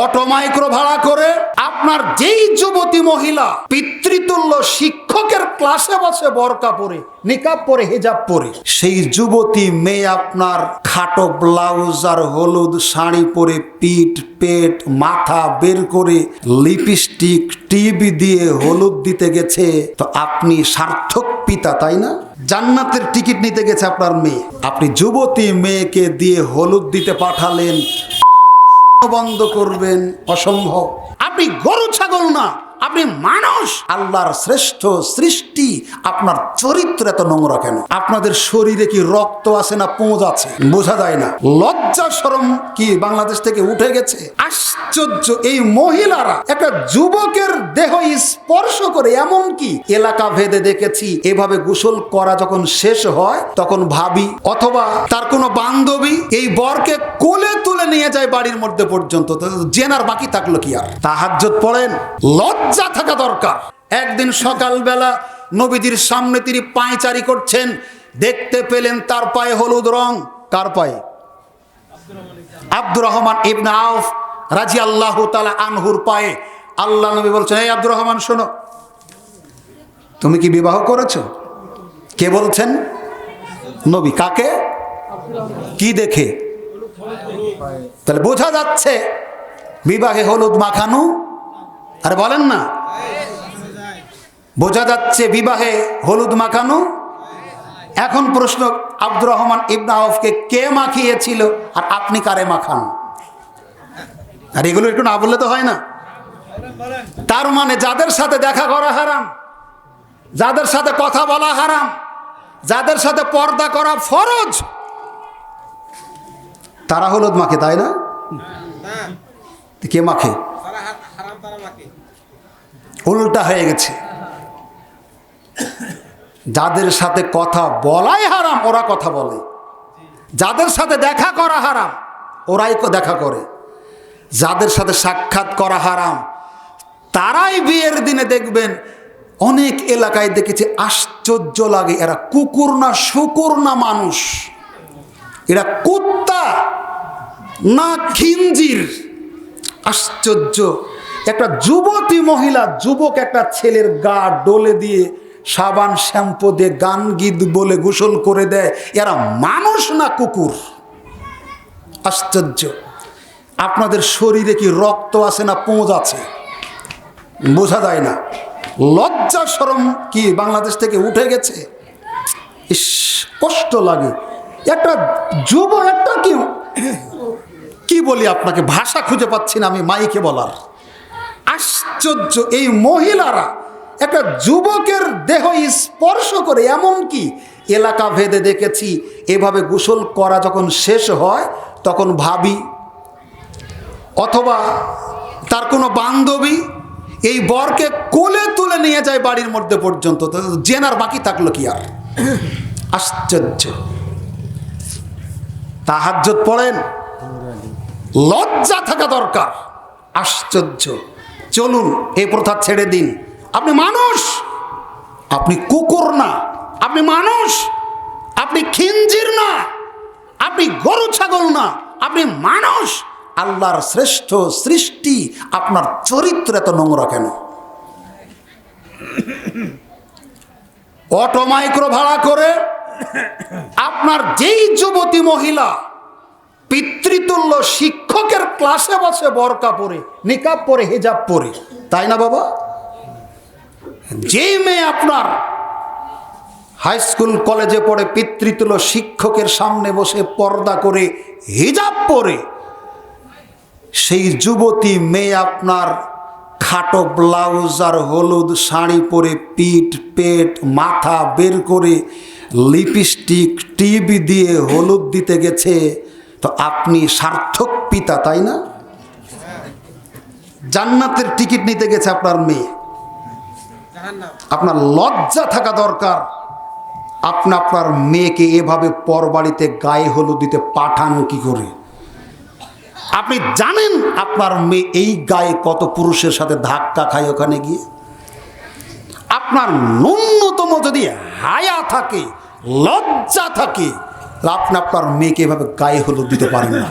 Auto micro ভাড়া করে আপনার যেই যুবতী মহিলা পিতৃতুল্য শিক্ষকের ক্লাসে বসে বোরকা পরে, নিকাব পরে, হিজাব পরে, সেই যুবতী মেয়ে আপনার খাটো ব্লাউজ আর হলুদ শাড়ি পরে পিঠ পেট মাথা বের করে লিপস্টিক টিভি দিয়ে হলুদ দিতে গেছে, তো আপনি সার্থক পিতা, তাই না? জান্নাতের টিকিট নিতে গেছে আপনার মেয়ে, আপনি যুবতী মেয়েকে দিয়ে হলুদ দিতে পাঠালেন, বন্ধ করবেন? অসম্ভব। আপনি গরু ছাগল না, আপনি মানুষ, আল্লাহর শ্রেষ্ঠ সৃষ্টি। আপনার চরিত্র এত নোংরা কেন? আপনাদের শরীরে কি রক্ত আছে না পোঁজ আছে? বোঝা যায় না। লজ্জা শরম কি বাংলাদেশ থেকে উঠে গেছে? আশ্চর্য, এই মহিলারা একটা যুবকের দেহ স্পর্শ করে, এমন কি এলাকা ভেদে দেখেছি এভাবে গোসল করা যখন শেষ হয় তখন ভাবি অথবা তার কোনো বান্ধবী এই বরকে কোলে তুলে নিয়ে যায় বাড়ির মধ্যে পর্যন্ত। জেনার বাকি থাকলো কি আর? তাহাজ্জুদ পড়েন, লজ্জা থাকা দরকার। একদিন সকালবেলা নবীজির সামনে তিনি পায়চারি করছেন, দেখতে পেলেন তার পায়ে হলুদ রং। কার পায়ে? আব্দুর রহমান ইবনে আউফ রাদিয়াল্লাহু তাআলা আনহুর পায়ে। আল্লাহ নবী বলছেন, এই আব্দুর রহমান শোনো, তুমি কি বিবাহ করেছো? কে বলছেন? নবী। কাকে? কি দেখে? তাহলে বোঝা যাচ্ছে বিবাহে হলুদ মাখানো। আরে বলেন না, বোঝা যাচ্ছে বিবাহে হলুদ মাখানো। এখন প্রশ্ন, আব্দুর রহমান ইবনে আউফকে কে মাখিয়েছিল আর আপনি কারে মাখান? আর এগুলো একটু না বললে তো হয় না। তার মানে যাদের সাথে দেখা করা হারাম, যাদের সাথে কথা বলা হারাম, যাদের সাথে পর্দা করা ফরজ, তারা হলুদ মাখে, তাই না? কে মাখে? উল্টা হয়ে গেছে। যাদের সাথে কথা বলাই হারাম ওরা কথা বলে, যাদের সাথে দেখা করা হারাম ওরাই দেখা করে, যাদের সাথে সাক্ষাৎ করা হারাম তারাই বিয়ের দিনে দেখবেন অনেক এলাকায় দেখেছি, আশ্চর্য লাগে, এরা কুকুর না শুকুর না মানুষ, এরা কুত্তা না খিঞ্জির। আশ্চর্য, একটা যুবতী মহিলা যুবক একটা ছেলের গা ডলে দিয়ে সাবান শ্যাম্পু দিয়ে গান গীত বলে গোসল করে দেয়, এরা মানুষ না কুকুর? আশ্চর্য। আপনাদের শরীরে কি রক্ত আছে না পোঁজ আছে? বোঝা যায় না। লজ্জা শরম কি বাংলাদেশ থেকে উঠে গেছে? ইস, কষ্ট লাগে। একটা যুবক, একটা কি বলি আপনাকে, ভাষা খুঁজে পাচ্ছি না আমি মাইকে বলার। আশ্চর্য, এই মহিলারা একটা যুবকের দেহ স্পর্শ করে, এমন কি এলাকা ভেদে দেখেছি এভাবে গোসল করা যখন শেষ হয় তখন ভাবি অথবা তার কোনো বান্ধবী এই বরকে কোলে তুলে নিয়ে যায় বাড়ির মধ্যে পর্যন্ত। জেনার বাকি থাকলো কি আর? আশ্চর্য। তাহাজ্জুদ পড়েন, লজ্জা থাকা দরকার। আশ্চর্য। চলুন এই প্রথা ছেড়ে দিন। আপনি মানুষ, আপনি কুকুর না, আপনি মানুষ, আপনি খিঞ্জির না, আপনি গরু ছাগল না, আপনি মানুষ, আল্লাহর শ্রেষ্ঠ সৃষ্টি। আপনার চরিত্র এত নোংরা কেন? অটো মাইক্রো ভাড়া করে আপনার যেই যুবতী মহিলা পিতৃতুল্য শিক্ষকের ক্লাসে বসে বোরকা পরে, নিকাব পরে, হিজাব পরে, তাই না বাবা? যেই মেয়ে আপনার হাই স্কুল কলেজে পড়ে পিতৃতুল্য শিক্ষকের সামনে বসে পর্দা করে হিজাব পরে, সেই যুবতী মেয়ে আপনার খাটো ব্লাউজ আর হলুদ শাড়ি পরে পিঠ পেট মাথা বের করে লিপস্টিক টিভি দিয়ে হলুদ দিতে গেছে, তো আপনি সার্থক পিতা, তাই না? জান্নাতের টিকিট নিতে গেছে আপনার মেয়ে। আপনার লজ্জা থাকা দরকার। আপনি আপনার মেয়েকে এভাবে পরবাড়িতে গায়ে হলুদ দিতে পাঠান কি করে? আপনি জানেন আপনার মেয়ে এই গায়ে কত পুরুষের সাথে ধাক্কা খায় ওখানে গিয়ে? আপনার ন্যূনতম যদি হায়া থাকে, লজ্জা থাকে, আপনি আপনার মেয়েকে এভাবে গায়ে হলুদ দিতে পারেন না।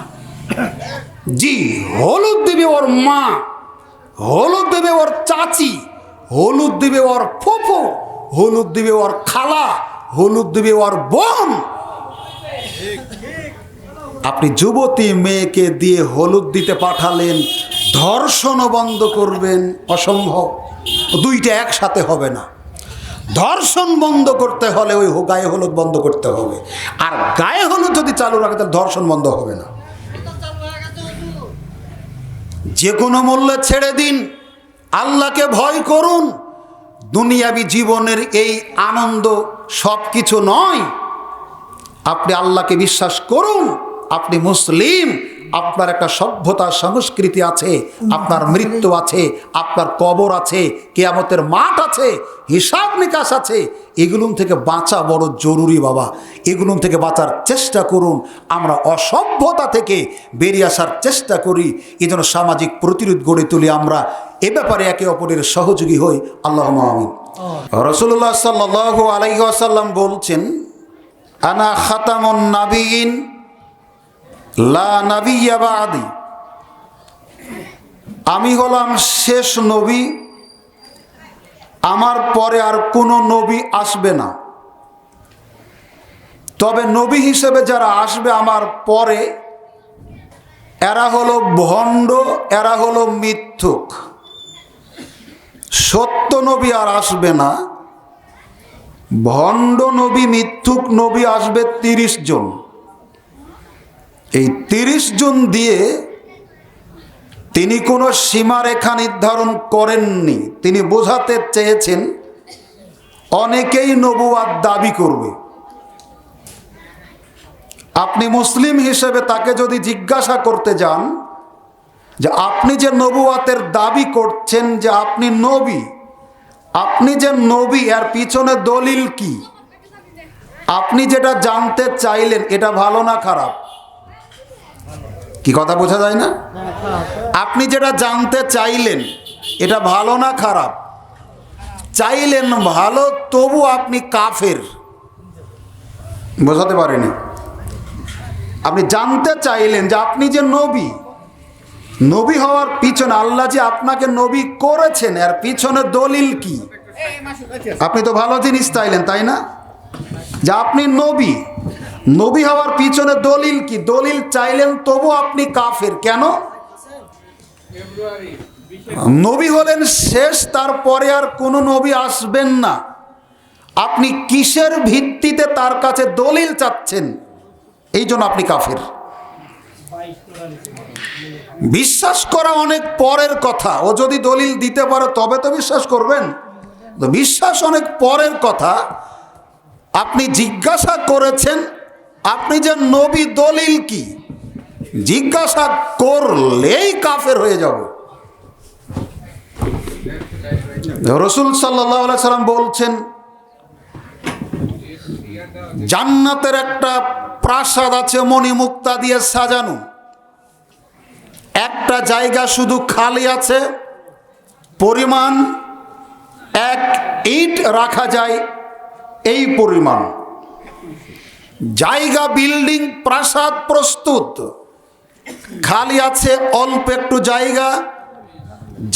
জি, হলুদ দিবে ওর মা, হলুদ দিবে ওর চাচি, হলুদ দিবে ওর ফুফু, হলুদ দিবে ওর খালা, হলুদ দিবে ওর বোন। আপনি যুবতী মেয়েকে দিয়ে হলুদ দিতে পাঠালেন, ধর্ষণও বন্ধ করবেন, অসম্ভব। দুইটা একসাথে হবে না। ধর্ষণ বন্ধ করতে হলে ওই গায়ে হলুদ বন্ধ করতে হবে, আর গায়ে হলুদ যদি চালু রাখে তাহলে ধর্ষণ বন্ধ হবে না। যে কোনো মূল্যে ছেড়ে দিন, আল্লাহকে ভয় করুন। দুনিয়াবি জীবনের এই আনন্দ সব কিছু নয়। আপনি আল্লাহকে বিশ্বাস করুন, আপনি মুসলিম, আপনার একটা সভ্যতা সংস্কৃতি আছে, আপনার মৃত্যু আছে, আপনার কবর আছে, কিয়ামতের মাঠ আছে, হিসাব নিকাশ আছে। এগুলো থেকে বাঁচা বড় জরুরি বাবা। এগুলো থেকে বাঁচার চেষ্টা করুন। আমরা অসভ্যতা থেকে বেরিয়ে আসার চেষ্টা করি। এই জন্য সামাজিক প্রতিরোধ গড়ে তুলি। আমরা এ ব্যাপারে একে অপরের সহযোগী হই। আল্লাহুম্মা আমিন। রাসূলুল্লাহ সাল্লাল্লাহু আলাইহি ওয়াসাল্লাম বলছেন, আনা খাতামুন নাবিয়িন লা নাবিয়্যা বা'দি। আমি হলাম শেষ নবী, আমার পরে আর কোনো নবী আসবে না। তবে নবী হিসেবে যারা আসবে আমার পরে, এরা হলো ভণ্ড, এরা হলো মিথ্যুক। সত্য নবী আর আসবে না। ভণ্ড নবী, মিথ্যুক নবী আসবে 30 জন। এই 30 জন দিয়ে তিনি কোনো সীমারেখা নির্ধারণ করেননি। তিনি বোঝাতে চেয়েছেন অনেকেই নবুয়াত দাবি করবে। আপনি মুসলিম হিসেবে তাকে যদি জিজ্ঞাসা করতে যান যে আপনি যে নবুয়াতের দাবি করছেন যে আপনি নবী, আপনি যে নবী, এর পিছনে দলিল কি? আপনি যেটা জানতে চাইলেন এটা ভালো না খারাপ? কি কথা বোঝা যায় না? আপনি যেটা জানতে চাইলেন এটা ভালো না খারাপ? চাইলেন ভালো, তবু আপনি কাফের। বোঝাতে পারেনি। আপনি জানতে চাইলেন যে আপনি যে নবী, নবী হওয়ার পিছনে আল্লাহ যে আপনাকে নবী করেছেন এর পিছনে দলিল কি? আপনি তো ভালো জিনিস চাইলেন, তাই না? যে আপনি নবী, নবী হওয়ার পিছনে দলিল কি? দলিল চাইলেন, তবু আপনি কাফের। কেন? নবী হলেন শেষ, তারপরে আর কোনো নবী আসবেন না। আপনি কিসের ভিত্তিতে তার কাছে দলিল চাচ্ছেন? এই জন্য আপনি কাফের। বিশ্বাস করা অনেক পরের কথা। ও যদি দলিল দিতে পারে তবে তো বিশ্বাস করবেন। তো বিশ্বাস অনেক পরের কথা। আপনি জিজ্ঞাসা করেছেন আপনি যে নবী, দলিল কি? জিজ্ঞাসা করলেই কাফের হয়ে যাব। রাসূল সাল্লাল্লাহু আলাইহি সাল্লাম বলছেন, জান্নাতের একটা প্রাসাদ আছে মণিমুক্তা দিয়ে সাজানো। একটা জায়গা শুধু খালি আছে, পরিমাণ 1 ইট রাখা যায় এই পরিমাণ জায়গা। বিল্ডিং, প্রাসাদ প্রস্তুত, খালি আছে অল্প একটু জায়গা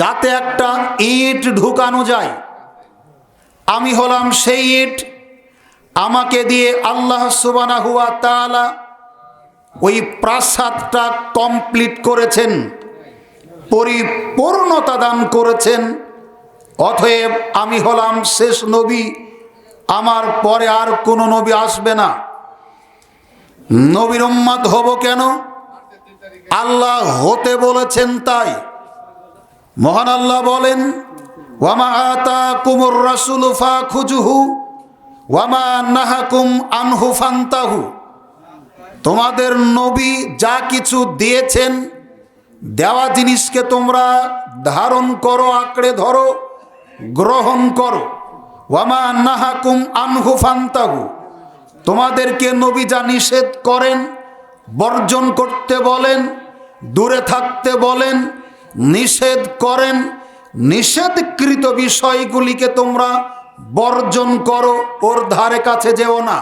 যাতে একটা ইট ঢুকানো যায়। আমি হলাম সেই ইট। আমাকে দিয়ে আল্লাহ সুবহানাহু ওয়া তাআলা ওই প্রাসাদটা কমপ্লিট করেছেন, পরিপূর্ণতা দান করেছেন। অতএব আমি হলাম শেষ নবী, আমার পরে আর কোনো নবী আসবে না। নবীর উম্মত হব কেন? আল্লাহ হতে বলেছেন তাই। মহান আল্লাহ বলেন, ওয়ামা আতাকুমুর রাসূলু ফাখুযুহু ওয়ামা নাহাকুম আনহু ফান্তাহু। তোমাদের নবী যা কিছু দিয়েছেন, দেওয়া জিনিসকে তোমরা ধারণ করো, আঁকড়ে ধরো, গ্রহণ করো। ওয়ামা নাহাকুম আনহু ফান্তাহু। তোমাদেরকে নবী যা নিষেধ করেন, বর্জন করতে বলেন, দূরে থাকতে বলেন, নিষেধ করেন, নিষেধকৃত বিষয়গুলিকে তোমরা বর্জন করো, ওর ধারে কাছে যেও না।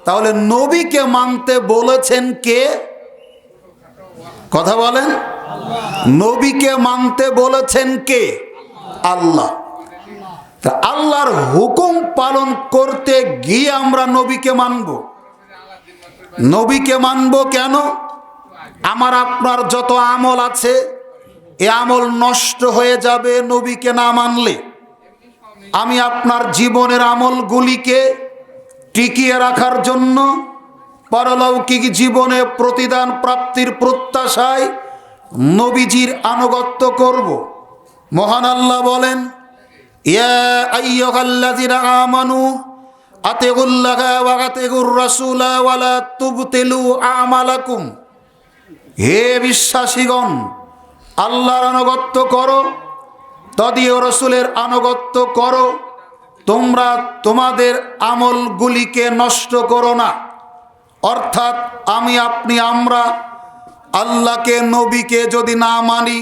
তাহলে নবীকে মানতে বলেছেন কে? কথা বলেন। নবীকে মানতে বলেছেন কে? আল্লাহ। তা আল্লাহর হুকুম পালন করতে গিয়ে আমরা নবীকে মানব। নবীকে মানব কেন? আমার আপনার যত আমল আছে এ আমল নষ্ট হয়ে যাবে নবীকে না মানলে। আমি আপনার জীবনের আমলগুলিকে টিকিয়ে রাখার জন্য পারলৌকিক জীবনে প্রতিদান প্রাপ্তির প্রত্যাশায় নবীজির আনুগত্য করব। মহান আল্লাহ বলেন, ইয়া আইয়ুহাল্লাযিনা আমানু আতিউল্লাহা ওয়া আতিউর রাসূলা ওয়া লা তুবতিলু আমালাকুম। হে বিশ্বাসীগণ, আল্লাহর আনুগত্য করো, তদীয় রাসূলের আনুগত্য করো, তোমরা তোমাদের আমলগুলিকে নষ্ট করো না। অর্থাৎ আমি আপনি আমরা আল্লাহকে নবীকে যদি না মানি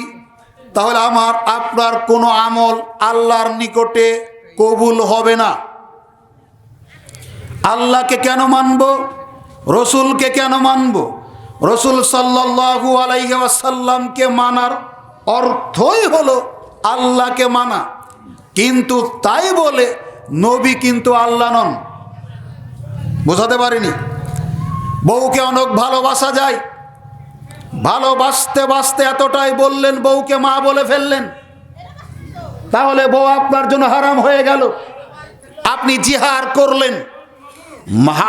তাহলে আমার আপনার কোনো আমল আল্লাহর নিকটে কবুল হবে না। আল্লাহকে কেন মানব? রসুলকে কেন মানব? রসুল সাল্লাল্লাহু আলাইহি ওয়াসাল্লামকে মানার অর্থই হলো আল্লাহকে মানা। কিন্তু তাই বলে নবী কিন্তু আল্লাহ নন। বোঝাতে পারিনি? বউকে অনেক ভালোবাসা যায়, ভালোবাসতে বাসতে এতটাই বললেন বউকে মা বলে ফেললেন, তাহলে বউ আপনার জন্য হারাম হয়ে গেল। আপনি জিহার করলেন,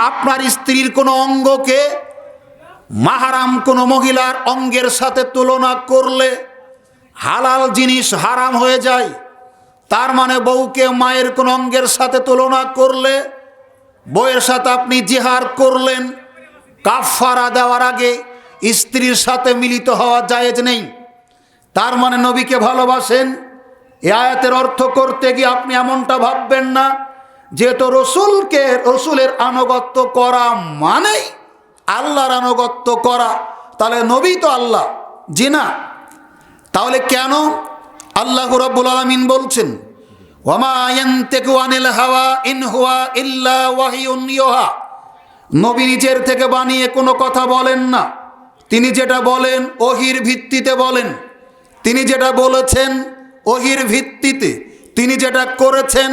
আপনার স্ত্রীর কোনো অঙ্গকে মাহারাম কোনো মহিলার অঙ্গের সাথে তুলনা করলে হালাল জিনিস হারাম হয়ে যায়। তার মানে বউকে মায়ের কোনো অঙ্গের সাথে তুলনা করলে বউয়ের সাথে আপনি জিহার করলেন। কাফারা দেওয়ার আগে স্ত্রীর সাথে মিলিত হওয়া জায়েজ নেই। তার মানে নবীকে ভালোবাসেন। এ আয়াতের অর্থ করতে গিয়ে আপনি এমনটা ভাববেন না যেহেতু রসুলের আনুগত্য করা মানেই আল্লাহর আনুগত্য করা, তাহলে নবী তো আল্লাহ। জি না। তাহলে কেন? আল্লাহ রাব্বুল আলামিন বলছেন, ওয়ামা ইয়ানতিকু আনিল হাওয়া ইন হুয়া ইল্লা ওয়াহিয়ুন ইউহা। নবী নিজের থেকে বানিয়ে কোনো কথা বলেন না। তিনি যেটা বলেন ওহির ভিত্তিতে বলেন। তিনি যেটা বলেছেন ওহির ভিত্তিতে, তিনি যেটা করেছেন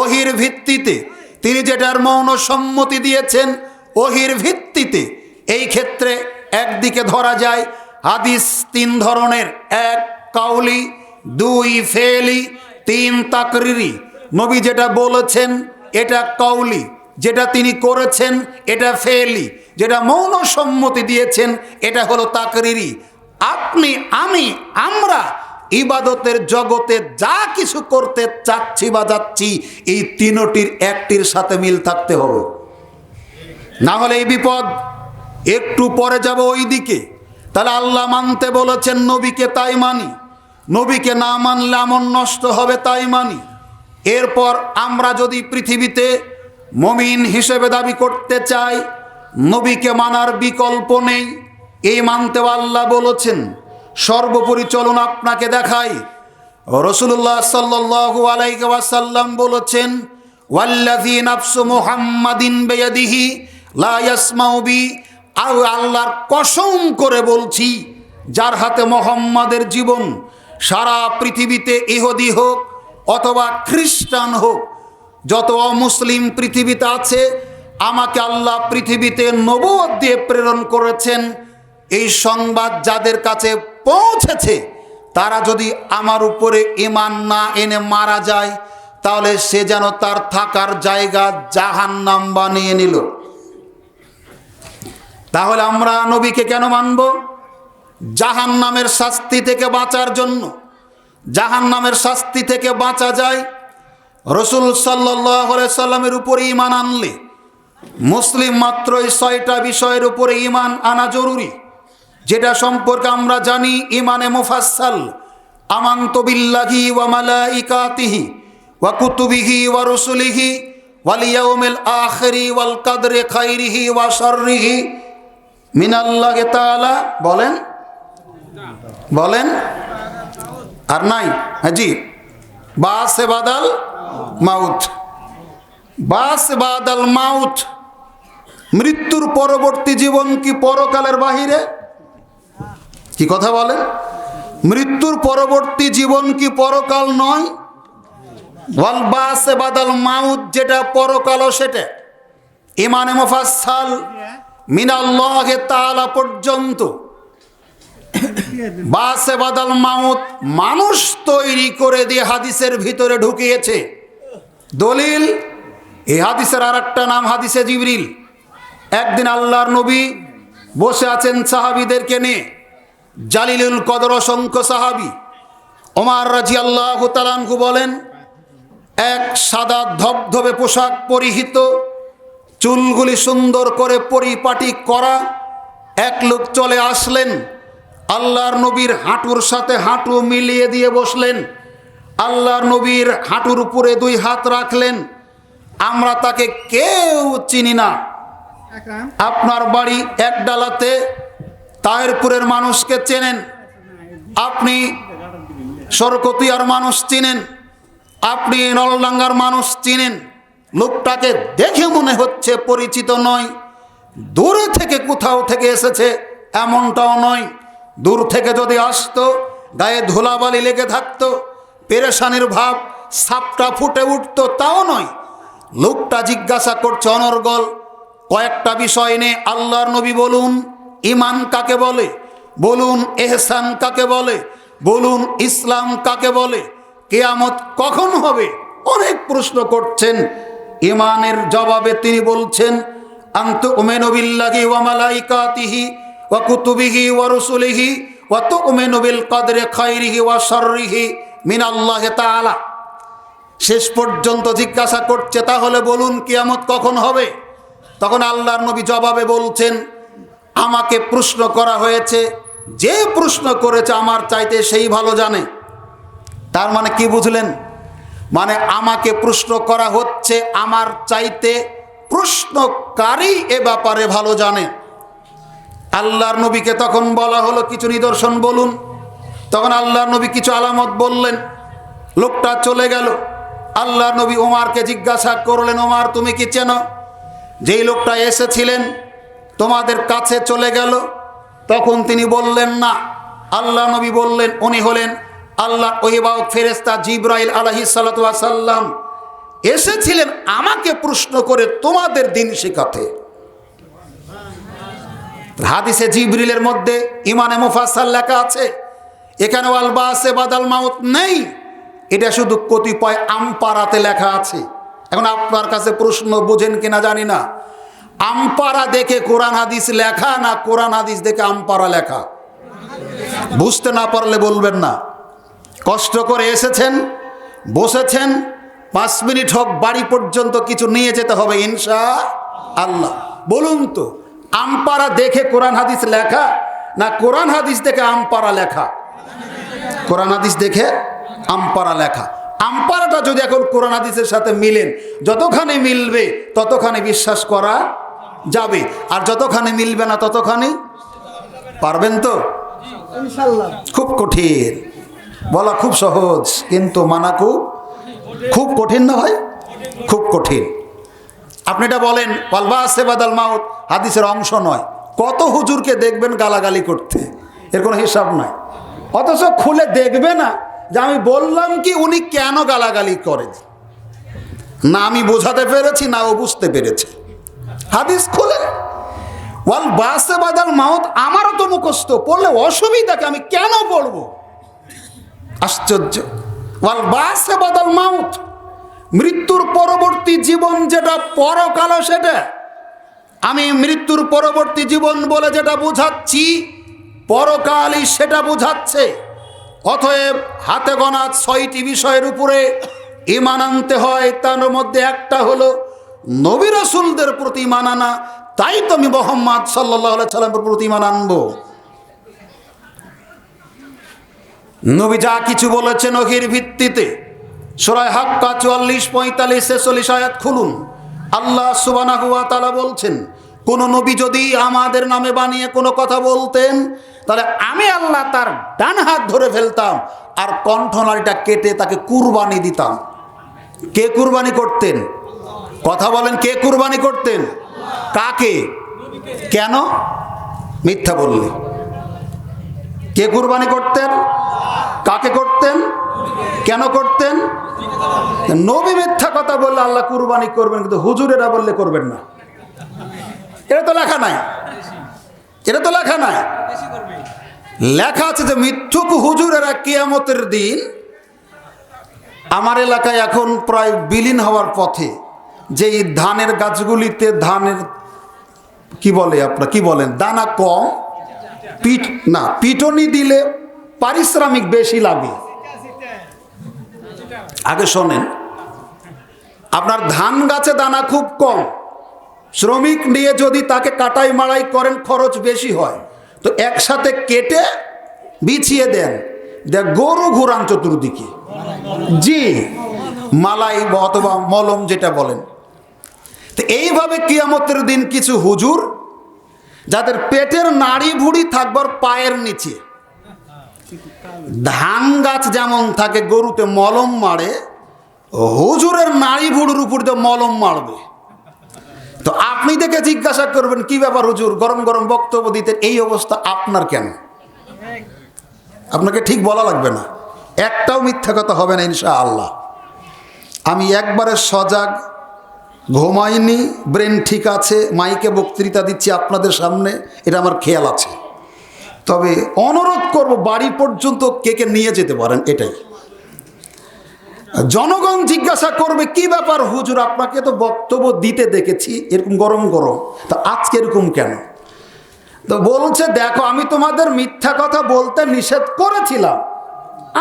ওহির ভিত্তিতে, তিনি যেটার মৌন সম্মতি দিয়েছেন ওহির ভিত্তিতে। এই ক্ষেত্রে একদিকে ধরা যায় হাদিস তিন ধরনের: এক কাউলি, দুই ফেলি, তিন তাকরিরি। নবী যেটা বলেছেন এটা কাউলি, যেটা তিনি করেছেন এটা ফেলি, যেটা মৌন সম্মতি দিয়েছেন এটা হলো তাকরিরি। আপনি আমি আমরা ইবাদতের জগতে যা কিছু করতে চাচ্ছি বা যাচ্ছি এই তিনটির একটির সাথে মিল থাকতে হবে, না হলে এই বিপদ। একটু পরে যাব ওই দিকে। তাহলে আল্লাহ মানতে বলেছেন, নবীকে তাই মানি। নবীকে না মানলে আমল নষ্ট হবে, তাই মানি। এরপর আমরা যদি পৃথিবীতে মুমিন হিসেবে দাবি করতে চাই, নবীকে মানার বিকল্প নেই। এই মানতে আল্লাহ বলেছেন। সর্বোপরি চলুন আপনাকে দেখাই, রাসূলুল্লাহ সাল্লাল্লাহু আলাইহি ওয়াসাল্লাম বলেছেন, ওয়াল্লাযী নাফসু মুহাম্মাদিন বিয়াদিহি লা ইয়াসমাউ বি। আল্লাহর কসম করে বলছি, যার হাতে মুহাম্মাদের জীবন, সারা পৃথিবীতে ইহুদি হোক অথবা খ্রিস্টান হোক, যত অমুসলিম পৃথিবীতে আছে, আমাকে আল্লাহ পৃথিবীতে নবুয়ত দিয়ে প্রেরণ করেছেন। এই সংবাদ যাদের কাছে পৌঁছেছে তারা যদি আমার উপরে ঈমান না এনে মারা যায় তাহলে সে যেন তার থাকার জায়গা জাহান্নাম বানিয়ে নিল। তাহলে আমরা নবীকে কেন মানব? জাহান্নামের শাস্তি থেকে বাঁচার জন্য। জাহান্নামের শাস্তি থেকে বাঁচা যায় রাসূল সাল্লাল্লাহু আলাইহি সাল্লামের উপরে ঈমান আনলে। মুসলিম মাত্র এই 6টা বিষয়ের উপরে ঈমান আনা জরুরি, যেটা সম্পর্কে আমরা জানি ঈমানে মুফাসসাল। আমানতু বিল্লাহি ওয়া মালাইকাতিহি ওয়া কুতুবিহি ওয়া রুসুলিহি ওয়াল ইয়াউমিল আখিরি ওয়াল কদরি খাইরিহি ওয়া শাররিহি মিনাল্লাহি তাআলা। বলেন বলেন আর নাই? জি। বাসে বাদাল মাউত, বাসে বাদাল মাউত। মৃত্যুর পরবর্তী জীবন কি পরকালের বাহিরে? কি কথা বলেন? মৃত্যুর পরবর্তী জীবন কি পরকাল নয়? ওয়াল বাসে বাদাল মাউত যেটা পরকাল সেটা ইমানে মুফাসসাল মিনাল্লাহি তাআলা পর্যন্ত বাসে বাদাল মাউত মানুষ তৈরি করে দিয়ে হাদিসের ভিতরে ঢুকিয়েছে। দলিল, এই হাদিসের আর একটা নাম হাদিসে জিবরিল। একদিন আল্লাহর নবী বসে আছেন সাহাবীদেরকে নিয়ে, জালিলুল কদর অসংখ্য সাহাবী। ওমর রাদিয়াল্লাহু তাআলা আনহু বলেন, এক সাদা ধবধবে পোশাক পরিহিত, চুলগুলি সুন্দর করে পরিপাটি করা এক লোক চলে আসলেন। আল্লাহর নবীর হাঁটুর সাথে হাঁটু মিলিয়ে দিয়ে বসলেন। আল্লাহর নবীর হাঁটুর উপরে দুই হাত রাখলেন। আমরা তাকে কেউ চিনি না। আপনার বাড়ি এক ডালাতে তাহেরপুরের মানুষকে চেনেন, আপনি সরকতিয়ার মানুষ চিনেন, আপনি নলডাঙ্গার মানুষ চিনেন। লোকটাকে দেখে মনে হচ্ছে পরিচিত নয়, দূরে থেকে কোথাও থেকে এসেছে এমনটাও নয়। দূর থেকে যদি আসতো গায়ে ধুলাবালি লেগে থাকতো, পেরেশানির ভাব সাপটা ফুটে উঠতো, তাও নয়। লোকটা জিজ্ঞাসা করছে অনর্গল কয়েকটা বিষয় নিয়ে, আল্লাহর নবী বলুন ঈমান কাকে বলে, বলুন ইহসান কাকে বলে, বলুন ইসলাম কাকে বলে, কিয়ামত কখন হবে, অনেক প্রশ্ন করছেন। ঈমানের জবাবে তিনি বলছেন, আনতুমিনু বিল্লাহি ওয়া মালাইকাতিহি ওয়া কুতুবিহি ওয়া রুসুলিহি ওয়া তুমিনু বিল কদরি খাইরিহি ওয়া শাররিহি মিনাল্লাহি তাআলা। শেষ পর্যন্ত জিজ্ঞাসা করছে, তাহলে বলুন কিয়ামত কখন হবে? তখন আল্লাহর নবী জবাবে বলছেন, আমাকে প্রশ্ন করা হয়েছে, যে প্রশ্ন করেছে আমার চাইতে সেই ভালো জানে। তার মানে কি বুঝলেন? মানে আমাকে প্রশ্ন করা হচ্ছে, আমার চাইতে প্রশ্নকারী এ ব্যাপারে ভালো জানে। আল্লাহর নবীকে তখন বলা হলো কিছু নিদর্শন বলুন। তখন আল্লাহর নবী কিছু আলামত বললেন। লোকটা চলে গেল। আল্লাহর নবী ওমরকে জিজ্ঞাসা করলেন, ওমর তুমি কি চেনো? যেই লোকটা এসেছিলেন তোমাদের কাছে চলে গেল, তখন তিনি বললেন না। আল্লাহ নবী বললেন, উনি হলেন আল্লাহ অভিভাবক ফেরেশতা জিবরাইল আলাইহিস সালাতু ওয়াস সালাম, এসেছিলেন আমাকে প্রশ্ন করে তোমাদের দিন শেখাতে। হাদিসে জিবরিলের মধ্যে ইমানে মুফাসসাল লেখা আছে, এখানে ওয়াল বাসে বাদাল মাউত নেই, এটা শুধু কতিপয় আমপারাতে লেখা আছে। এখন আপনার কাছে প্রশ্ন, বুঝেন কিনা জানি না, আমপারা দেখে কোরআন হাদিস লেখা না কোরআন হাদিস দেখে আমপারা লেখা? বুঝতে না পারলে বলবেন না। কষ্ট করে এসেছেন, বসেছেন, 5 মিনিট হোক বাড়ি পর্যন্ত কিছু নিয়ে যেতে হবে ইনশাআল্লাহ। বলুন তো, আমপারা দেখে কোরআন হাদিস লেখা না কোরআন হাদিস দেখে আমপারা লেখা? কোরআন হাদিস দেখে আমপারা লেখা। আমপারাটা যদি এখন কোরআন হাদিসের সাথে মিলেন, যতখানি মিলবে ততখানি বিশ্বাস করা যাবে, আর যতখানি মিলবে না ততখানি পারবেন তো ইনশাআল্লাহ। খুব কঠিন, বলা খুব সহজ, কিন্তু মানা খুব কঠিন না ভাই, খুব কঠিন। আপনি এটা বলেন ওয়াল বাসে বাদাল মাউত হাদিসের অংশ নয়, কত হুজুরকে দেখবেন গালাগালি করতে, এর কোনো হিসাব নাই। অথচ খুলে দেখবে না যে আমি বললাম কি উনি কেন গালাগালি করেন, না আমি বোঝাতে পেরেছি না ও বুঝতে পেরেছে। হাদিস খুলে ওয়াল বাসে বাদাল মাউত আমারও তো মুখস্থ, পড়লে অসুবিধা কি, আমি কেন পড়বো? আশ্চর্য। ওয়াল বাসে বাদাল মাউত, মৃত্যুর পরবর্তী জীবন যেটা পরকাল, সেটা আমি মৃত্যুর পরবর্তী জীবন বলে যেটা বুঝাচ্ছি, পরকালই সেটা বুঝাচ্ছে। অতএব হাতে গোনা 6টি বিষয়ের উপরে ঈমান আনতে হয়। তার মধ্যে একটা হলো নবী রাসূলদের প্রতি ঈমান আনা। তাই তো আমি মুহাম্মদ সাল্লাল্লাহু আলাইহি সাল্লামের প্রতি ঈমান আনবো। নবী যা কিছু বলেছেন ওহির ভিত্তিতে, সূরা হাক্কা 44, 45, 46 আয়াত খুলুন। আল্লাহ সুবহানাহু ওয়া তাআলা বলছেন, কোন নবী যদি আমাদের নামে বানিয়ে কোনো কথা বলতেন, তাহলে আমি আল্লাহ তার ডান হাত ধরে ফেলতাম আর কণ্ঠনালীটা কেটে তাকে কুরবানি দিতাম। কে কুরবানি করতেন? কথা বলেন, কে কুরবানি করতেন? কাকে? কেন? মিথ্যা বললে। কে কুরবানি করতেন? কাকে করতেন? কেন করতেন? নবী মিথ্যা কথা বললে আল্লাহ কুরবানি করবেন, কিন্তু হুজুরেরা বললে করবেন না। এটা তো লেখা নাই, এটা তো লেখা নাই। লেখা আছে যে মিথ্যুক হুজুরেরা কিয়ামতের দিন, আমার এলাকায় এখন প্রায় বিলীন হওয়ার পথে, যে এই ধানের গাছগুলিতে ধানের কি বলে, আপনারা কি বলেন, দানা কম, পিটনি দিলে পারিশ্রমিক বেশি লাগে। আগে শোনেন, আপনার ধান গাছে দানা খুব কম, শ্রমিক নিয়ে যদি তাকে কাটাই মাড়াই করেন খরচ বেশি হয়, তো একসাথে কেটে বিছিয়ে দেন, দেখ গরু ঘুরান চতুর্দিকে, জি মালাই অথবা মলম যেটা বলেন। তো এইভাবে কিয়ামতের দিন কিছু হুজুর, যাদের পেটের নাড়ি ভুড়ি থাকবার পায়ের নিচে, ধান গাছ যেমন থাকে গরুতে মলম মারে, হুজুরের নাড়ি ভুড়ির উপর দিয়ে মলম মারবে। তো আপনি দেখে জিজ্ঞাসা করবেন, কি ব্যাপার হুজুর, গরম গরম বক্তব্য দিতে এই অবস্থা আপনার কেন? আপনাকে ঠিক বলা লাগবে না, একটাও মিথ্যা কথা হবে না ইনশাআল্লাহ। আমি একবারে সজাগ, ঘুমাইনি, ব্রেন ঠিক আছে, মাইকে বক্তৃতা দিচ্ছি আপনাদের সামনে, এটা আমার খেয়াল আছে। তবে অনুরোধ করব, বাড়ি পর্যন্ত কে কে নিয়ে যেতে পারেন, এটাই। জনগণ জিজ্ঞাসা করবে, কি ব্যাপার হুজুর, আপনাকে তো বক্তব্য দিতে দেখেছি এরকম গরম গরম, তা আজকে এরকম কেন? তো বলছে, দেখো আমি তোমাদের মিথ্যা কথা বলতে নিষেধ করেছিলাম,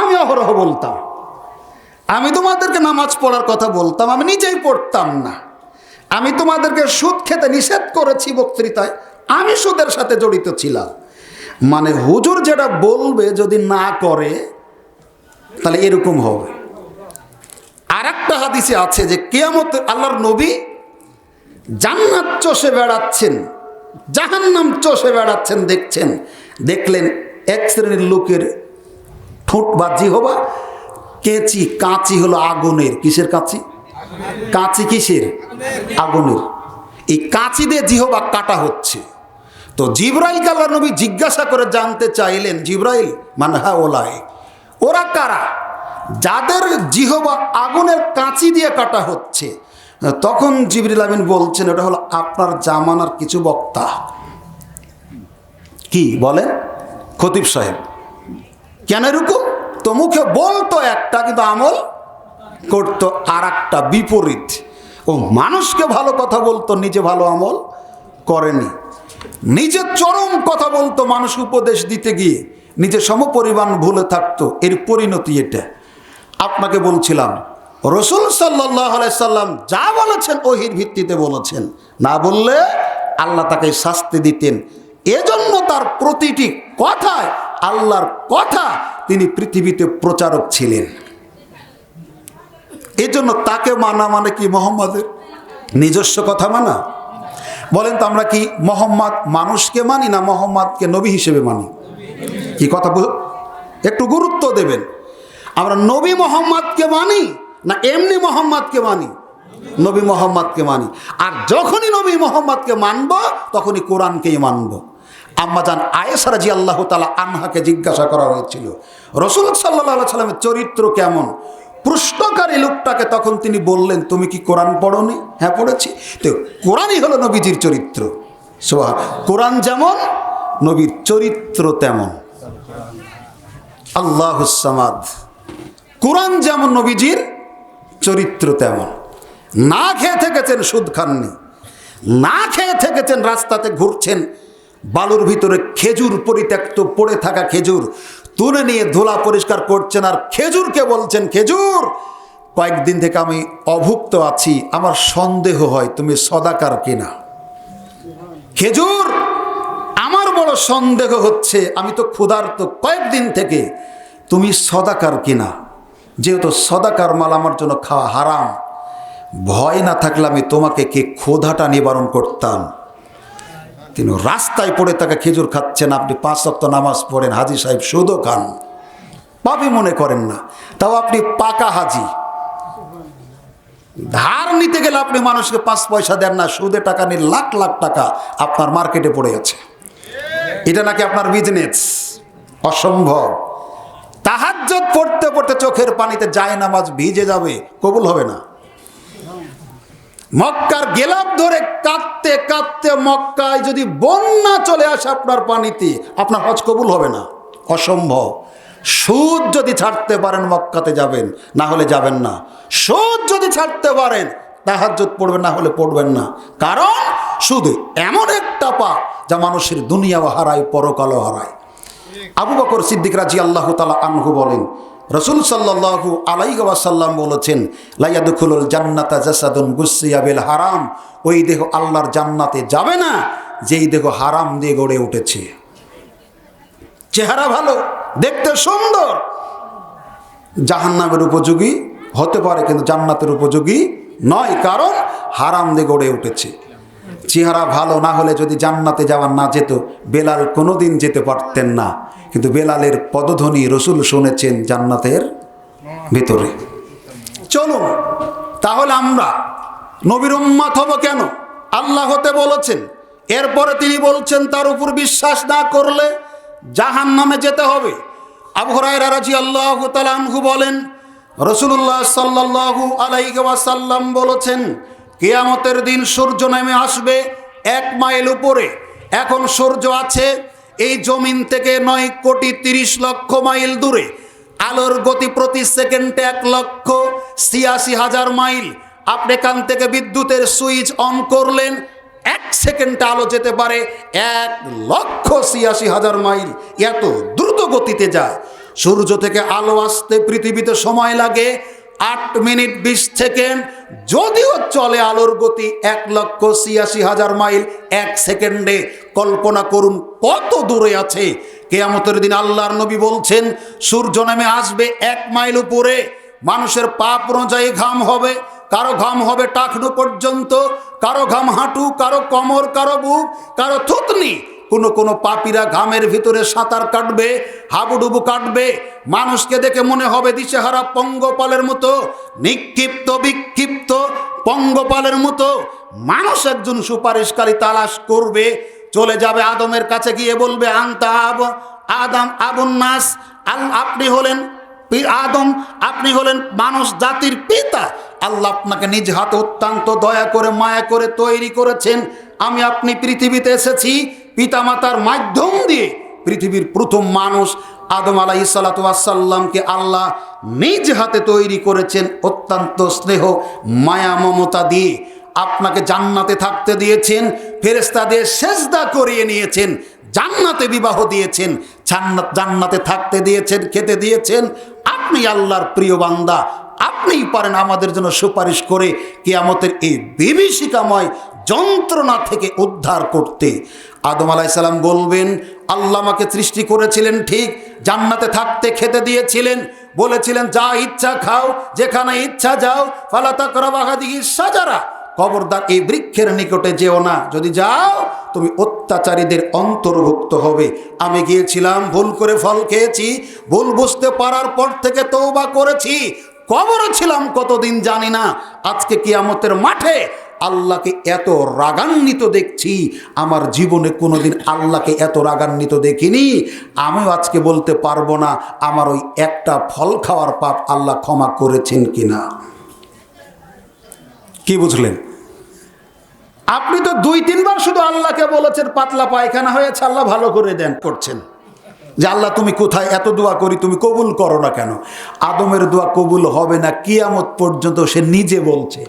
আমি অহরহ বলতাম। আমি তোমাদেরকে নামাজ পড়ার কথা বলতাম, আমি নিজেই পড়তাম না। আমি তোমাদেরকে সুদ খেতে নিষেধ করেছি বক্তৃতায়, আমি সুদের সাথে জড়িত ছিলাম। মানে হুজুর যেটা বলবে যদি না করে তাহলে এরকম হবে। আর একটা হাদিসে আছে যে কিয়ামত আল্লাহর নবী জান্নাত চষে বেড়াচ্ছেন, জাহান্নাম চষে বেড়াচ্ছেন, দেখলেন এক শ্রেণীর লোকের ঠোঁট বা জিহবা কাঁচি হলো আগুনের। কিসের কাঁচি? কাঁচি কিসের? আগুনের। এই কাঁচি দিয়ে জিহবা কাটা হচ্ছে। তো জিবরাইলকে আল্লাহর নবী জিজ্ঞাসা করে জানতে চাইলেন, জিবরাইল মানহা ওলাই, ওরা কারা যাদের জিহবা আগুনের কাঁচি দিয়ে কাটা হচ্ছে? তখন জিবরিল আমিন বলছেন, ওটা হলো আপনার জামানার কিছু বক্তা। কি বলেন খতিব সাহেব? কেন এরকম? তো মুখে বলতো একটা, কিন্তু আমল করতো আর একটা, বিপরীত। ও মানুষকে ভালো কথা বলতো, নিজে ভালো আমল করেনি। নিজে চরম কথা বলতো, মানুষ উপদেশ দিতে গিয়ে নিজে সমপরিমাণ ভুলে থাকতো। এর পরিণতি এটা। আপনাকে বলছিলাম, রসুল সাল্লাল্লাহু আলাইহি সাল্লাম যা বলেছেন ওহির ভিত্তিতে বলেছেন, না বললে আল্লাহ তাকে শাস্তি দিতেন। এজন্য তার প্রতিটি কথায় আল্লাহর কথা, তিনি পৃথিবীতে প্রচারক ছিলেন। এজন্য তাকে মানা মানে কি মোহাম্মদের নিজস্ব কথা মানা? বলেন তো, আমরা কি মোহাম্মদ মানুষকে মানি না মোহাম্মদকে নবী হিসেবে মানি? কি কথা একটু গুরুত্ব দেবেন। আমরা নবী মোহাম্মদকে মানি না এমনি মোহাম্মদকে মানি? নবী মোহাম্মদকে মানি। আর যখনই নবী মোহাম্মদকে মানব তখনই কোরআনকেই মানব। আম্মাজান আয়েশা রাদিয়াল্লাহু তাআলা আনহাকে জিজ্ঞাসা করা হয়েছিল, রাসূল সাল্লাল্লাহু আলাইহি সাল্লামের চরিত্র কেমন? প্রশ্নকারী লোকটাকে তখন তিনি বললেন, তুমি কি কোরআন পড়োনি? হ্যাঁ পড়েছি। তো কোরআনই হলো নবীজির চরিত্র। কোরআন যেমন নবীর চরিত্র তেমন। আল্লাহুস সামাদ। কোরআন যেমন নবীজির চরিত্র তেমন। না খেয়ে থেকেছেন, সুদ খাননি। না খেয়ে থেকেছেন, রাস্তাতে ঘুরছেন, বালুর ভিতরে খেজুর পরিত্যক্ত পড়ে থাকা খেজুর তুলে নিয়ে ধুলা পরিষ্কার করছেন, আর খেজুরকে বলছেন, খেজুর কয়েকদিন থেকে আমি অভুক্ত আছি, আমার সন্দেহ হয় তুমি সদাকার কিনা। খেজুর আমার বড় সন্দেহ হচ্ছে, আমি তো ক্ষুধার্ত কয়েকদিন থেকে, তুমি সদাকার কিনা। যেহেতু সদাকার মাল আমার জন্য খাওয়া হারাম, ভয় না থাকলে আমি তোমাকে কে ক্ষুধাটা নিবারণ করতাম। তিনি রাস্তায় পড়ে থাকা খেজুর খাচ্ছেন, আপনি 5 ওয়াক্ত নামাজ পড়েন, হাজি সাহেব সুদও খান, পাপই মনে করেন না, তাও আপনি পাকা হাজি। ধার নিতে গেলে আপনি মানুষকে 5 পয়সা দেন না, সুদে টাকা নিয়ে লাখ লাখ টাকা আপনার মার্কেটে পড়ে আছে। এটা নাকি আপনার বিজনেস। অসম্ভব। তাহাজ্জুদ পড়তে পড়তে চোখের পানিতে জায়নামাজ ভিজে যাবে, কবুল হবে না। মক্কার গেলাপ ধরে কাঁদতে কাঁদতে মক্কায় যদি বন্যা চলে আসে আপনার পানিতে, আপনার হজ কবুল হবে না, অসম্ভব। সুদ যদি ছাড়তে পারেন মক্কাতে যাবেন, না হলে যাবেন না। সুদ যদি ছাড়তে পারেন তাহাজ্জুদ পড়বেন, না হলে পড়বেন না। কারণ শুধু এমন একটা পাপ যা মানুষের দুনিয়াও হারায়, পরকালও হারায়। আবু বকর সিদ্দিক রাদিয়াল্লাহু তাআলা আনহু বলেন, রাসূল সাল্লাল্লাহু আলাইহি ওয়াসাল্লাম বলেছেন, লা ইয়াদখুলুল জান্নাতা জাসাদুন গুসসিয়া বিল হারাম। ওই দেহ আল্লাহর জান্নাতে যাবে না যেই দেহ হারাম দিয়ে গড়ে উঠেছে। চেহারা ভালো, দেখতে সুন্দর, জাহান্নামের উপযোগী হতে পারে কিন্তু জান্নাতের উপযোগী নয়, কারণ হারাম দিয়ে গড়ে উঠেছে। চেহারা ভালো না হলে যদি জান্নাতে যাওয়া না যেত, বেলাল কোনোদিন যেতে পারতেন না। কিন্তু বেলালের পদধ্বনি রাসূল শুনেছেন জান্নাতের ভিতরে। চলুন তাহলে আমরা নবীর উম্মত হব কেন? আল্লাহ হতে বলেছেন, এরপরে তিনি বলছেন তার উপর বিশ্বাস না করলে জাহান্নামে যেতে হবে। আবু হুরায়রা রাদিয়াল্লাহু তাআলা আনহু বলেন, রাসূলুল্লাহ সাল্লাল্লাহু আলাইহি ওয়াসাল্লাম বলেছেন, কিয়ামতের দিন সূর্য নেমে আসবে 1 মাইল উপরে। এখন সূর্য আছে এই জমিন থেকে 9,30,00,000 মাইল দূরে। আলোর গতি প্রতি সেকেন্ডে 1,86,000 মাইল। আপনি এখান থেকে বিদ্যুতের সুইচ অন করলেন, 1 সেকেন্ডে আলো যেতে পারে 1,86,000 মাইল। এত দ্রুত গতিতে যায়। সূর্য থেকে আলো আসতে পৃথিবীতে সময় লাগে 8 মিনিট 20 সেকেন্ড। যদিও চলে আলোর গতি 1,86,000 মাইল 1 সেকেন্ডে। কল্পনা করুন কত দূরে আছে। কিয়ামতের দিন আল্লাহর নবী বলছেন, সূর্য নেমে আসবে 1 মাইল উপরে। মানুষের পাপ অনুযায়ী ঘাম হবে, কারো ঘাম হবে টাকনু পর্যন্ত, কারো ঘাম হাঁটু, কারো কোমর, কারো বুক, কারো থুতনি। কোনো পাপীরা ঘামের ভিতরে সাঁতার কাটবে, হাবুডুবু কাটবে। মানুষকে দেখে মনে হবে দিশেহারা পঙ্গপালের মতো, নিক্ষিপ্ত বিক্ষিপ্ত পঙ্গপালের মতো। মানুষ একজন সুপারিশকারী তালাশ করবে, চলে যাবে আদমের কাছে, গিয়ে বলবে, আনতা আদম আবুন নাস, আপনি হলেন আদম, আপনি হলেন মানুষ জাতির পিতা। আল্লাহ আপনাকে নিজ হাতে অত্যন্ত দয়া করে মায়া করে তৈরি করেছেন। আমি আপনি পৃথিবীতে এসেছি পিতামাতার মাধ্যম দিয়ে। পৃথিবীর প্রথম মানুষ আদম আলাইহিস সালাতু ওয়াস সালামকে আল্লাহ নিজ হাতে তৈরি করেছেন অত্যন্ত স্নেহ মায়া মমতা দিয়ে। আপনাকে জান্নাতে থাকতে দিয়েছেন, ফেরেশতাদের সেজদা করিয়ে নিয়েছেন, জান্নাতে বিবাহ দিয়েছেন, জান্নাতে থাকতে দিয়েছেন, খেতে দিয়েছেন। আপনি আল্লাহর প্রিয় বান্দা, আপনিই পারেন আমাদের জন্য সুপারিশ করে কিয়ামতের এই বিভীষিকাময় যন্ত্রণা থেকে উদ্ধার করতে। আদম আলাইহিস সালাম বলবেন, আল্লাহ আমাকে সৃষ্টি করেছিলেন ঠিক, জান্নাতে থাকতে খেতে দিয়েছিলেন, বলেছিলেন যা ইচ্ছা খাও, যেখানে ইচ্ছা যাও, ফালা তাকরাবা হাদিহিস শাজারা, খবরদার এই বৃক্ষের নিকটে যেও না, যদি যাও তুমি অত্যাচারীদের অন্তর্ভুক্ত হবে। আমি গিয়েছিলাম, ভুল করে ফল খেয়েছি, ভুল বুঝতে পারার পর থেকে তওবা করেছি, কবরে ছিলাম কতদিন জানি না। আজকে কিয়ামতের মাঠে আল্লাহকে এত রাগান্বিত দেখছি, আমার জীবনে কোনোদিন আল্লাহকে এত রাগান্বিত দেখিনি। আমিও আজকে বলতে পারবো না আমার ওই একটা ফল খাওয়ার পাপ আল্লাহ ক্ষমা করেছেন কিনা। কি বুঝলেন? আপনি তো 2-3 বার শুধু আল্লাহকে বলেছেন পাতলা পায়খানা হয়েছে, আল্লাহ ভালো করে দেন করছেন, যে আল্লাহ তুমি কোথায়, এত দোয়া করি তুমি কবুল করো না কেন? আদমের দোয়া কবুল হবে না কিয়ামত পর্যন্ত, সে নিজে বলছে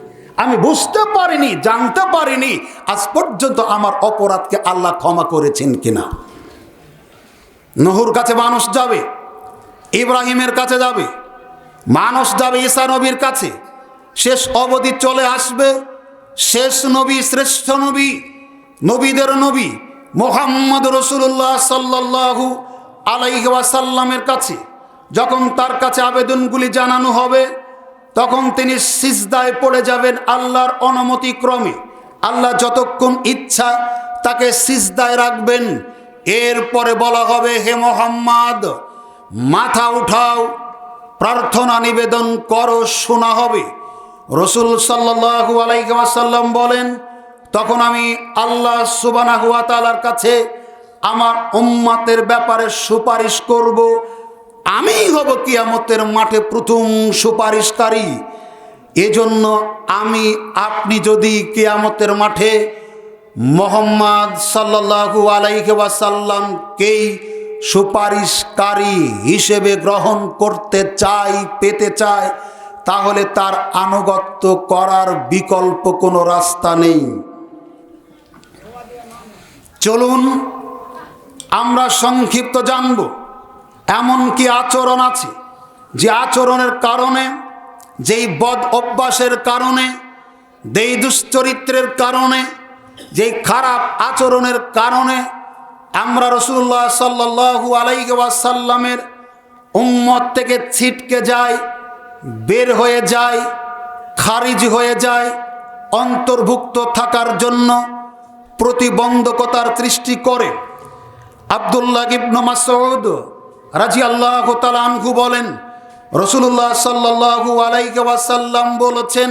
আমি বুঝতে পারিনি, জানতে পারিনি আজ পর্যন্ত আমার অপরাধকে আল্লাহ ক্ষমা করেছেন কিনা। নূহের কাছে মানুষ যাবে, ইব্রাহিমের কাছে যাবে, মানুষ যাবে ঈসা নবীর কাছে। শেষ অবধি চলে আসবে শেষ নবী, শ্রেষ্ঠ নবী, নবীদের নবী মুহাম্মদ রাসূলুল্লাহ সাল্লাল্লাহু আলাইহি ওয়াসাল্লামের কাছে। যখন তার কাছে আবেদনগুলি জানানো হবে, তখন তিনি সিজদায় পড়ে যাবেন আল্লাহর অনুমতি ক্রমে। আল্লাহ যতক্ষণ ইচ্ছা তাকে সিজদায় রাখবেন। এরপরে বলা হবে, হে মুহাম্মদ মাথা উঠাও, প্রার্থনা নিবেদন করো, শোনা হবে। রাসূল সাল্লাল্লাহু আলাইহি ওয়াসাল্লাম বলেন, তখন আমি আল্লাহ সুবহানাহু ওয়া তাআলার কাছে আমার উম্মতের ব্যাপারে সুপারিশ করব, আমিই হব কিয়ামতের মাঠে প্রথম সুপারিশকারী। এজন্য আমি আপনি যদি কিয়ামতের মাঠে মুহাম্মদ সাল্লাল্লাহু আলাইহি ওয়াসাল্লামকেই সুপারিশকারী হিসেবে গ্রহণ করতে চাই, পেতে চাই, তাহলে তার আনুগত্য করার বিকল্প কোনো রাস্তা নেই। চলুন আমরা সংক্ষিপ্ত জানব এমন কি আচরণ আছে যে আচরণের কারণে, যেই বদ অভ্যাসের কারণে, যেই দুশ্চরিত্রের কারণে, যেই খারাপ আচরণের কারণে আমরা রাসূলুল্লাহ সাল্লাল্লাহু আলাইহি ওয়াসাল্লামের উম্মত থেকে ছিটকে যাই, বের হয়ে যায়, খারিজ হয়ে যায়, অন্তর্ভুক্ত থাকার জন্য প্রতিবন্ধকতার সৃষ্টি করে। আব্দুল্লাহ ইবনে মাসউদ রাদিয়াল্লাহু তাআলা আনহু বলেন, রাসূলুল্লাহ সাল্লাল্লাহু আলাইহি ওয়াসাল্লাম বলেছেন,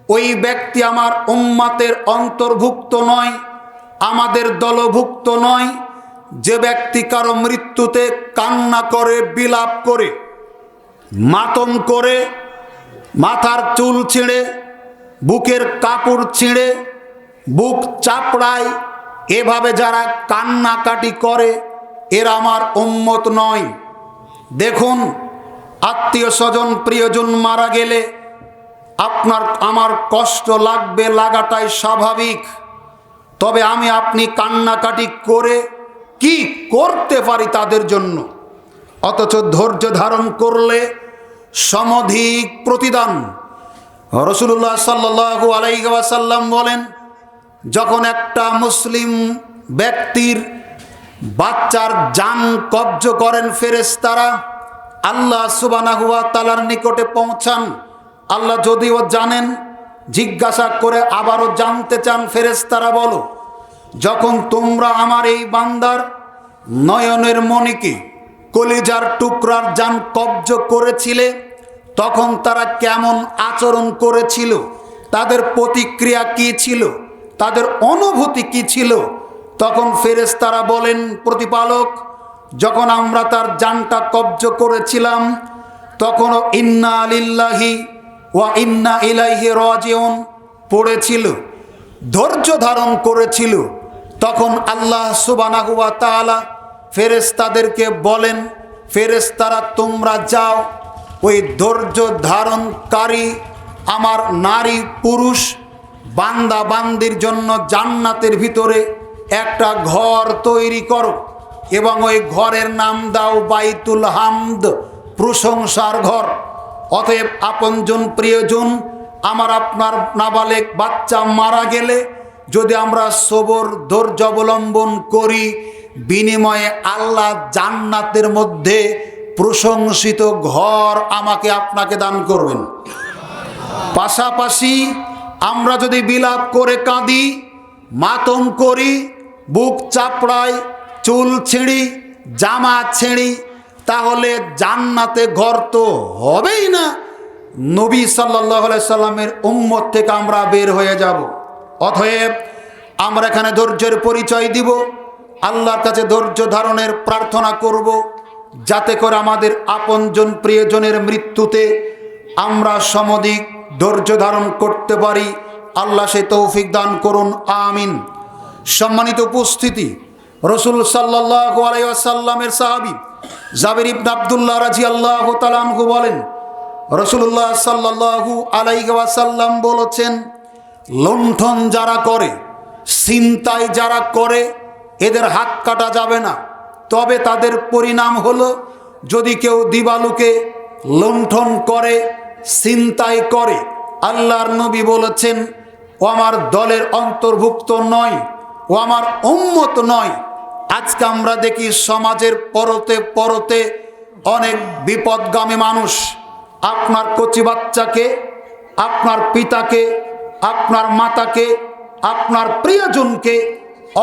ওই ব্যক্তি আমার উম্মতের অন্তর্ভুক্ত নয়, আমাদের দলভুক্ত নয়, যে ব্যক্তি কারো মৃত্যুতে কান্না করে, বিলাপ করে, মাতম করে, মাথার চুল ছিঁড়ে, বুকের কাপড় ছিঁড়ে, বুক চাপড়ায়, এভাবে যারা কান্নাকাটি করে এরা আমার উম্মত নয়। দেখুন, আত্মীয় স্বজন প্রিয়জন মারা গেলে আপনার আমার কষ্ট লাগবে, লাগাটাই স্বাভাবিক। তবে আমি আপনি কান্নাকাটি করে কি করতে পারি তাদের জন্য? অথচ ধৈর্য ধারণ করলে সমধিক প্রতিদান। রাসূলুল্লাহ সাল্লাল্লাহু আলাইহি ওয়াসাল্লাম বলেন, যখন একটা মুসলিম ব্যক্তির বাচ্চার জান কব্জ করেন ফেরেশতারা, আল্লাহ সুবহানাহু ওয়া তাআলার নিকটে পৌঁছান। আল্লাহ যদিও জানেন, জিজ্ঞাসা করে আবারও জানতে চান, ফেরেশতারা বলো, যখন তোমরা আমার এই বান্দার নয়নের মণিকে, কলিজার টুকরার জান কব্জ করেছিলে, তখন তারা কেমন আচরণ করেছিল, তাদের প্রতিক্রিয়া কি ছিল, তাদের অনুভূতি কি ছিল? তখন ফেরেশতারা বলেন, প্রতিপালক, যখন আমরা তার জানটা কব্জ করেছিলাম তখনও ইন্না লিল্লাহি ওয়া ইন্না ইলাইহি রাজিউন পড়েছিল, ধৈর্য ধারণ করেছিল। তখন আল্লাহ সুবহানাহু ওয়া তাআলা ফেরেশতাদেরকে বলেন, ফেরেশতারা তোমরা যাও, ওই ধৈর্য ধারণকারী আমার নারী পুরুষ বান্দা বান্দির জন্য জান্নাতের ভিতরে একটা ঘর তৈরি করো এবং ওই ঘরের নাম দাও বাইতুল হামদ, প্রশংসার ঘর। অতএব আপনজন প্রিয়জন আমার আপনার নাবালেক বাচ্চা মারা গেলে যদি আমরা সবর ধৈর্য অবলম্বন করি, বিনিময়ে আল্লাহ জান্নাতের মধ্যে প্রশংসিত ঘর আমাকে আপনাকে দান করবেন। পাশাপাশি আমরা যদি বিলাপ করে কাঁদি, মাতম করি, বুক চাপড়াই, চুল ছিঁড়ি, জামা ছিঁড়ি, তাহলে জান্নাতে ঘর তো হবেই না, নবী সাল্লাল্লাহু আলাইহি সাল্লামের উম্মত থেকে আমরা বের হয়ে যাব। অতএব আমরা এখানে ধৈর্যের পরিচয় দিব, আল্লাহর কাছে ধৈর্য ধারণের প্রার্থনা করব, যাতে করে আমাদের আপনজন প্রিয়জনের মৃত্যুতে আমরা সমধিক ধৈর্য ধারণ করতে পারি। আল্লাহ সে তৌফিক দান করুন, আমিন। সম্মানিত উপস্থিতি, রাসূল সাল্লাল্লাহু আলাইহি ওয়াসাল্লামের সাহাবী জাবির ইবনে আব্দুল্লাহ রাদিয়াল্লাহু তাআলা আনহু বলেন, রাসূলুল্লাহ সাল্লাল্লাহু আলাইহি ওয়াসাল্লাম বলেছেন, লুণ্ঠন যারা করে, ছিনতাই যারা করে, এদের হাত কাটা যাবে না। তবে তাদের পরিণাম হলো, যদি কেউ দিবালুকে লুণ্ঠন করে, ছিনতাই করে, আল্লাহর নবী বলেছেন, ও আমার দলের অন্তর্ভুক্ত নয়, ও আমার উম্মত নয়। আজকে আমরা দেখি সমাজের পরতে পরতে অনেক বিপদগামী মানুষ আপনার কচি বাচ্চাকে, আপনার পিতাকে, আপনার মাতাকে, আপনার প্রিয়জনকে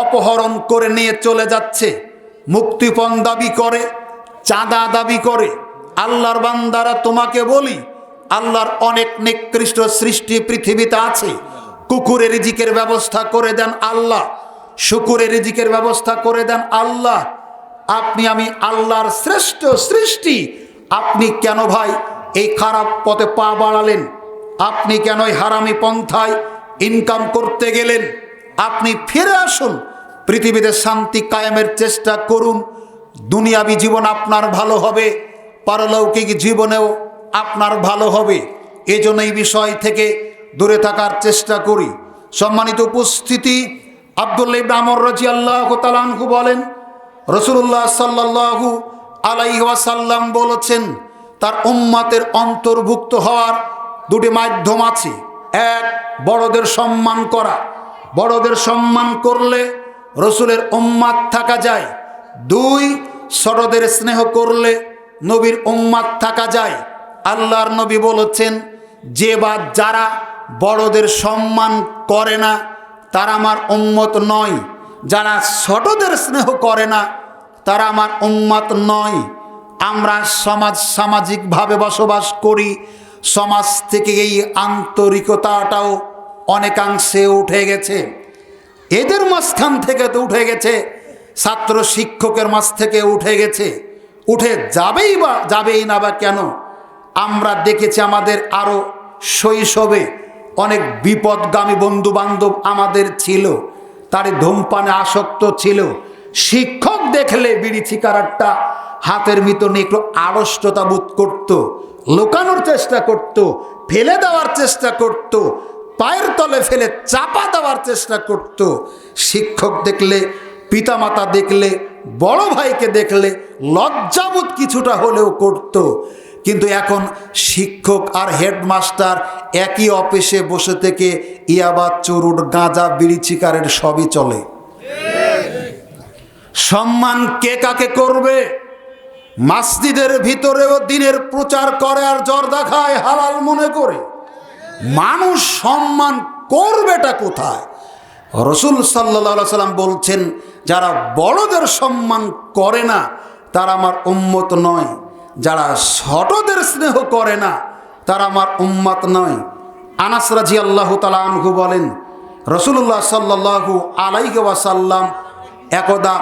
অপহরণ করে নিয়ে চলে যাচ্ছে, মুক্তিপণ দাবি করে, চাঁদা দাবি করে। আল্লাহর বান্দারা, তোমাকে বলি, আল্লাহর অনেক নিকৃষ্ট সৃষ্টি পৃথিবীতে আছে, কুকুরের রিজিকের ব্যবস্থা করে দেন আল্লাহ, শুকুরে রিজিকের ব্যবস্থা করে দেন আল্লাহ। আপনি আমি আল্লাহর শ্রেষ্ঠ সৃষ্টি, আপনি কেন ভাই এই খারাপ পথে পা বাড়ালেন? আপনি কেন এই হারামি পন্থায় ইনকাম করতে গেলেন? আপনি ফিরে আসুন, পৃথিবীতে শান্তি কায়েমের চেষ্টা করুন। দুনিয়াবী জীবন আপনার ভালো হবে, পারলৌকিক জীবনেও আপনার ভালো হবে। এজন্য এই বিষয় থেকে দূরে থাকার চেষ্টা করি। সম্মানিত উপস্থিতি, আব্দুল্লাহ ইবনে আমর রাদিয়াল্লাহু তাআলা আনহু বলেন, রাসূলুল্লাহ সাল্লাল্লাহু আলাইহি ওয়াসাল্লাম বলেছেন, তার উম্মতের অন্তর্ভুক্ত হওয়ার দুটি মাধ্যম আছে। এক, বড়দের সম্মান করা, বড়দের সম্মান করলে রসুলের উম্মাত থাকা যায়। দুই, ছোটদের স্নেহ করলে নবীর উম্মাত থাকা যায়। আল্লাহর নবী বলেছেন, যে বা যারা বড়দের সম্মান করে না তারা আমার উম্মত নয়, যারা ছোটদের স্নেহ করে না তারা আমার উম্মত নয়। আমরা সামাজিকভাবে বসবাস করি, সমাজ থেকে এই আন্তরিকতাটাও অনেকাংশে উঠে গেছে। এদের মাঝখান থেকে তো উঠে গেছে, ছাত্র শিক্ষকের মাঝ থেকে উঠে গেছে। উঠে যাবেই না বা কেন? আমরা দেখেছি আমাদের আরো শৈশবে অনেক বিপদগামী বন্ধু বান্ধব আমাদের ছিল, তারই ধূমপানে আসক্ত ছিল। শিক্ষক দেখলে বিড়ি সিগারেটটা হাতের ভিতর নিয়ে একটু আড়ষ্টতা বোধ করত, লুকানোর চেষ্টা করত, ফেলে দেওয়ার চেষ্টা করত, পায়ের তলে ফেলে চাপা দেওয়ার চেষ্টা করত। শিক্ষক দেখলে, পিতামাতা দেখলে, বড় ভাইকে দেখলে লজ্জাবোধ কিছুটা হলেও করত। কিন্তু এখন শিক্ষক আর হেডমাস্টার একই অফিসে বসে থেকে ইয়াবা, চুরুট, গাঁজা, বিড়ি সিগারেট সবই চলে। সম্মান কে কাকে করবে? মসজিদের ভিতরেও দিনের প্রচার করে আর জর্দা খায় হালাল মনে করে। মানুষ সম্মান করবেটা কোথায়? রাসূল সাল্লাল্লাহু আলাইহি সাল্লাম বলছেন, যারা বড়দের সম্মান করে না তারা আমার উম্মত নয়, যারা ছোটদের স্নেহ করে না তারা আমার উম্মত নয়। আনাস রাদিয়াল্লাহু তাআলা আনহু বলেন, রাসূলুল্লাহ সাল্লাল্লাহু আলাইহি ওয়াসাল্লাম একদা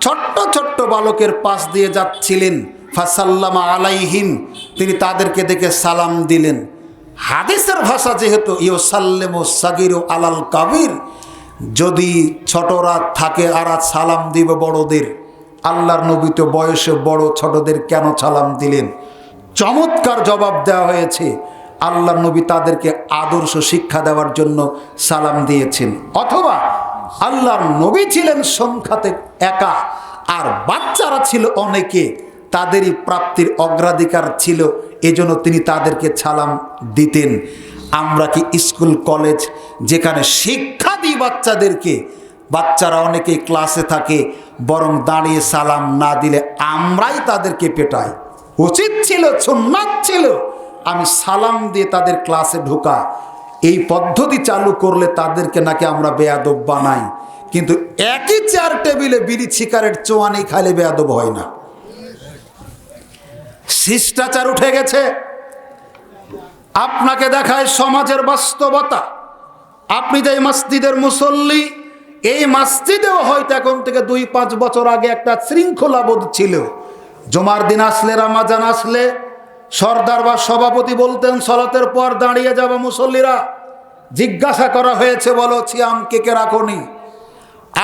ছোট্ট ছোট্ট বালকের পাশ দিয়ে যাচ্ছিলেন, ফাসাল্লামা আলাইহিম, তিনি তাদেরকে দেখে সালাম দিলেন। হাদিসের ভাষা যেহেতু ইউসাল্লিমু সাগীরু আলাল কাবির, যদি ছোটরা থাকে আর সালাম দিবে বড়দের, আল্লাহর নবী তো বয়সে বড়, ছোটদের কেন সালাম দিলেন? চমৎকার জবাব দেওয়া হয়েছে। আল্লাহর নবী তাদেরকে আদর্শ শিক্ষা দেওয়ার জন্য সালাম দিয়েছেন। অথবা আল্লাহর নবী ছিলেন সংখ্যাতে একা আর বাচ্চারা ছিল অনেকে, তাদেরই প্রাপ্তির অগ্রাধিকার ছিল, এজন্য তিনি তাদেরকে সালাম দিতেন। আমরা কি স্কুল কলেজ যেখানে শিক্ষা দিই বাচ্চাদেরকে, বাচ্চারা অনেকেই ক্লাসে থাকে, বরং দাঁড়িয়ে সালাম না দিলে আমরাই তাদেরকে পেটাই? উচিত ছিল, সুন্নাত ছিল আমি সালাম দিয়ে তাদের ক্লাসে ঢোকা। এই পদ্ধতি চালু করলে তাদেরকে নাকি আমরা বেয়াদব বানাই, কিন্তু একই চেয়ার টেবিলে বিড়ি সিগারেট চোয়ানি খাইলে বেয়াদব হয় না। শিষ্টাচার উঠে গেছে। আপনাকে দেখায় সমাজের বাস্তবতা। আপনি যে মসজিদের মুসল্লি, এই মসজিদেও হয়তো এখন থেকে 2-5 বছর আগে একটা শৃঙ্খলা বোধ ছিল। জুমার দিন আসলে, রমজান আসলে সর্দার বা সভাপতি বলতেন, সালাতের পর দাঁড়িয়ে যাবে মুসল্লিরা, জিজ্ঞাসা করা হয়েছে বলো সিয়াম কে কে রাখোনি?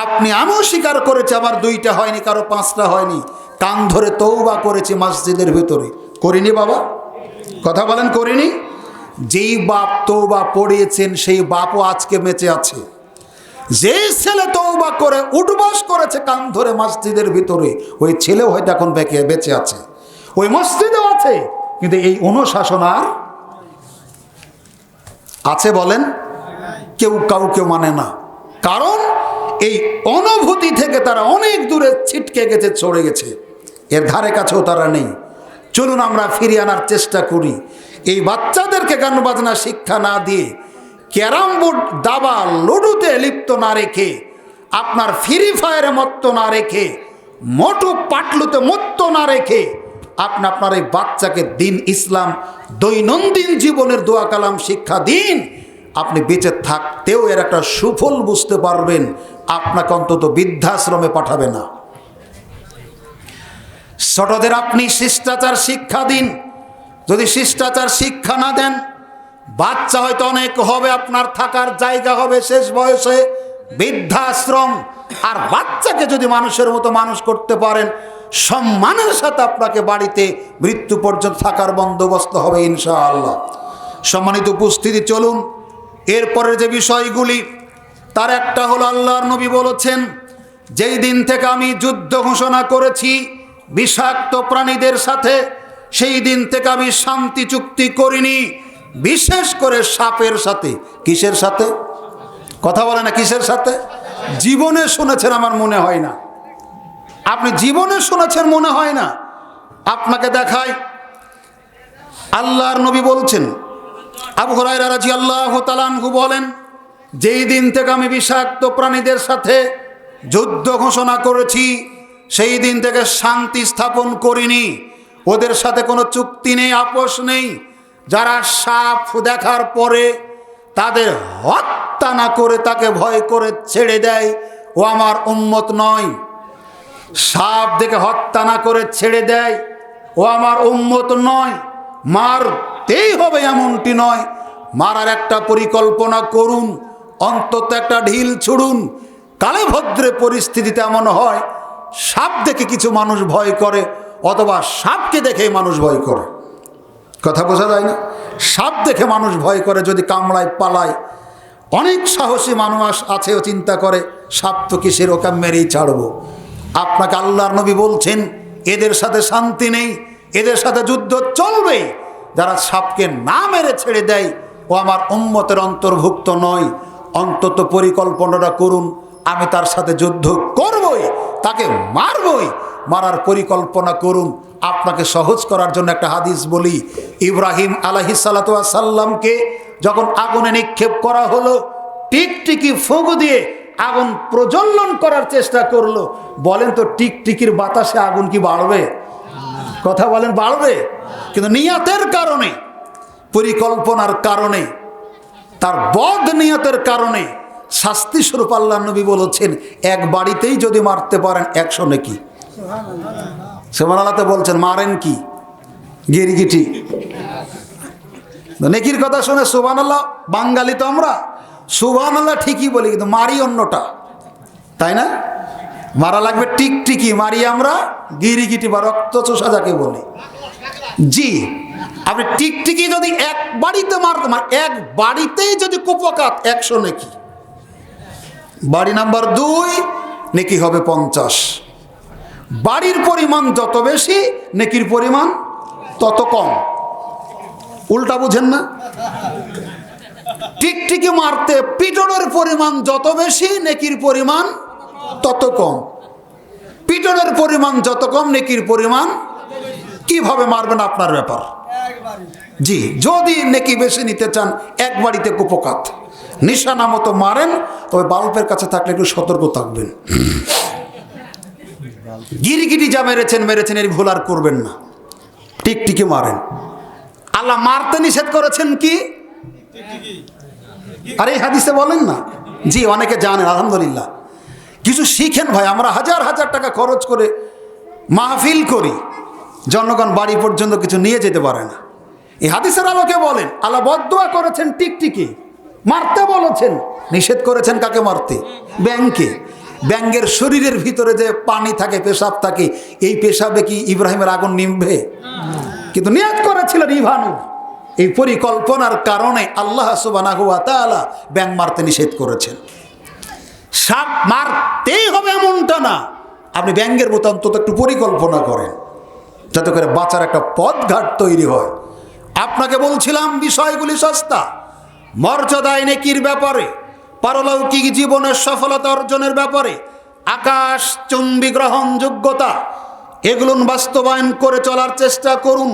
আপনি, আমিও স্বীকার করেছি আমার 2টা হয়নি, কারো 5টা হয়নি, কান ধরে তওবা করেছি মসজিদের ভিতরে। করিনি বাবা? কথা বলেন, করিনি? যেই বাপ তওবা পড়িয়েছেন সেই বাপও আজকে বেঁচে আছে। যেই ছেলে তওবা করে উঠবাস করেছে কান ধরে মসজিদের ভিতরে, ওই ছেলেও হয়তো এখন বেঁচে আছে, ওই মসজিদেও আছে। কিন্তু এই অনুশাসন আর আছে? বলেন, কেউ কাউকে মানে না। কারণ এই অনুভূতি থেকে তারা অনেক দূরে ছিটকে গেছে, চড়ে গেছে, এর ধারে কাছেও তারা নেই। চলুন আমরা ফিরিয়ে আনার চেষ্টা করি। এই বাচ্চাদেরকে গান বাজনা শিক্ষা না দিয়ে, ক্যারাম বোর্ড, দাবা, লুডুতে লিপ্ত না রেখে, আপনার ফ্রি ফায়ারে মত্ত না রেখে, মোটু পাটলুতে মত্ত না রেখে, আপনার এই বাচ্চাকে দিন, ইসলাম, দৈনন্দিন জীবনের দোয়া কালাম শিক্ষা দিন। আপনি বেঁচে থাকতেও এর একটা সুফল বুঝতে পারবেন, আপনাকে অন্তত বৃদ্ধাশ্রমে পাঠাবে না। ছোটদের আপনি শিষ্টাচার শিক্ষা দিন। যদি শিষ্টাচার শিক্ষা না দেন, বাচ্চা হয়তো অনেক হবে, আপনার থাকার জায়গা হবে শেষ বয়সে বৃদ্ধাশ্রম। আর বাচ্চাকে যদি মানুষের মতো মানুষ করতে পারেন, সম্মানের সাথে আপনাকে বাড়িতে মৃত্যু পর্যন্ত থাকার বন্দোবস্ত হবে ইনশাআল্লাহ। সম্মানিত উপস্থিতি, চলুন এরপরের যে বিষয়গুলি, তার একটা হলো আল্লাহর নবী বলেছেন, যেই দিন থেকে আমি যুদ্ধ ঘোষণা করেছি বিষাক্ত প্রাণীদের সাথে, সেই দিন থেকে আমি শান্তি চুক্তি করিনি, বিশেষ করে সাপের সাথে। কিসের সাথে? কথা বলে না, কিসের সাথে? জীবনে শুনেছেন আমার মনে হয় না, আপনি জীবনে শুনেছেন মনে হয় না। আপনাকে দেখাই, আল্লাহর নবী বলছেন, আবু হুরায়রা রাদিয়াল্লাহু তাআলা আনহু বলেন, যেই দিন থেকে আমি বিষাক্ত প্রাণীদের সাথে যুদ্ধ ঘোষণা করেছি, সেই দিন থেকে শান্তি স্থাপন করিনি, ওদের সাথে কোনো চুক্তি নেই, আপোষ নেই। যারা সাপ দেখার পরে তাদের হত্যা না করে তাকে ভয় করে ছেড়ে দেয়, ও আমার উম্মত নয়। সাপ দেখে হত্যা না করে ছেড়ে দেয়, ও আমার উম্মত নয়। মারতেই হবে এমনটি নয়, মারার একটা পরিকল্পনা করুন, অন্তত একটা ঢিল ছুড়ুন। কালে ভদ্রে পরিস্থিতিতে এমন হয়, সাপ দেখে কিছু মানুষ ভয় করে, অথবা সাপকে দেখে মানুষ ভয় করে। কথা বোঝা যায় না? সাপ দেখে মানুষ ভয় করে, যদি কামড়ায় পালায়। অনেক সাহসী মানুষ আছে, ও চিন্তা করে সাপ তো কিসের, ওকে মেরেই ছাড়বো। আপনাকে আল্লাহর নবী বলছেন, এদের সাথে শান্তি নেই, এদের সাথে যুদ্ধ চলবে। যারা সাপকে না মেরে ছেড়ে দেয়, ও আমার উম্মতের অন্তর্ভুক্ত নয়। অন্তত পরিকল্পনাটা করুন, আমি তার সাথে যুদ্ধ করবই, তাকে মারবই, মারার পরিকল্পনা করুন। আপনাকে সহজ করার জন্য একটা হাদিস বলি। ইব্রাহিম আলাইহিস সালাতু ওয়াস সালামকে যখন আগুনে নিক্ষেপ করা হলো, টিকটিকি ফুঁক দিয়ে আগুন প্রজ্বলন করার চেষ্টা করলো। বলেন তো, টিকটিকির বাতাসে আগুন কি বাড়বে? কথা বলেন, বাড়বে? কিন্তু নিয়তের কারণে, পরিকল্পনার কারণে, তার বদ নিয়তের কারণে শাস্তি স্বরূপ আল্লাহর নবী বলেছেন, এক বাড়িতেই যদি মারতে পারেন 100 নেকি। সুবহানাল্লাহ বলছেন, মারেন কি গিরগিটি। নেকির কথা শুনে সুবহানাল্লাহ, বাঙালি তো আমরা সুবহানাল্লাহ ঠিকই বলি, কিন্তু মারি অন্যটা, তাই না? মারা লাগবে টিকটিকি, মারি আমরা গিরগিটি বা রক্তচোষা যাকে বলি। জি, আপনি টিকটিকি যদি এক বাড়িতে মারতে, এক বাড়িতেই যদি কুপকাত 100 নেকি। বাড়ি নাম্বার 2 নেকি হবে 50। বাড়ির পরিমাণ যত বেশি, নেকির পরিমাণ তত কম। উল্টা বুঝেন না? টিকটিকি মারতে পিটনের পরিমাণ যত বেশি, নেকির পরিমাণ তত কম। পিটনের পরিমাণ যত কম, নেকির পরিমাণ। কিভাবে মারবেন আপনার ব্যাপার। জি, যদি নেকি বেশি নিতে চান, এক বাড়িতে কুপকাত নিশানা মতো মারেন, তবে বাল্বের কাছে থাকলে একটু সতর্ক থাকবেন। গিরগিটি যা মেরেছেন এর ভুল আর করবেন না, টিকটিকি মারেন। আল্লাহ মারতে নিষেধ করেছেন কি? আরে এই হাদিসে বলেন না। জি, অনেকে জানেন, আলহামদুলিল্লাহ। কিছু শিখেন ভাই। আমরা হাজার হাজার টাকা খরচ করে মাহফিল করি, জনগণ বাড়ি পর্যন্ত কিছু নিয়ে যেতে পারে না। এই হাদিসের আলোকে বলেন, আল্লাহ বদদুয়া করেছেন টিকটিকি মারতে বলেছেন। নিষেধ করেছেন কাকে মারতে? ব্যাঙকে। ব্যাঙের শরীরের ভিতরে যে পানি থাকে, পেশাব থাকে, এই পেশাবে কি ইব্রাহিমের আগুন নিভবে? কিন্তু নিয়ত করেছিলেন ইভানু। এই পরিকল্পনার কারণে আল্লাহ সুবহানাহু ওয়া তাআলা ব্যাঙ মারতে নিষেধ করেছেন। সাপ মারতেই হবে এমনটা না, আপনি ব্যাঙের মতো অন্তত একটু পরিকল্পনা করেন, যাতে করে বাঁচার একটা পথঘাট তৈরি হয়। আপনাকে বলছিলাম বিষয়গুলি সস্তা। মর্যাদায় নেকির ব্যাপারে, পারলৌকিক জীবনের সফলতা অর্জনের ব্যাপারে, আকাশ চুম্বী গ্রহণযোগ্যতা, এগুলো বাস্তবায়ন করে চলার চেষ্টা করুন।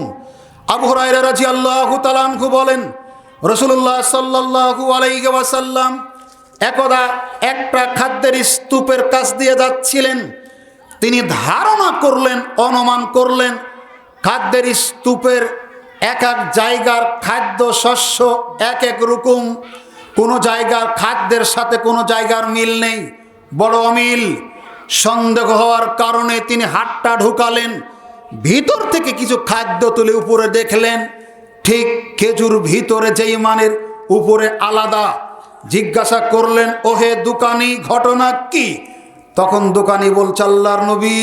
আবু হুরায়রা রাদিয়াল্লাহু তাআলা আনহু বলেন, রাসূলুল্লাহ সাল্লাল্লাহু আলাইহি ওয়াসাল্লাম একদা একটা খাদ্যের স্তূপের কাছ দিয়ে যাচ্ছিলেন। তিনি ধারণা করলেন, অনুমান করলেন, খাদ্যের স্তূপের এক এক জায়গার খাদ্য শস্য এক এক রকম, কোনো জায়গার খাদ্যের সাথে কোনো জায়গার মিল নেই। বড় অমিল। সন্দেহ হওয়ার কারণে তিনি হাতটা ঢুকালেন, ভিতর থেকে কিছু খাদ্য তুলে উপরে দেখলেন ঠিক খেজুর ভিতরে যেই মানের উপরে আলাদা। জিজ্ঞাসা করলেন, ওহে দোকানি, ঘটনা কি? তখন দোকানি বলছে, আল্লাহর নবী,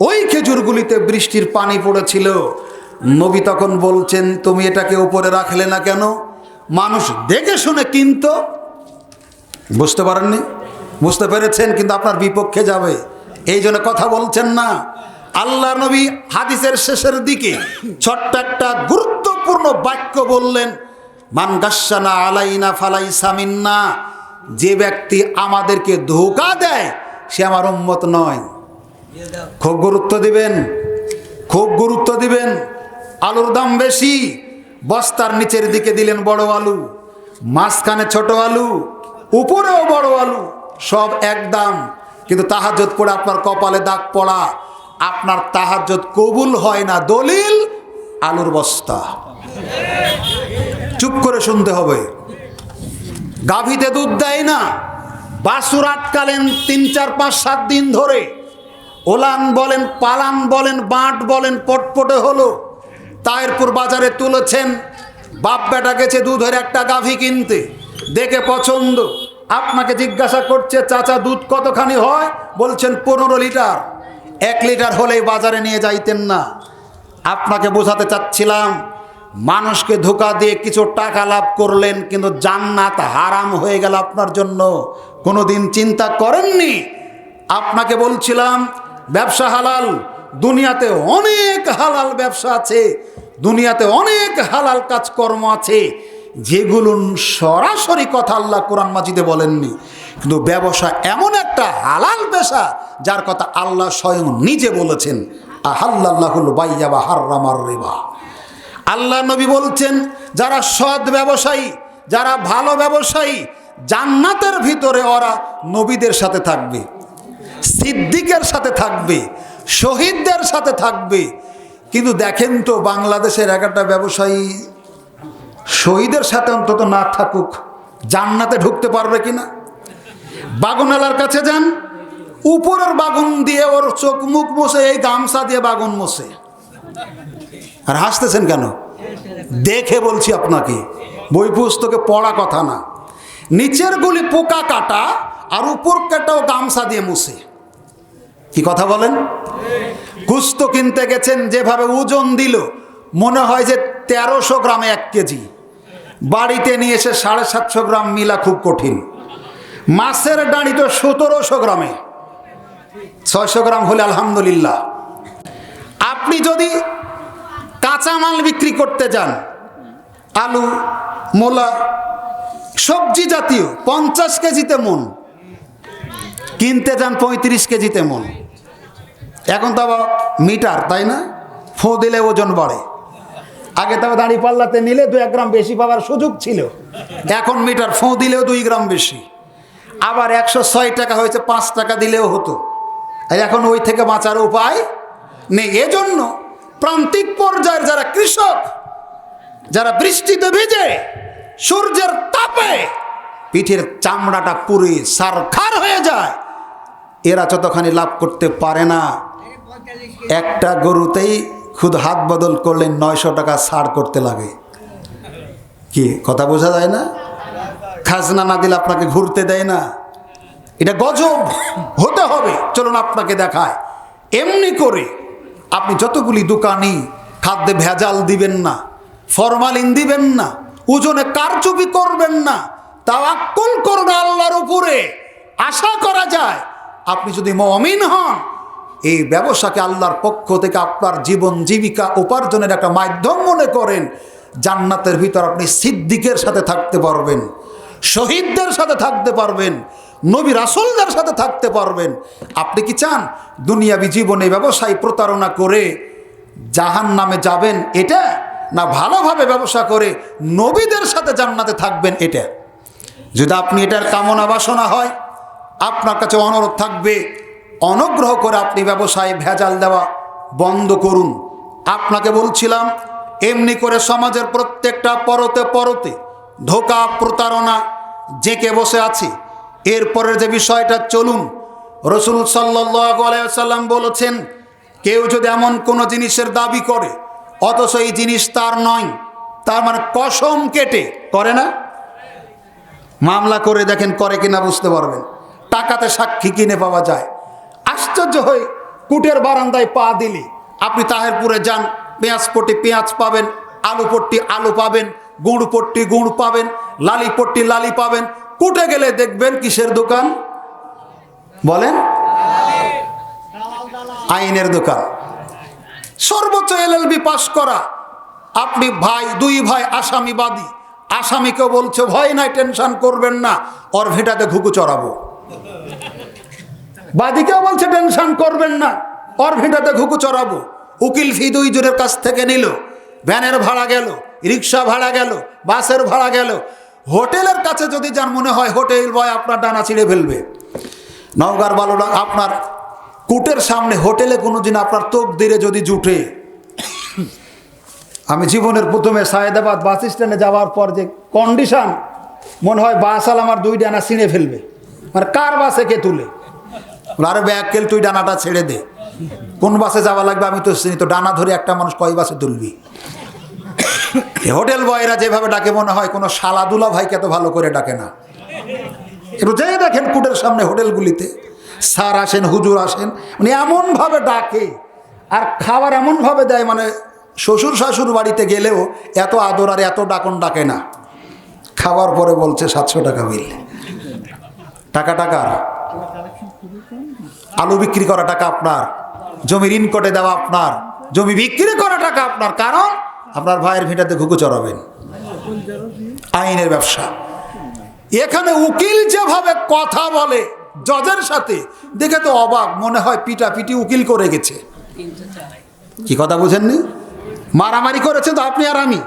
ওই খেজুরগুলিতে বৃষ্টির পানি পড়েছিল। নবী তখন বলছেন, তুমি এটাকে উপরে রাখলে না কেন? মানুষ দেখে শুনে কিনতো। বুঝতে পারেননি? বুঝতে পেরেছেন, কিন্তু আপনার বিপক্ষে যাবে, এই জন্য কথা বলছেন না। আল্লাহ নবী হাদিসের শেষের দিকে ছোট্ট একটা গুরুত্বপূর্ণ বাক্য বললেন, মান গাশশানা আলাইনা ফালাইসা মিন্না। যে ব্যক্তি আমাদেরকে ধোঁকা দেয় সে আমার উম্মত নয়। খুব গুরুত্ব দিবেন, খুব গুরুত্ব দিবেন। আলুর দাম বেশি, বস্তার নিচের দিকে দিলেন বড় আলু, মাঝখানে ছোট আলু, উপরেও বড় আলু, সব এক দাম। কিন্তু তাহাজ্জুদ পড়ে আপনার কপালে দাগ পড়া, আপনার তাহাজ্জুদ কবুল হয় না। দলিল আলুর বস্তা। চুপ করে শুনতে হবে। গাভীতে দুধ দেয় না, বাছুর আটকালেন 3, 4, 5, 7 দিন ধরে। ওলান বলেন, পালান বলেন, বাঁট বলেন, পটপটে হলো। তায়েরপুর বাজারে তুলেছেন, বাপ বেটা গেছে দুধের একটা গাভী কিনতে, দেখে পছন্দ। আপনাকে জিজ্ঞাসা করছে, চাচা দুধ কতখানি হয়? বলছেন 15 লিটার। 1 লিটার হলেই বাজারে নিয়ে যাইতেন না। আপনাকে বোঝাতে চাচ্ছিলাম, মানুষকে ধোঁকা দিয়ে কিছু টাকা লাভ করলেন, কিন্তু জান্নাত হারাম হয়ে গেল আপনার জন্য। কোনোদিন চিন্তা করেননি? আপনাকে বলছিলাম ব্যবসা হালাল, দুনিয়াতে অনেক হালাল ব্যবসা আছে, দুনিয়াতে অনেক হালাল কাজকর্ম আছে, যেগুলো সরাসরি কথা আল্লাহ কোরআন মাজিদে বলেননি। কিন্তু ব্যবসা এমন একটা হালাল পেশা যার কথা আল্লাহ স্বয়ং নিজে বলেছেন, আহাল্লাল্লাহুল বাইয়া ওয়া হাররামার রিবা। আল্লাহ নবী বলছেন, যারা সৎ ব্যবসায়ী, যারা ভালো ব্যবসায়ী, জান্নাতের ভিতরে ওরা নবীদের সাথে থাকবে, সিদ্দিকের সাথে থাকবে, শহীদদের সাথে থাকবে। কিন্তু দেখেন তো, বাংলাদেশের 11টা ব্যবসায়ী শহীদের সাথে অন্তত না থাকুক, জান্নাতে ঢুকতে পারবে কিনা? বাগুনালার কাছে যান, উপরের বাগুন দিয়ে ওর চোখ মুখ মোছে, এই গামছা দিয়ে বাগুন মোছে। আর হাসতেছেন কেন? দেখে বলছি আপনাকে, বই পুস্তকে পড়া কথা না। নিচের গুলি পোকা কাটা আর উপর কাটাও গামছা দিয়ে মুছে। কি কথা বলেন? গুস্ত কিনতে গেছেন, যেভাবে ওজন দিল মনে হয় যে 1300 গ্রামে 1 কেজি। বাড়িতে নিয়ে এসে 750 গ্রাম মিলা খুব কঠিন। মাছের ডাঁড়ি তো 1700 গ্রামে, 600 গ্রাম হলে আলহামদুলিল্লাহ। আপনি যদি কাঁচামাল বিক্রি করতে যান, আলু, মূলা, সবজি জাতীয় 50 কেজিতে মন, কিনতে যান 35 কেজিতে মন। এখন তো আবার মিটার, তাই না? ফো দিলে ওজন বাড়ে। আগে তো দাঁড়ি পাল্লাতে নিলে 2-1 গ্রাম বেশি পাওয়ার সুযোগ ছিল, এখন মিটার ফো দিলেও 2 গ্রাম বেশি। আবার 106 টাকা হয়েছে, 5 টাকা দিলেও হতো। এখন ওই থেকে বাঁচার উপায় নেই। এজন্য প্রান্তিক পর্যায়ের যারা কৃষক, যারা বৃষ্টিতে ভিজে, সূর্যের তাপে পিঠের চামড়াটা পুড়ে সারখার হয়ে যায়, এরা যতখানি লাভ করতে পারে না। একটা গরুতেই খুদ হাত বদল করলে 900 টাকা ছাড় করতে লাগে। কি কথা বোঝা যায় না? খাজনা না দিলে আপনাকে ঘুরতে দেয় না। এটা গজব হতে হবে। চলুন আপনাকে দেখায়। এমনি করে আপনি যতগুলি দোকানি, খাদ্যে ভেজাল দিবেন না, ফরমালিন দিবেন না, ওজনে কারচুপি করবেন না, তাওয়াক্কুল করবে আল্লাহর উপরে। আশা করা যায় আপনি যদি মুমিন হন, এই ব্যবসাকে আল্লাহর পক্ষ থেকে আপনার জীবন জীবিকা উপার্জনের একটা মাধ্যম মনে করেন, জান্নাতের ভিতর আপনি সিদ্দিকের সাথে থাকতে পারবেন, শহীদদের সাথে থাকতে পারবেন, নবী রাসূলদের সাথে থাকতে পারবেন। আপনি কি চান দুনিয়াবি জীবনে ব্যবসায় প্রতারণা করে জাহান্নামে যাবেন এটা, না ভালোভাবে ব্যবসা করে নবীদের সাথে জান্নাতে থাকবেন এটা? যদি আপনি এটার কামনা বাসনা হয়, আপনার কাছে অনুরোধ থাকবে, অনুগ্রহ করে আপনি ব্যবসায় ভেজাল দেওয়া বন্ধ করুন। আপনাকে বলছিলাম, এমনি করে সমাজের প্রত্যেকটা পরতে পরতে ধোঁকা প্রতারণা জেঁকে বসে আছে। এরপরের যে বিষয়টা চলুন, রাসূল সাল্লাল্লাহু আলাইহি ওয়াসাল্লাম বলেছেন, কেউ যদি এমন কোনো জিনিসের দাবি করে অথচ এই জিনিস তার নয়, তার মানে কসম কেটে করে না, মামলা করে দেখেন করে কিনা বুঝতে পারবেন। টাকাতে সাক্ষী কিনে পাওয়া যায়। আশ্চর্য হয়ে কুটের বারান্দায় পা দিলি, আপনি তাহেরপুরে যান, পেঁয়াজ পট্টি পেঁয়াজ পাবেন, আলু পট্টি আলু পাবেন, গুড় পট্টি গুড় পাবেন, লালি পট্টি লালি পাবেন। কুটে গেলে দেখবেন কিসের দোকান বলেন? আইনের দোকান। সর্বোচ্চ এলএলবি পাস করা আপনি ভাই, দুই ভাই আসামিবাদী, আসামিকেও বলছে ভয় নাই, টেনশন করবেন না, ওর ভিটাতে ঘুঘু চড়াবো। বাদীকেও বলছে টেনশন করবেন না, ওর ভিটাতে ঘুঘু চড়াবো। উকিল ফি দুইজনের কাছ থেকে নিল, ভ্যানের ভাড়া গেল, রিক্সা ভাড়া গেল, বাসের ভাড়া গেল। হোটেলের কাছে যদি যার মনে হয় হোটেল বয় আপনার ডানা ছিঁড়ে ফেলবে, নওগাঁর বালুরা আপনার কুটের সামনে হোটেলে কোনোদিন আপনার তকদিরে যদি জুটে। আমি জীবনের প্রথমে সায়েদাবাদ বাস স্ট্যান্ডে যাওয়ার পর যে কন্ডিশন, মনে হয় বাসাল আমার দুই ডানা ছিঁড়ে ফেলবে, মানে কার বাসে কে তুলে, আরে ব্যাগকেল তুই ডানাটা ছেড়ে দে, কোন বাসে যাওয়া লাগবে আমি তো চিনি, তো ডানা ধরে একটা মানুষ কয় বাসে তুলবি। হোটেল বয়রা যেভাবে ডাকে মনে হয় কোনো শালাদুলা ভাইকে এত ভালো করে ডাকে না। একটু যেয়ে দেখেন কুটের সামনে হোটেলগুলিতে স্যার আসেন, হুজুর আসেন, মানে এমনভাবে ডাকে আর খাবার এমনভাবে দেয়, মানে শ্বশুর শাশুর বাড়িতে গেলেও এত আদর আর এত ডাকন ডাকে না। খাওয়ার পরে বলছে 700 টাকা বিল। টাকা টাকার, আলু বিক্রি করা টাকা আপনার, জমি ঋণ কোটে দেওয়া আপনার, জমি বিক্রি করা টাকা আপনার, কারণ আপনার ভাইয়ের ভিটাতে ঘুঘু চড়াবেন। আইনের ব্যবসা। এখানে উকিল যেভাবে কথা বলে জজের সাথে, দেখে তো অবাক, মনে হয় পিটাপিটি উকিল করে গেছে। কি কথা বুঝেননি? মারামারি করেছে তো আপনি আর আমি।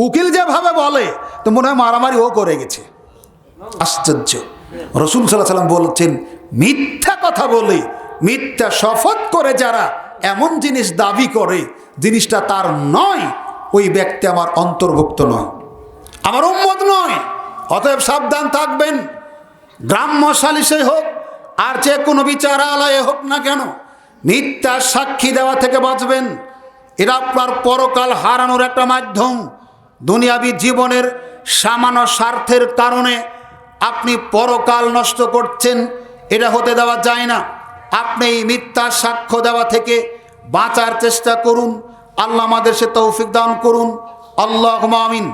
উকিল যেভাবে বলে তো মনে হয় মারামারি ও করে গেছে। আশ্চর্য। রাসূল সাল্লাল্লাহু আলাইহি ওয়াসাল্লাম বলেছেন, মিথ্যা কথা বলে, মিথ্যা শপথ করে যারা এমন জিনিস দাবি করে জিনিসটা তার নয়, ওই ব্যক্তি আমার অন্তর্ভুক্ত নয়, আমার উম্মত নয়। অতএব সাবধান থাকবেন। গ্রাম্য সালিসে হোক আর যে কোনো বিচারালয়ে হোক না কেন, মিথ্যা সাক্ষী দেওয়া থেকে বাঁচবেন। এটা আপনার পরকাল হারানোর একটা মাধ্যম। দুনিয়াবী জীবনের সামান্য স্বার্থের কারণে আপনি পরকাল নষ্ট করছেন, এটা হতে দেওয়া যায় না। আপনি এই মিথ্যা সাক্ষ্য দেওয়া থেকে বাঁচার চেষ্টা করুন। আল্লাহ আমাদের সে তৌফিক দান করুন। আল্লাহুম্মা আমিন।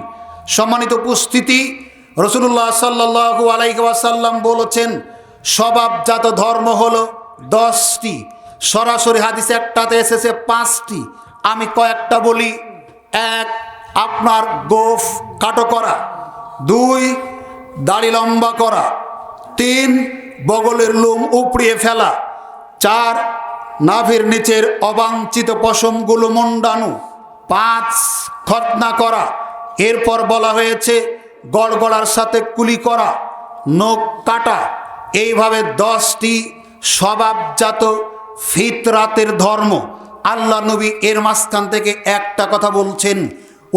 সম্মানিত উপস্থিতি, রাসূলুল্লাহ সাল্লাল্লাহু আলাইহি ওয়াসাল্লাম বলেছেন, স্বভাবজাত ধর্ম হলো 10টি, সরাসরি হাদিসে একটাতে এসেছে 5টি। আমি কয়েকটা বলি। 1, আপনার গোঁফ কাটো করা। 2, দাড়ি লম্বা করা। 3, বগলের লোম উপড়িয়ে ফেলা। 4, নাভির নিচের অবাঞ্ছিত পশমগুলো মুন্ডানো। 5, খতনা করা। এরপর বলা হয়েছে গড়গড়ার সাথে কুলি করা, নখ কাটা। এইভাবে 10টি স্বভাবজাত ফিতরাতের ধর্ম। আল্লাহ নবী এর মাঝখান থেকে একটা কথা বলছেন,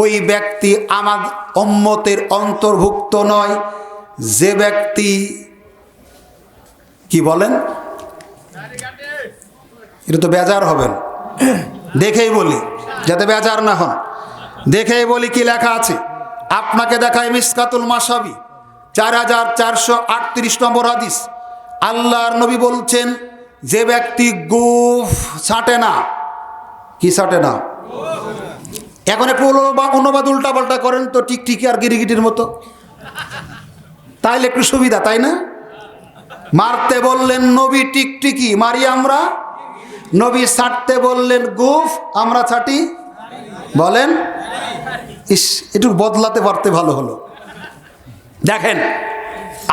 ওই ব্যক্তি আমার উম্মতের অন্তর্ভুক্ত নয় যে ব্যক্তি, কি বলেন, এটা তো বেজার হবেন, দেখেই বলি যাতে বেজার না হন। দেখেই বলি কি লেখা আছে। আপনাকে দেখায় মিসকাতুল মাসাবি 4438 নম্বর হাদিস। আল্লাহর নবী বলছেন, যে ব্যক্তি গোঁফ ছাঁটে না, কি ছাঁটে না, এখন একটু অনুবাদ উল্টা পাল্টা করেন তো, টিকটিকি আর গিরিগিটির মতো, তাইলে একটু সুবিধা, তাই না? মারতে বললেন নবী টিকটিকি, মারি আমরা। নবী ছাঁটতে বললেন গোঁফ, আমরা ছাঁটি, বলেন। ইস, একটু বদলাতে পারতে ভালো হলো। দেখেন,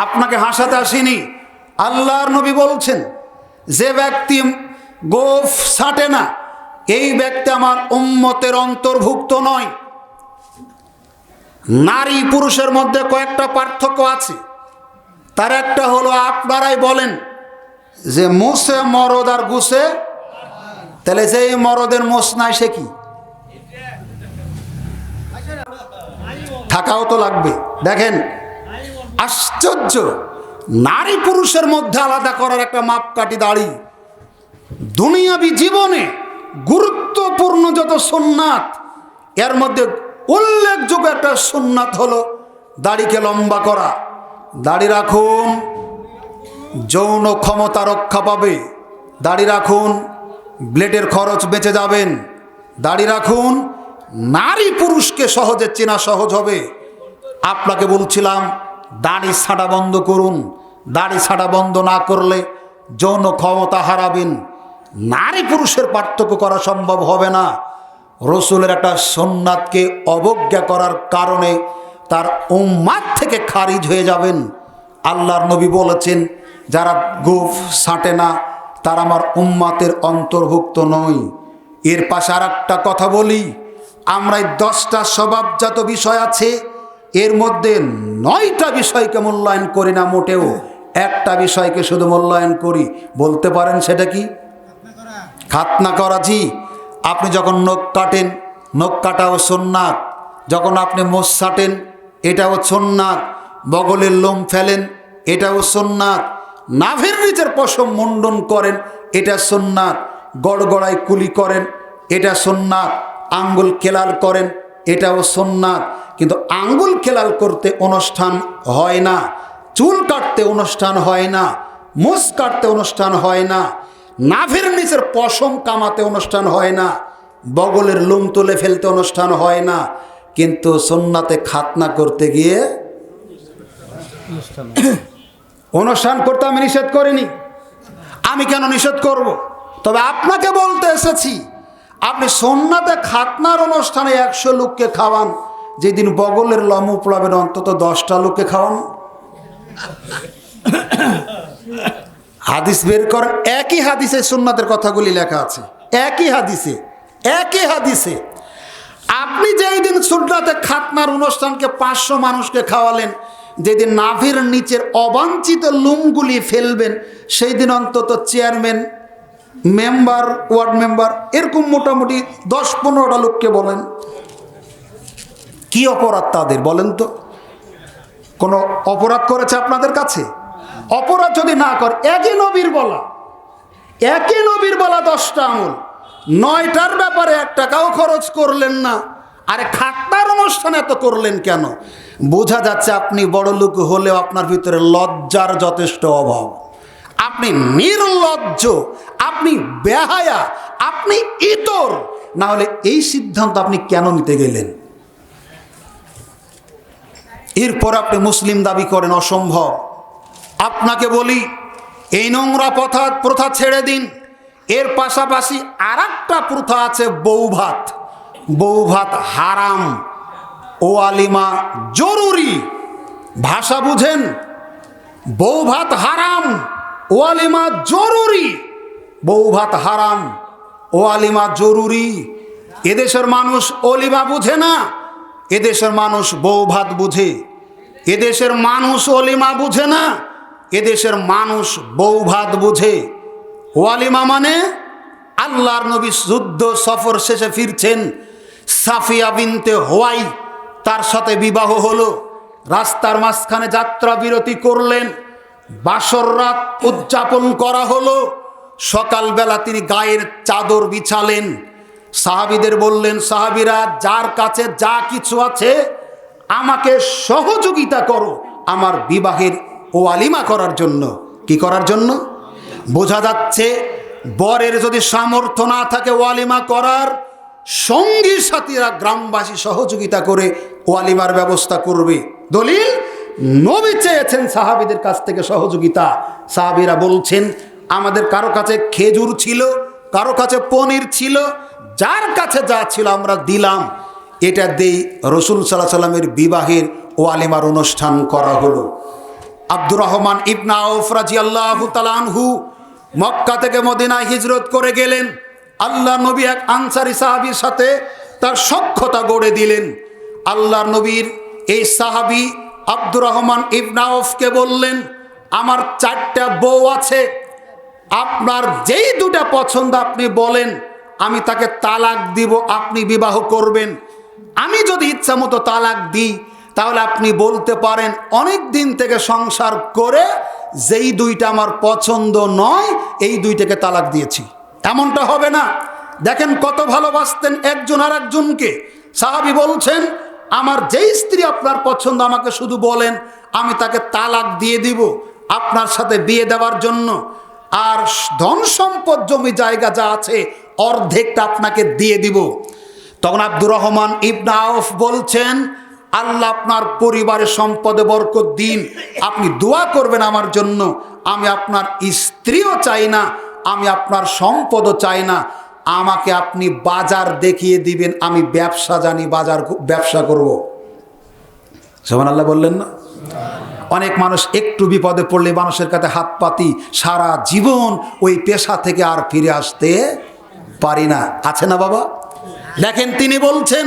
আপনাকে হাসাতে আসিনি। আল্লাহর নবী বলছেন, যে ব্যক্তি গোঁফ ছাঁটে না, এই ব্যক্তি আমার উম্মতের অন্তর্ভুক্ত নয়। নারী পুরুষের মধ্যে কয়েকটা পার্থক্য আছে। তার একটা হলো, আপনারাই বলেন যে মোষে মরদ আর গুছে, তাহলে যেই মরদের মোষ নাই সে কি? থাকাও তো লাগবে। দেখেন আশ্চর্য, নারী পুরুষের মধ্যে আলাদা করার একটা মাপকাঠি দাড়ি। দুনিয়াবি জীবনে গুরুত্বপূর্ণ যত সুন্নাত, এর মধ্যে উল্লেখযোগ্য একটা সুন্নাত হলো দাড়িকে লম্বা করা। দাড়ি রাখুন, যৌন ক্ষমতা রক্ষা পাবে। দাড়ি রাখুন, ব্লেডের খরচ বেঁচে যাবেন। দাড়ি রাখুন, নারী পুরুষকে সহজে চেনা সহজ হবে। আপনাকে বলছিলাম দাড়ি ছাড়া বন্ধ করুন। দাড়ি ছাড়া বন্ধ না করলে যৌন ক্ষমতা হারাবেন। নারী পুরুষের পার্থক্য করা সম্ভব হবে না। রসুলের একটা সুন্নাতকে অবজ্ঞা করার কারণে তার উম্মাত থেকে খারিজ হয়ে যাবেন। আল্লাহর নবী বলেছেন, যারা গোঁফ ছাঁটে না তারা আমার উম্মাতের অন্তর্ভুক্ত নয়। এর পাশে আর একটা কথা বলি, আমরা এই 10টা স্বভাবজাত বিষয় আছে, এর মধ্যে 9টা বিষয়কে মূল্যায়ন করি না মোটেও, একটা বিষয়কে শুধু মূল্যায়ন করি। বলতে পারেন সেটা কি? খাতনা করা। জি, আপনি যখন নখ কাটেন, নখ কাটাও সুন্নাত। যখন আপনি মোষ ছাটেন, এটাও সুন্নাত। বগলের লোম ফেলেন, এটাও সুন্নাত। নাভির নিচের পশম মুন্ডন করেন, এটা সুন্নাত। গড়গড়ায় কুলি করেন, এটা সুন্নাত। আঙ্গুল কেলাল করেন, এটাও সুন্নাত। কিন্তু আঙ্গুল কেলাল করতে অনুষ্ঠান হয় না, চুল কাটতে অনুষ্ঠান হয় না, মোষ কাটতে অনুষ্ঠান হয় না, নাভির নিচের পশম কামাতে অনুষ্ঠান হয় না, বগলের লোম তুলে ফেলতে অনুষ্ঠান হয় না। কিন্তু সুন্নাতে খাতনা করতে গিয়ে অনুষ্ঠান করতে আমি নিষেধ করিনি। আমি কেন নিষেধ করব? তবে আপনাকে বলতে এসেছি, আপনি সুন্নাতে খাতনার অনুষ্ঠানে 100 লোককে খাওয়ান, যেদিন বগলের লোম উপড়াবেন অন্তত 10টা লোককে খাওয়ান। হাদিস বের করেন, একই হাদিসে সুন্নাতের কথাগুলি লেখা আছে। একই হাদিসে আপনি যেই দিন সুন্নাতে খাতনার অনুষ্ঠানকে 500 মানুষকে খাওয়ালেন, যেদিন নাভির নিচের অবাঞ্ছিত লুমগুলি ফেলবেন, সেই দিন অন্তত চেয়ারম্যান, মেম্বার, ওয়ার্ড মেম্বার, এরকম মোটামুটি 10-15টা লোককে বলেন। কি অপরাধ তাদের বলেন তো? কোনো অপরাধ করেছে আপনাদের কাছে? অপরাধ যদি না করে, একই নবীর বলা 10টা আমল, 9টার ব্যাপারে 1 টাকাও খরচ করলেন না। আরে খাতনার অনুষ্ঠানে এত করলেন কেন? বোঝা যাচ্ছে আপনি বড় লোক হলেও আপনার ভিতরে লজ্জার যথেষ্ট অভাব। আপনি নির্লজ্জ, আপনি বেহায়া, আপনি ইতর। না হলে এই সিদ্ধান্ত আপনি কেন নিতে গেলেন? এরপর আপনি মুসলিম দাবি করেন, অসম্ভব। আপনাকে বলি, এই নোংরা প্রথা ছেড়ে দিন। এর পাশাপাশি আরেকটা প্রথা আছে, বৌভাত। বৌভাত হারাম, ওয়ালিমা জরুরি। ভাষা বুঝেন? বৌভাত হারাম, ওয়ালিমা জরুরি। বৌভাত হারাম, ওয়ালিমা জরুরি। এদেশের মানুষ অলিমা বুঝে না, এদেশের মানুষ বৌভাত বুঝে। এদেশের মানুষ অলিমা বুঝে না, এদেশের মানুষ বৌভাত বুঝে। ওয়ালিমা মানে আল্লাহর নবী যুদ্ধ সফর শেষে ফিরছেন, সাফিয়া বিনতে হুয়াই তার সাথে বিবাহ হলো। রাস্তার মাঝখানে যাত্রা বিরতি করলেন, বাসর রাত উদযাপন করা হলো। সকালবেলা তিনি গায়ের চাদর বিছালেন, সাহাবীদের বললেন, সাহাবীরা যার কাছে যা কিছু আছে আমাকে সহযোগিতা করো আমার বিবাহের ওয়ালিমা করার জন্য। কি করার জন্য? বোঝা যাচ্ছে বরের যদি সামর্থ্য না থাকে ওয়ালিমা করার, সঙ্গী সাথীরা গ্রামবাসী সহযোগিতা করে ওয়ালিমার ব্যবস্থা করবে। দলিল, নবী চেয়েছেন সাহাবীদের কাছ থেকে সহযোগিতা। সাহাবীরা বলছেন, আমাদের কারো কাছে খেজুর ছিল, কারো কাছে পনির ছিল, যার কাছে যা ছিল আমরা দিলাম। এটা দেই রসুল সাল্লাল্লাহু আলাইহি সাল্লামের বিবাহের ওয়ালিমার অনুষ্ঠান করা হলো। আব্দুর রহমান ইবনে আউফ রাদিয়াল্লাহু তাআলা আনহু মক্কা থেকে মদিনায় হিজরত করে গেলেন। আল্লাহ নবী এক আনসারী সাহাবীর সাথে তার সখ্যতা গড়ে দিলেন। আল্লাহর নবীর এই সাহাবী আব্দুর রহমান ইবনে আউফকে বললেন, আমার 4টা বউ আছে, আপনার যেই 2টা পছন্দ আপনি বলেন, আমি তাকে তালাক দিব, আপনি বিবাহ করবেন। আমি যদি ইচ্ছা মতো তালাক দিই, তাহলে আপনি বলতে পারেন অনেক দিন থেকে সংসার করে যেই দুইটা আমার পছন্দ নয় এই দুইটাকে তালাক দিয়েছি। এমনটা হবে না। দেখেন কত ভালোবাসতেন একজন আর একজনকে। সাহাবী বলছেন, আমার যেই স্ত্রী আপনার পছন্দ আমাকে শুধু বলেন, আমি তাকে তালাক দিয়ে দিব আপনার সাথে বিয়ে দেওয়ার জন্য, আর ধন সম্পদ জমি জায়গা যা আছে অর্ধেকটা আপনাকে দিয়ে দিব। তখন আব্দুর রহমান ইবনে আউফ বলছেন, আল্লাহ আপনার পরিবারের সম্পদে বরকত দিন, আপনি দোয়া করবেন আমার জন্য। আমি আপনার স্ত্রীও চাই না, আমি আপনার সম্পদও চাই না, আমাকে আপনি বাজার দেখিয়ে দিবেন, আমি ব্যবসা জানি, ব্যবসা করব। সুবহানাল্লাহ বললেন না? অনেক মানুষ একটু বিপদে পড়লে মানুষের কাছে হাত পাতি, সারা জীবন ওই পেশা থেকে আর ফিরে আসতে পারি না। আছে না বাবা? দেখেন তিনি বলছেন,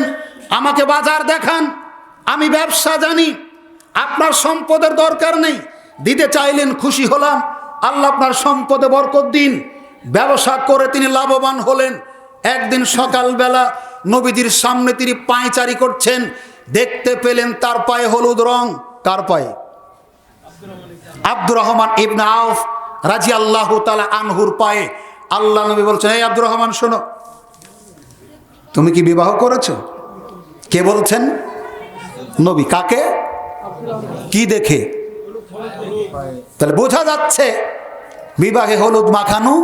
আমাকে বাজার দেখান, আমি ব্যবসা জানি, আপনার সম্পদের দরকার নেই। দিতে চাইলেন, খুশি হলাম, আল্লাহ আপনার সম্পদে বরকত দিন। ব্যবসা করে তিনি লাভবান হলেন। একদিন সকালবেলা নবীজির সামনে তিনি পায়চারি করছেন, দেখতে পেলেন তার পায়ে হলুদ রং। কার পায়ে? আব্দুর রহমান ইবনে আউফ রাদিয়াল্লাহু তাআলা আনহুর পায়ে। আল্লাহ নবী বলছেন, এই আব্দুর রহমান শোনো, তুমি কি বিবাহ করেছো? কে বলছেন? নবী। কাকে? কি দেখে? তাহলে বোঝা যাচ্ছে বিবাহে হলুদ মাখানো।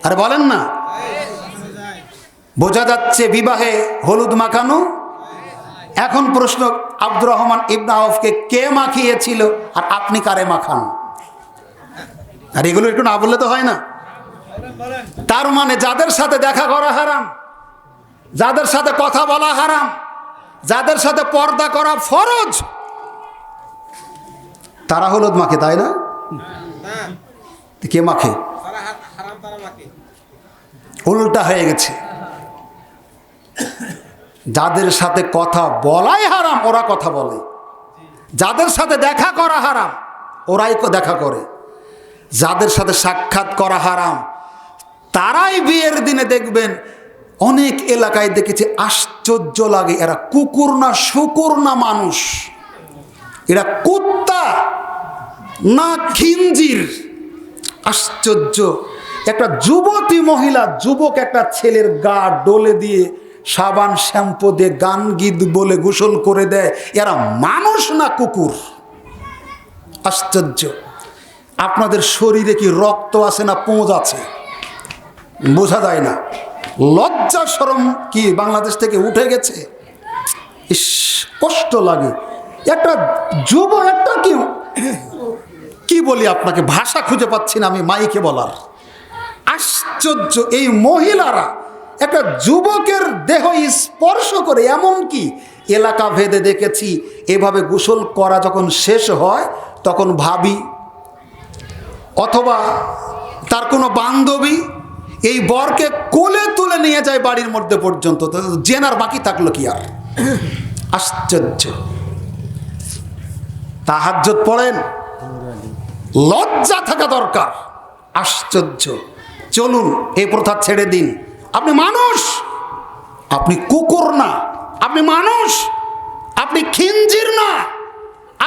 আরে বলেন না, বোঝা যাচ্ছে বিবাহে হলুদ মাখানো। এখন প্রশ্ন, আব্দুর রহমান ইবনে আউফকে কে মাখিয়েছিল আর আপনি কারে মাখান? আর এগুলো একটু না বললে তো হয় না। তার মানে যাদের সাথে দেখা করা হারাম, যাদের সাথে কথা বলা হারাম, যাদের সাথে পর্দা করা ফরজ, তারা হলুদ মাখে, তাই না? কে মাখে? উল্টা হয়ে গেছে। যাদের সাথে কথা বলাই হারাম ওরা কথা বলে, যাদের সাথে দেখা করা হারাম ওরাই দেখা করে, যাদের সাথে সাক্ষাৎ করা হারাম তারাই বিয়ের দিনে দেখবেন অনেক এলাকায় দেখেছি, আশ্চর্য লাগে, এরা কুকুর না শুকুর না মানুষ, এরা কুত্তা না খিঞ্জির। আশ্চর্য। একটা যুবতী মহিলা, যুবক একটা ছেলের গা ডলে দিয়ে সাবান শ্যাম্পু দিয়ে গান গীত বলে গোসল করে দেয়, এরা মানুষ না কুকুর? আশ্চর্য। আপনাদের শরীরে কি রক্ত আছে না পোঁজ আছে? বোঝা যায় না। লজ্জা শরম কি বাংলাদেশ থেকে উঠে গেছে? ইস, কষ্ট লাগে। একটা যুবক, একটা কি বলি আপনাকে, ভাষা খুঁজে পাচ্ছি না আমি মাইকে বলার। আশ্চর্য, এই মহিলারা একটা যুবকের দেহ স্পর্শ করে। এমন কি এলাকা ভেদে দেখেছি, এভাবে গোসল করা যখন শেষ হয় তখন ভাবি অথবা তার কোনো বান্ধবী এই বরকে কোলে তুলে নিয়ে যায় বাড়ির মধ্যে পর্যন্ত। জেনার বাকি থাকলো কি আর? আশ্চর্য। তাহাজ্জুদ পড়েন, লজ্জা থাকা দরকার। আশ্চর্য। চলুন এই প্রথা ছেড়ে দিন। আপনি মানুষ, আপনি কুকুর না, আপনি মানুষ, আপনি খিঞ্জির না,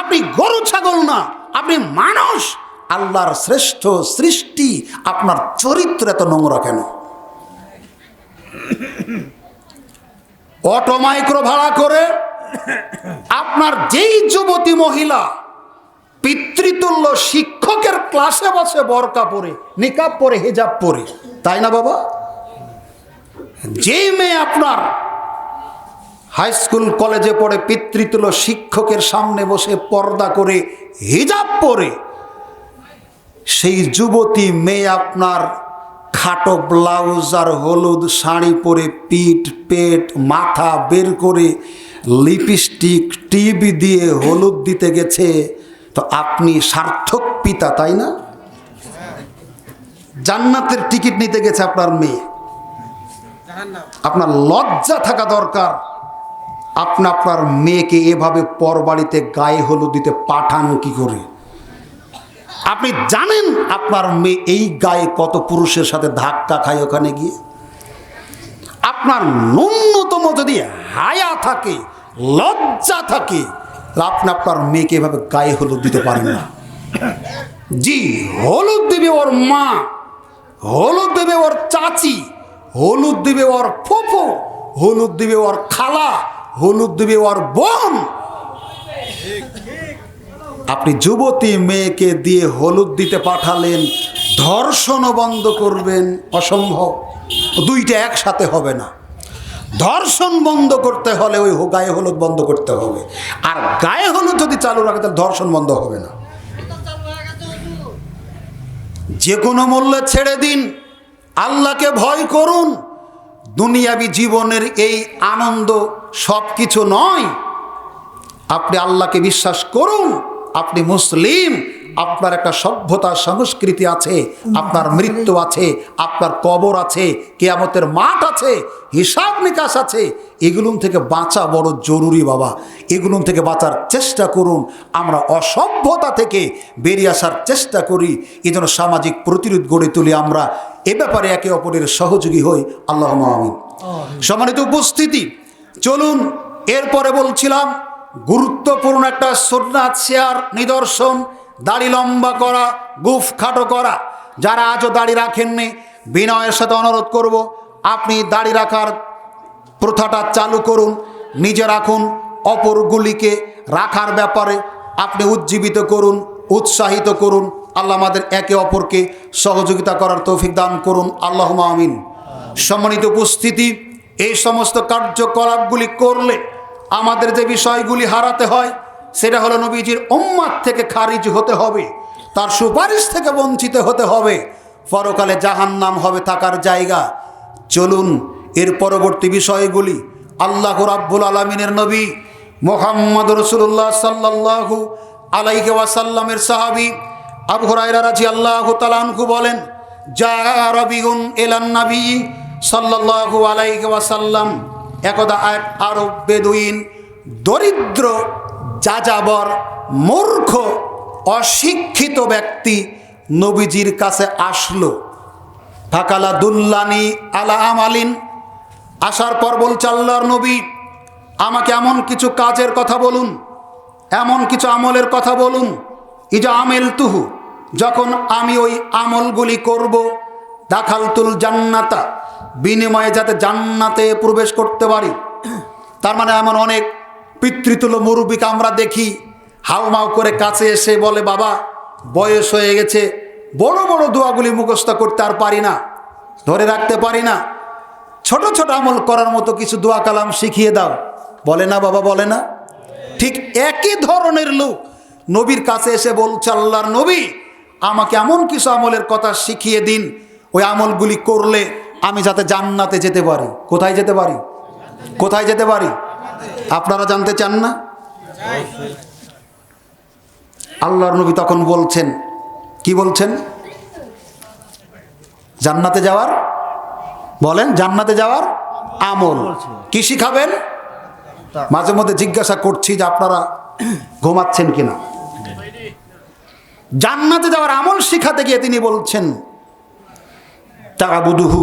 আপনি গরু ছাগল না, আপনি মানুষ, আল্লাহর শ্রেষ্ঠ সৃষ্টি। আপনার চরিত্র এত নোংরা কেন? অটো মাইক্রো ভাড়া করে আপনার যেই যুবতী মহিলা পিতৃতুল্য শিক্ষকের ক্লাসে বসে বোরকা পরে, নিকাব পরে, হিজাব পরে, তাই না বাবা? যেই মেয়ে আপনার হাই স্কুল কলেজে পড়ে পিতৃতুল্য শিক্ষকের সামনে বসে পর্দা করে হিজাব পরে, সেই যুবতী মেয়ে আপনার খাটো ব্লাউজ আর হলুদ শাড়ি পরে পিঠ পেট মাথা বের করে লিপস্টিক টিবি দিয়ে হলুদ দিতে গেছে, তো আপনি সার্থক পিতা, তাই না? জান্নাতের টিকিট নিতে গেছে আপনার মেয়ে। আপনার লজ্জা থাকা দরকার। আপনি আপনার মেয়েকে এভাবে পরবাড়িতে গায়ে হলুদ দিতে পাঠান কি করে? আপনি জানেন আপনার মেয়ে এই গায়ে কত পুরুষের সাথে ধাক্কা খায় ওখানে গিয়ে? আপনার ন্যূনতম যদি হায়া থাকে, লজ্জা থাকে, আপনি আপনার মেয়েকে এভাবে গায়ে হলুদ দিতে পারেন না। জি, হলুদ দিবে ওর মা, হলুদ দিবে ওর চাচি, হলুদ দিবে ওর ফুফু, হলুদ দিবে ওর খালা, হলুদ দিবে ওর বোন। আপনি যুবতী মেয়েকে দিয়ে হলুদ দিতে পাঠালেন, ধর্ষণও বন্ধ করবেন, অসম্ভব। দুইটা একসাথে হবে না। ধর্ষণ বন্ধ করতে হলে ওই গায়ে হলুদ বন্ধ করতে হবে, আর গায়ে হলুদ যদি চালু রাখে তাহলে ধর্ষণ বন্ধ হবে না। যে কোনো মূল্যে ছেড়ে দিন, আল্লাহকে ভয় করুন। দুনিয়াবি জীবনের এই আনন্দ সব কিছু নয়। আপনি আল্লাহকে বিশ্বাস করুন, আপনি মুসলিম, আপনার একটা সভ্যতা সংস্কৃতি আছে, আপনার মৃত্যু আছে, আপনার কবর আছে, কিয়ামতের মাঠ আছে, হিসাব নিকাশ আছে। এগুলো থেকে বাঁচা বড় জরুরি বাবা। এগুলো থেকে বাঁচার চেষ্টা করুন। আমরা অসভ্যতা থেকে বেরিয়ে আসার চেষ্টা করি। এই জন্য সামাজিক প্রতিরোধ গড়ে তুলি আমরা। এ ব্যাপারে একে অপরের সহযোগী হই। আল্লাহুম্মা আমিন। সম্মানিত উপস্থিতি, চলুন এরপরে বলছিলাম গুরুত্বপূর্ণ একটা সুন্নাত শেয়ার, নিদর্শন, দাড়ি লম্বা করা, গুফ খাটো করা। যারা আজও দাড়ি রাখেননি, বিনয়ের সাথে অনুরোধ করব, আপনি দাড়ি রাখার প্রথাটা চালু করুন। নিজে রাখুন, অপরগুলিকে রাখার ব্যাপারে আপনি উজ্জীবিত করুন, উৎসাহিত করুন। আল্লাহ আমাদের একে অপরকে সহযোগিতা করার তৌফিক দান করুন। আল্লাহুম্মা আমিন। সম্মানিত উপস্থিতি, এই সমস্ত কার্যকলাপগুলি করলে আমাদের যে বিষয়গুলি হারাতে হয় সেটা হলো নবীজির উম্মাত থেকে খারিজ হতে হবে, তার সুপারিশ থেকে বঞ্চিত হতে হবে, পরকালে জাহান্নাম হবে থাকার জায়গা। চলুন এর পরবর্তী বিষয়গুলি আল্লাহ রাব্বুল আলামিনের নবী মুহাম্মদ রাসূলুল্লাহ সাল্লাল্লাহু আলাইহি ওয়াসাল্লামের সাহাবী আবু হুরায়রা রাদিয়াল্লাহু তাআলা আনহু বলেন, জা রাবিউন ইলান নবী সাল্লাল্লাহু আলাইহি ওয়াসাল্লাম, একদা এক আরব বেদুইন, দরিদ্র, যাযাবর, মূর্খ, অশিক্ষিত ব্যক্তি নবীজির কাছে আসলো। ফাকালা দুল্লানি আলা আমালিন, আসার পর বলছে, আল্লাহর নবী আমাকে এমন কিছু কাজের কথা বলুন, এমন কিছু আমলের কথা বলুন, ইজা আমেল তুহু, যখন আমি ওই আমলগুলি করব, দাখালতুল জান্নাতা, বিনিময়ে যাতে জান্নাতে প্রবেশ করতে পারি। তার মানে এমন অনেক পিতৃতুল্য মুরব্বীকে আমরা দেখি হাউমাউ করে কাছে এসে বলে, বাবা বয়স হয়ে গেছে, বড় বড় দোয়াগুলি মুখস্থ করতে আর পারি না, ধরে রাখতে পারি না, ছোট ছোট আমল করার মতো কিছু দোয়া কালাম শিখিয়ে দাও। বলে না বাবা, বলে না? ঠিক একই ধরনের লোক নবীর কাছে এসে বলছে, আল্লাহর নবী আমাকে এমন কিছু আমলের কথা শিখিয়ে দিন, ওই আমলগুলি করলে আমি যাতে জান্নাতে যেতে পারি। কোথায় যেতে পারি? কোথায় যেতে পারি? আপনারা জানতে চান না? আল্লাহর নবী তখন বলছেন, কি বলছেন? জান্নাতে যাওয়ার, বলেন, জান্নাতে যাওয়ার আমল। কি শিখাবেন? মাঝে মধ্যে জিজ্ঞাসা করছি যে আপনারা ঘুমাচ্ছেন কিনা। জান্নাতে যাওয়ার আমল শিখাতে গিয়ে তিনি বলছেন, তা'বুদুহু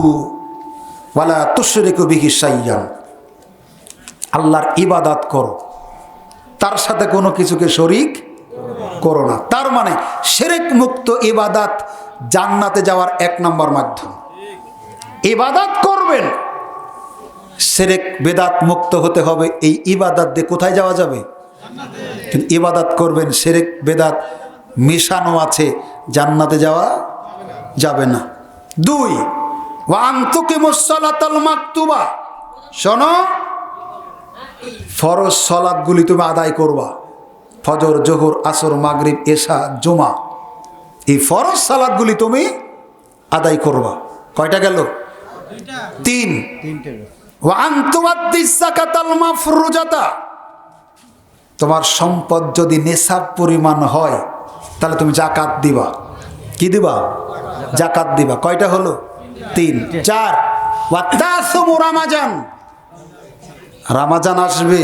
ওয়ালা তুশরিকু বিহি শাইয়ান, আল্লাহর ইবাদত করো, তার সাথে কোনো কিছুকে শরীক করো না। তার মানে শিরক মুক্ত ইবাদত জান্নাতে যাওয়ার এক নম্বর মাধ্যম। ইবাদত করবেন, শিরক বেদাত মুক্ত হতে হবে। এই ইবাদত দিয়ে কোথায় যাওয়া যাবে? কিন্তু ইবাদত করবেন, শিরক বেদাত মিশানো আছে, জান্নাতে যাওয়া যাবে না। 2, ওয়া আনতুকিমুস সালাতাল মাকতুবা, শোনো, ফরজ সালাতগুলি তুমি আদায় করবা, ফজর, জোহর, আসর, মাগরিব, এশা, জুমা, এই ফরজ সালাতগুলি তুমি আদায় করবা। কয়টা গেল? 3। ওয়া আনতুআদ্দিস যাকাতাল মাফরুজাতা, তোমার সম্পদ যদি নেশাব পরিমাণ হয় তাহলে তুমি যাকাত দিবা। কি দিবা? যাকাত দিবা। কয়টা হলো? 3। 4, ওয়া তাসুমু রামাজান, রামাজান আসবে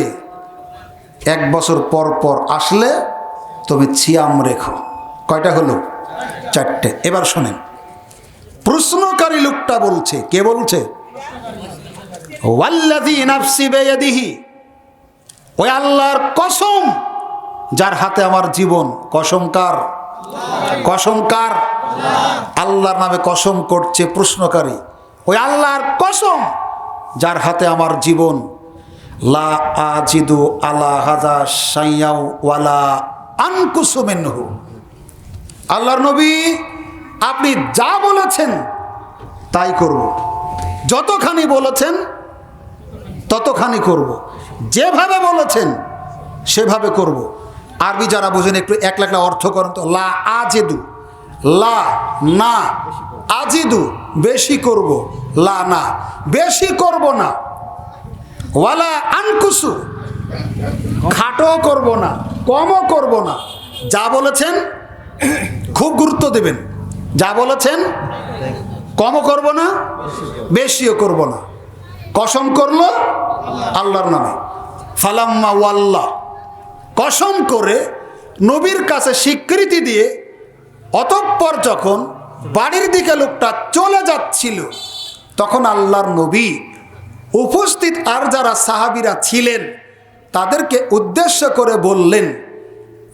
1 বছর পর পর আসলে তুমি সিয়াম রেখো। কয়টা হলো? 4টে। এবার শোনেন, প্রশ্নকারী লোকটা বলছে, কে বলছে? ওয়াল্লাযী নাফসি বিয়াদিহি, ওই আল্লাহর কসম যার হাতে আমার জীবন। কসম কার? কসম কার? আল্লাহর নামে কসম করছে প্রশ্নকারী। ওই আল্লাহর কসম যার হাতে আমার জীবন, লা আজিদু আলা হাযা শাইয়াও ওয়ালা আনকুসু মিনহু। আল্লাহর নবী আপনি যা বলেছেন তাই করব, যতখানি বলেছেন ততখানি করব, যেভাবে বলেছেন সেভাবে করব। আরবি যারা বুঝেন একটু এক লাখ অর্থ করেন তো। লা আজিদু, লা না, আজিদু বেশি করব, লা না বেশি করব না, ওয়ালা আনকুসু খাটো করব না, কমও করব না। যা বলেছেন খুব গুরুত্ব দেবেন, যা বলেছেন কমও করব না, বেশিও করব না। কসম করলো আল্লাহর নামে। ফালাম্মা ওয়াল্লাহ, কসম করে নবীর কাছে স্বীকৃতি দিয়ে অতঃপর যখন বাড়ির দিকে লোকটা চলে যাচ্ছিল, তখন আল্লাহর নবী উপস্থিত আর যারা সাহাবীরা ছিলেন তাদেরকে উদ্দেশ্য করে বললেন,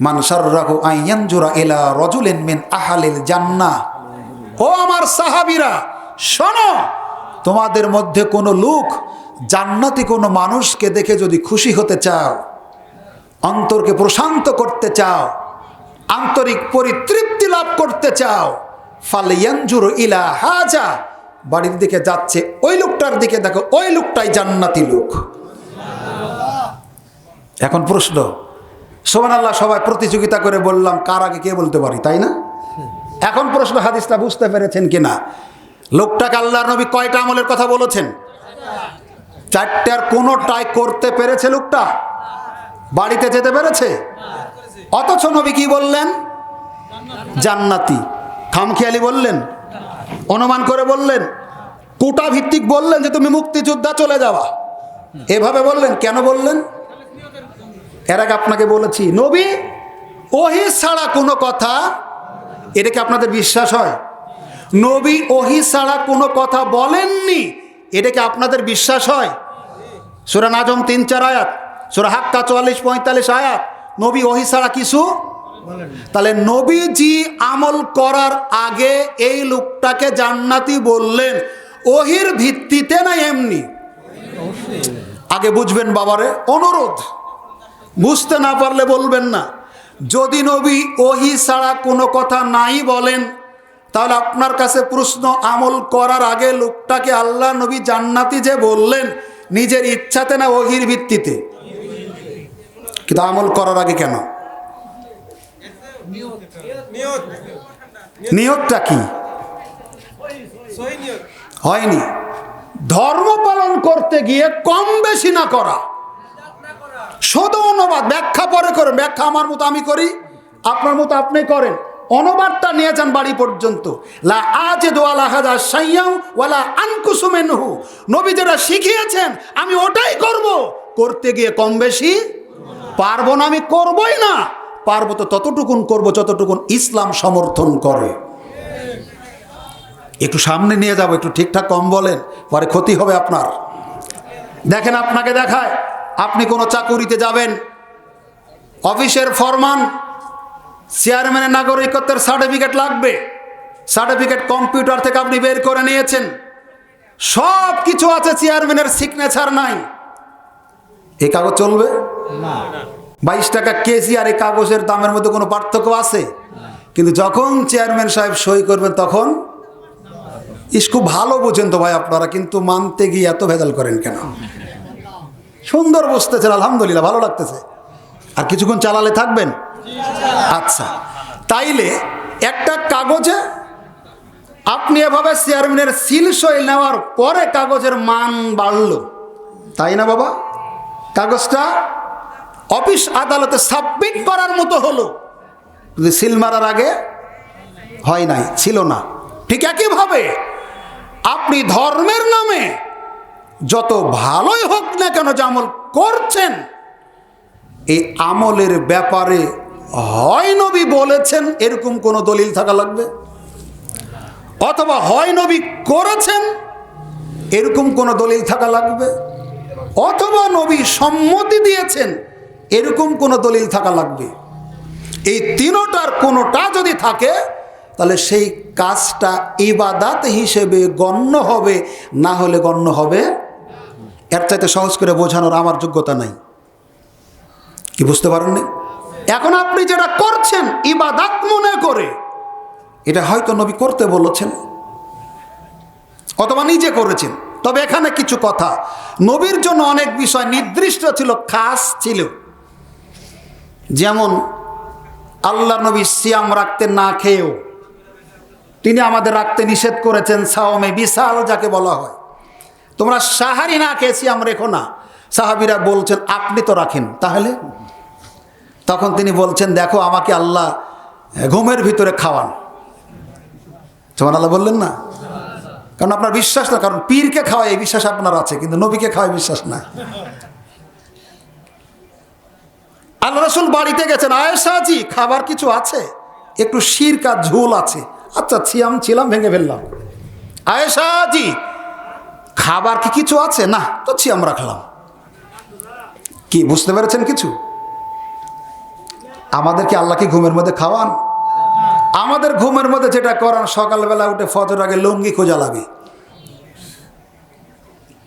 মান সাররাহু আইয়ানজুরা ইলা রাজুলিন মিন আহলিল জান্নাহ। ও আমার সাহাবীরা শোনো, তোমাদের মধ্যে কোনো লোক জান্নাতি কোনো মানুষকে দেখে যদি খুশি হতে চাও, অন্তরকে প্রশান্ত করতে চাও, আন্তরিক পরিতৃপ্তি লাভ করতে চাও, ফালয়ানজুর ইলা হাজা, বাড়ির দিকে যাচ্ছে ওই লোকটার দিকে দেখো, ওই লোকটাই জান্নাতি লোক। এখন প্রশ্ন, সুবহানাল্লাহ, সবাই প্রতিযোগিতা করে বললাম কার আগে কে বলতে পারি, তাই না? এখন প্রশ্ন, হাদিসটা বুঝতে পেরেছেন কিনা? লোকটাকে আল্লাহর নবী কয়টা আমলের কথা বলেছেন? চারটার কোনোটাই করতে পেরেছে লোকটা? বাড়িতে যেতে পেরেছে? অথচ নবী কি বললেন? জান্নাতি। খামখেয়ালি বললেন? অনুমান করে বললেন? কোটা ভিত্তিক বললেন যে তুমি মুক্তিযোদ্ধা চলে যাওয়া, এভাবে বললেন? কেন বললেন? এর আগে আপনাকে বলেছি নবী ওহী ছাড়া কোনো কথা, এটা কি আপনাদের বিশ্বাস হয়? নবী ওহী ছাড়া কোনো কথা বলেননি, এটা কি আপনাদের বিশ্বাস হয়? সূরা নাজম ৩-৪ আয়াত, সূরা হাক্কা ৪৪-৪৫ আয়াত, নবী ওহী ছাড়া কিছু। তাহলে নবীজি আমল করার আগে এই লোকটাকে জান্নাতি বললেন ওহির ভিত্তিতে না এমনি? আগে বুঝবেন বাবারে, অনুরোধ, বুঝতে না পারলে বলবেন না। যদি নবী ওহী ছাড়া কোনো কথা নাই বলেন, তাহলে আপনার কাছে প্রশ্ন, আমল করার আগে লোকটাকে আল্লাহ নবী জান্নাতি যে বললেন, নিজের ইচ্ছাতে না ওহির ভিত্তিতে? কিন্তু আমল করার আগে কেন? নিয়তটা কি? হয়নি। ধর্ম পালন করতে গিয়ে কম বেশি না করা, শুধু অনুবাদ, ব্যাখ্যা পরে করেন। ব্যাখ্যা আমার মতো আমি করি, আপনার মতো আপনি করেন, অনুবাদটা নিয়ে যান বাড়ি পর্যন্ত। লা আজিদু আলা হাযা শাইয়াও ওয়ালা আনকুসু মিনহু, নবী যেটা শিখিয়েছেন আমি ওটাই করব, করতে গিয়ে কম বেশি পারবো না, আমি করবই না। পারবো তো ততটুকুন করব যতটুকুন ইসলাম সমর্থন করে। একটু সামনে নিয়ে যাব, একটু ঠিকঠাক কম বলেন, পরে ক্ষতি হবে আপনার। দেখেন, আপনাকে দেখায়, আপনি কোনো চাকুরিতে যাবেন, অফিসের ফরমান, চেয়ারম্যানের নাগরিকত্বের সার্টিফিকেট লাগবে, সার্টিফিকেট কম্পিউটার থেকে আপনি বের করে নিয়েছেন, সব কিছু আছে, চেয়ারম্যানের সিগনেচার নাই, এই কাগজ চলবে না। 22 টাকা কেজি আর এই কাগজের দামের মধ্যে কোনো পার্থক্য আছে? কিন্তু যখন চেয়ারম্যান সাহেব সই করবেন তখন খুব ভালো বোঝেন তো ভাই আপনারা, কিন্তু মানতে গিয়ে এত ভেজাল করেন কেন? সুন্দর বুঝতেছেন, আলহামদুলিল্লাহ, ভালো লাগতেছে। আর কিছুক্ষণ চালালে থাকবেন? আচ্ছা, তাইলে একটা কাগজে আপনি এভাবে চেয়ারম্যানের সিল সই নেওয়ার পরে কাগজের মান বাড়লো, তাই না বাবা? কাগজটা অফিস আদালতে সাবমিট করার মতো হলো, যদি সিল মারার আগে হয় নাই, ছিল না। ঠিক একইভাবে আপনি ধর্মের নামে যত ভালোই হোক না কেন যে আমল করছেন, এই আমলের ব্যাপারে হয় নবী বলেছেন এরকম কোনো দলিল থাকা লাগবে, অথবা হয় নবী করেছেন এরকম কোনো দলিল থাকা লাগবে, অথবা নবী সম্মতি দিয়েছেন এরকম কোনো দলিল থাকা লাগবে। এই তিনটার কোনোটা যদি থাকে তাহলে সেই কাজটা ইবাদত হিসেবে গণ্য হবে, না হলে গণ্য হবে। এর চাইতে সহজ করে বোঝানোর আমার যোগ্যতা নাই। কি বুঝতে পারেননি? এখন আপনি যেটা করছেন ইবাদত মনে করে, এটা হয়তো নবী করতে বলেছেন অথবা নিজে করেছেন। তবে এখানে কিছু কথা, নবীর জন্য অনেক বিষয় নির্দিষ্ট ছিল, খাস ছিল। যেমন আল্লাহ নবী সিয়াম রাখতেন না খেয়েও, তিনি আমাদের রাখতে নিষেধ করেছেন। সাওমে বিশাল যাকে বলা হয়, তোমরা সাহারি না খেয়ে সিয়াম রেখো না। সাহাবীরা বলছেন আপনি তো রাখেন, তাহলে? তখন তিনি বলছেন দেখো আমাকে আল্লাহ ঘুমের ভিতরে খাওয়ান। সুবহানাল্লাহ বললেন না? কারণ আপনার বিশ্বাস না, কারণ পীরকে খাওয়ায় এই বিশ্বাস আপনার আছে, কিন্তু নবীকে খাওয়ায় বিশ্বাস না। আল্লাহ রাসূল বাড়িতে গেছেন, আয়েশা জি খাবার কিছু আছে? একটু শিরকা ঝোল আছে। আচ্ছা সিয়াম ছিলাম ভেঙে ফেললাম। আয়েশা জি খাবার কি কিছু আছে? না, তো সিয়াম রাখলাম। কি বুঝতে পেরেছেন কিছু? আমাদেরকে আল্লাহ কি ঘুমের মধ্যে খাওয়ান? আমাদের ঘুমের মধ্যে যেটা করান, সকালবেলা উঠে ফজর আগে লুঙ্গি খোঁজা লাগে।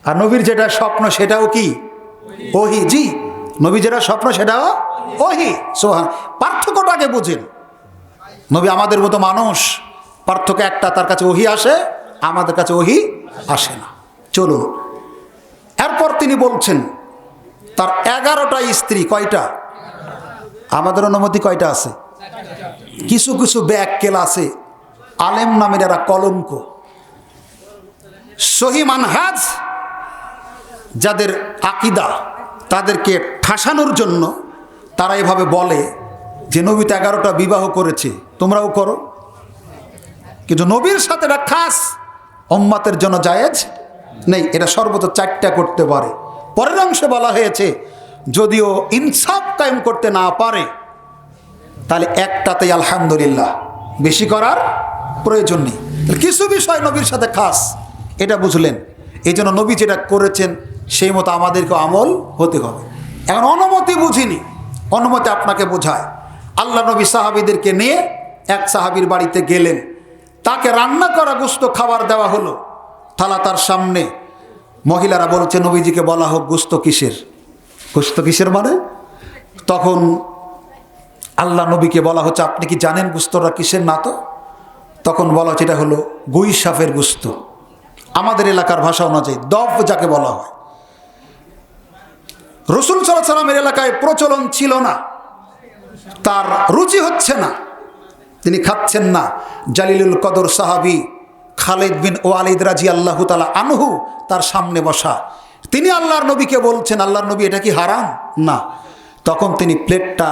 আর নবীর যেটা স্বপ্ন সেটাও কি ওহী? জি, নবী যেটা স্বপ্ন সেটাও ওহী। সুবহান। পার্থক্যটাকে বুঝেন। নবী আমাদের মতো মানুষ, পার্থক্য একটা, তার কাছে ওহী আসে, আমাদের কাছে ওহী আসে না। চলুন, এরপর তিনি বলছেন তার 11টা স্ত্রী। কয়টা? আমাদের অনুমতি কয়টা আছে? কিছু কিছু ব্যাককেল আছে, আলেম নামের এরা কলঙ্ক। সহি মানহাজ যাদের আকীদা, তাদেরকে ঠাসানোর জন্য তারা এভাবে বলে যে নবী তো 11টা বিবাহ করেছে, তোমরাও করো। কিন্তু নবীর সাথে এটা খাস, উম্মতের জন্য জায়েজ নেই। এটা সর্বোচ্চ 4টা করতে পারে। পরের অংশে বলা হয়েছে যদিও ইনসাফ কায়েম করতে না পারে তাহলে একটাতেই আলহামদুলিল্লাহ, বেশি করার প্রয়োজন নেই। কিছু বিষয় নবীর সাথে খাস, এটা বুঝলেন। এই জন্য নবী যেটা করেছেন সেই মতো আমাদেরকে আমল হতে হবে। এখন অনুমতি বুঝিনি, অনুমতি আপনাকে বোঝায়। আল্লাহ নবী সাহাবীদেরকে নিয়ে এক সাহাবীর বাড়িতে গেলেন, তাকে রান্না করা গোশত খাবার দেওয়া হলো। থালা তার সামনে, মহিলারা বলছে নবীজিকে বলা হোক গোশত কিসের? গোশত কিসের মানে? তখন আল্লাহ নবীকে বলা হচ্ছে আপনি কি জানেন গোশতটা কিসের? না তো। তখন বলা হচ্ছে এটা হলো গুইসাফের গোশত। আমাদের এলাকার ভাষা অনুযায়ী দফ যাকে বলা হয়। রাসূল সাল্লাল্লাহু আলাইহি ওয়াসাল্লামের এলাকায় প্রচলন ছিল না, তার রুচি হচ্ছে না, তিনি খাচ্ছেন না। জালিলুল কদর সাহাবী খালিদ বিন ওয়ালিদ রাদিয়াল্লাহু তাআলা আনহু তার সামনে বসা, তিনি আল্লাহর নবীকে বলছেন আল্লাহর নবী এটা কি হারাম? না। তখন তিনি প্লেটটা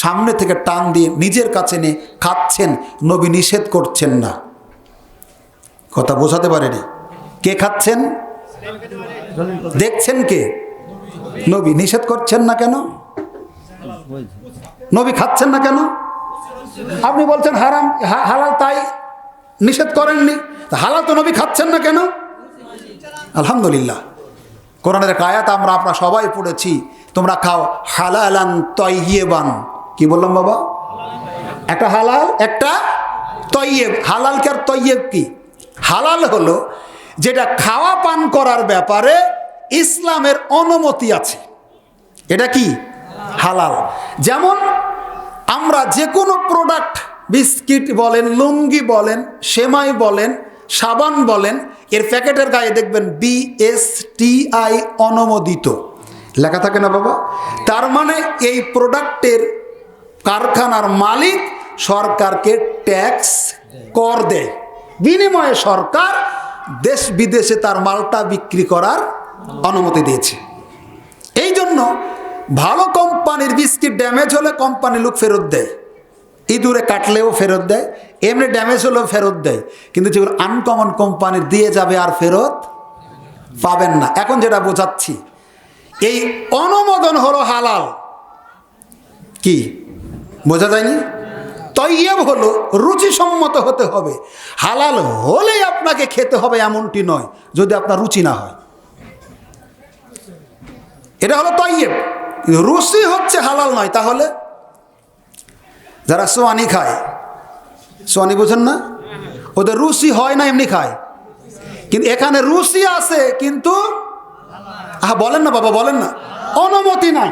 সামনে থেকে টান দিয়ে নিজের কাছে নিয়ে খাচ্ছেন, নবী নিষেধ করছেন না। কথা বোঝাতে পারেনি? কে খাচ্ছেন? দেখছেন কে? নবী। নিষেধ করছেন না কেন? নবী খাচ্ছেন না কেন? আপনি বলছেন হারাম হালাল, তাই নিষেধ করেননি। হালাল তো নবী খাচ্ছেন না কেন? আলহামদুলিল্লাহ, কোরআনের এক আয়াত আমরা সবাই পড়েছি, তোমরা খাও হালালান তাইয়্যিবান। কি বললাম বাবা? একটা হালাল একটা তয়্যিব। হালাল কি আর তয়্যিব কি? হালাল হলো যেটা খাওয়া পান করার ব্যাপারে ইসলামের অনুমতি আছে, এটা কি হালাল। যেমন আমরা যে কোনো প্রোডাক্ট, বিস্কিট বলেন, লুঙ্গি বলেন, সেমাই বলেন, সাবান বলেন, এর প্যাকেটের গায়ে দেখবেন BSTI অনুমোদিত লেখা থাকে না বাবা? তার মানে এই প্রোডাক্টের কারখানার মালিক সরকারকে ট্যাক্স কর দেয়, বিনিময়ে সরকার দেশ বিদেশে তার মালটা বিক্রি করার অনুমতি দিয়েছে। এই জন্য ভালো কোম্পানির বিস্কিট ড্যামেজ হলে কোম্পানি লোক ফেরত দেয়, ইঁদুরে কাটলেও ফেরত দেয়, এমনি ড্যামেজ হলেও ফেরত দেয়। কিন্তু যেগুলো আনকমন কোম্পানির দিয়ে যাবে আর ফেরত পাবেন না। এখন যেটা বোঝাচ্ছি, এই অনুমোদন হলো হালাল। কি বোঝা যায়নি? তয়্যিব হলো রুচিসম্মত হতে হবে। হালাল হলেই আপনাকে খেতে হবে এমনটি নয়, যদি আপনার রুচি না হয়। এটা হলো তয়্যিব, রুচি হচ্ছে হালাল নয়। তাহলে যারা সোয়ানি খায়, সোয়ানি বুঝেন না, ওদের রুচি হয় না, এমনি খায়। কিন্তু এখানে রুচি আছে, কিন্তু বলেন না বাবা, বলেন না, অনুমতি নাই,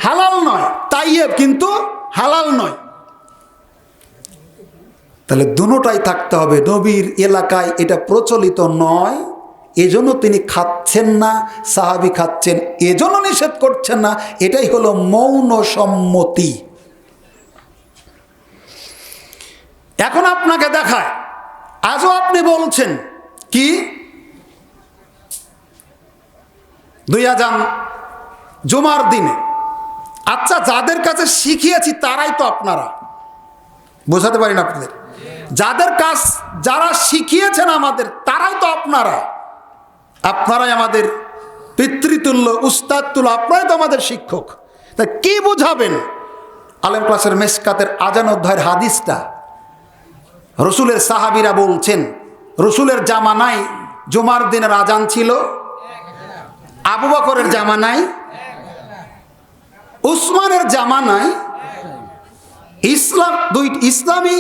হালাল নয়, তাইয়েব কিন্তু হালাল নয়। তাহলে দুটোটাই থাকতে হবে। নবীর এলাকায় এটা প্রচলিত নয়, এজন্য তিনি খাচ্ছেন না, সাহাবী খাচ্ছেন এজন্য নিষেধ করছেন না, এটাই হলো মৌন সম্মতি। এখন আপনাকে দেখায়, আজও আপনি বলছেন কি 2 আযান জুমার দিনে। আচ্ছা, যাদের কাছে শিখিয়েছি তারাই তো আপনারা, বোঝাতে পারি না আপনাদের, যাদের কাজ যারা শিখিয়েছেন আমাদের তারাই তো আপনারা, আপনারাই আমাদের পিতৃতুল্য, উস্তাদ তুল্য, আপনারাই তো আমাদের শিক্ষক। তা কি বুঝাবেন? আলেম ক্লাসের মেশকাতের আজান অধ্যায়ের হাদিসটা, রসুলের সাহাবীরা বলছেন রসুলের জামানায় জুমার দিনের আজান ছিল, আবু বকরের জামানায়, উসমানের জামানায়, ইসলামী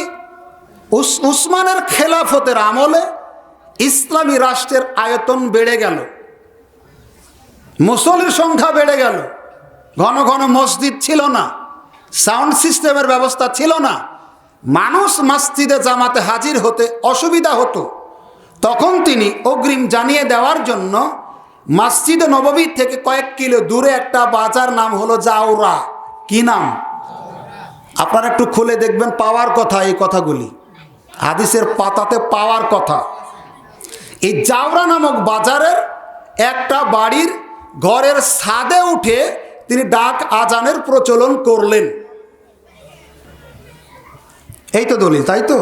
উসমানের খেলাফতের আমলে ইসলামী রাষ্ট্রের আয়তন বেড়ে গেল, মুসল্লির সংখ্যা বেড়ে গেল, ঘন ঘন মসজিদ ছিল না, সাউন্ড সিস্টেমের ব্যবস্থা ছিল না, মানুষ মসজিদে জামাতে হাজির হতে অসুবিধা হতো। তখন তিনি অগ্রিম জানিয়ে দেওয়ার জন্য মসজিদে নববী থেকে কয়েক কিলো দূরে একটা বাজার নাম হলো জাওরা। কি নাম? আপনারা একটু খুলে দেখবেন, পাওয়ার কথা, এই কথাগুলি হাদিসের পাতাতে পাওয়ার কথা। এই জাওরা নামক বাজারের একটা বাড়ির ঘরের ছাদে উঠে তিনি ডাক আজানের প্রচলন করলেন। এই তো দলিল, তাই তো?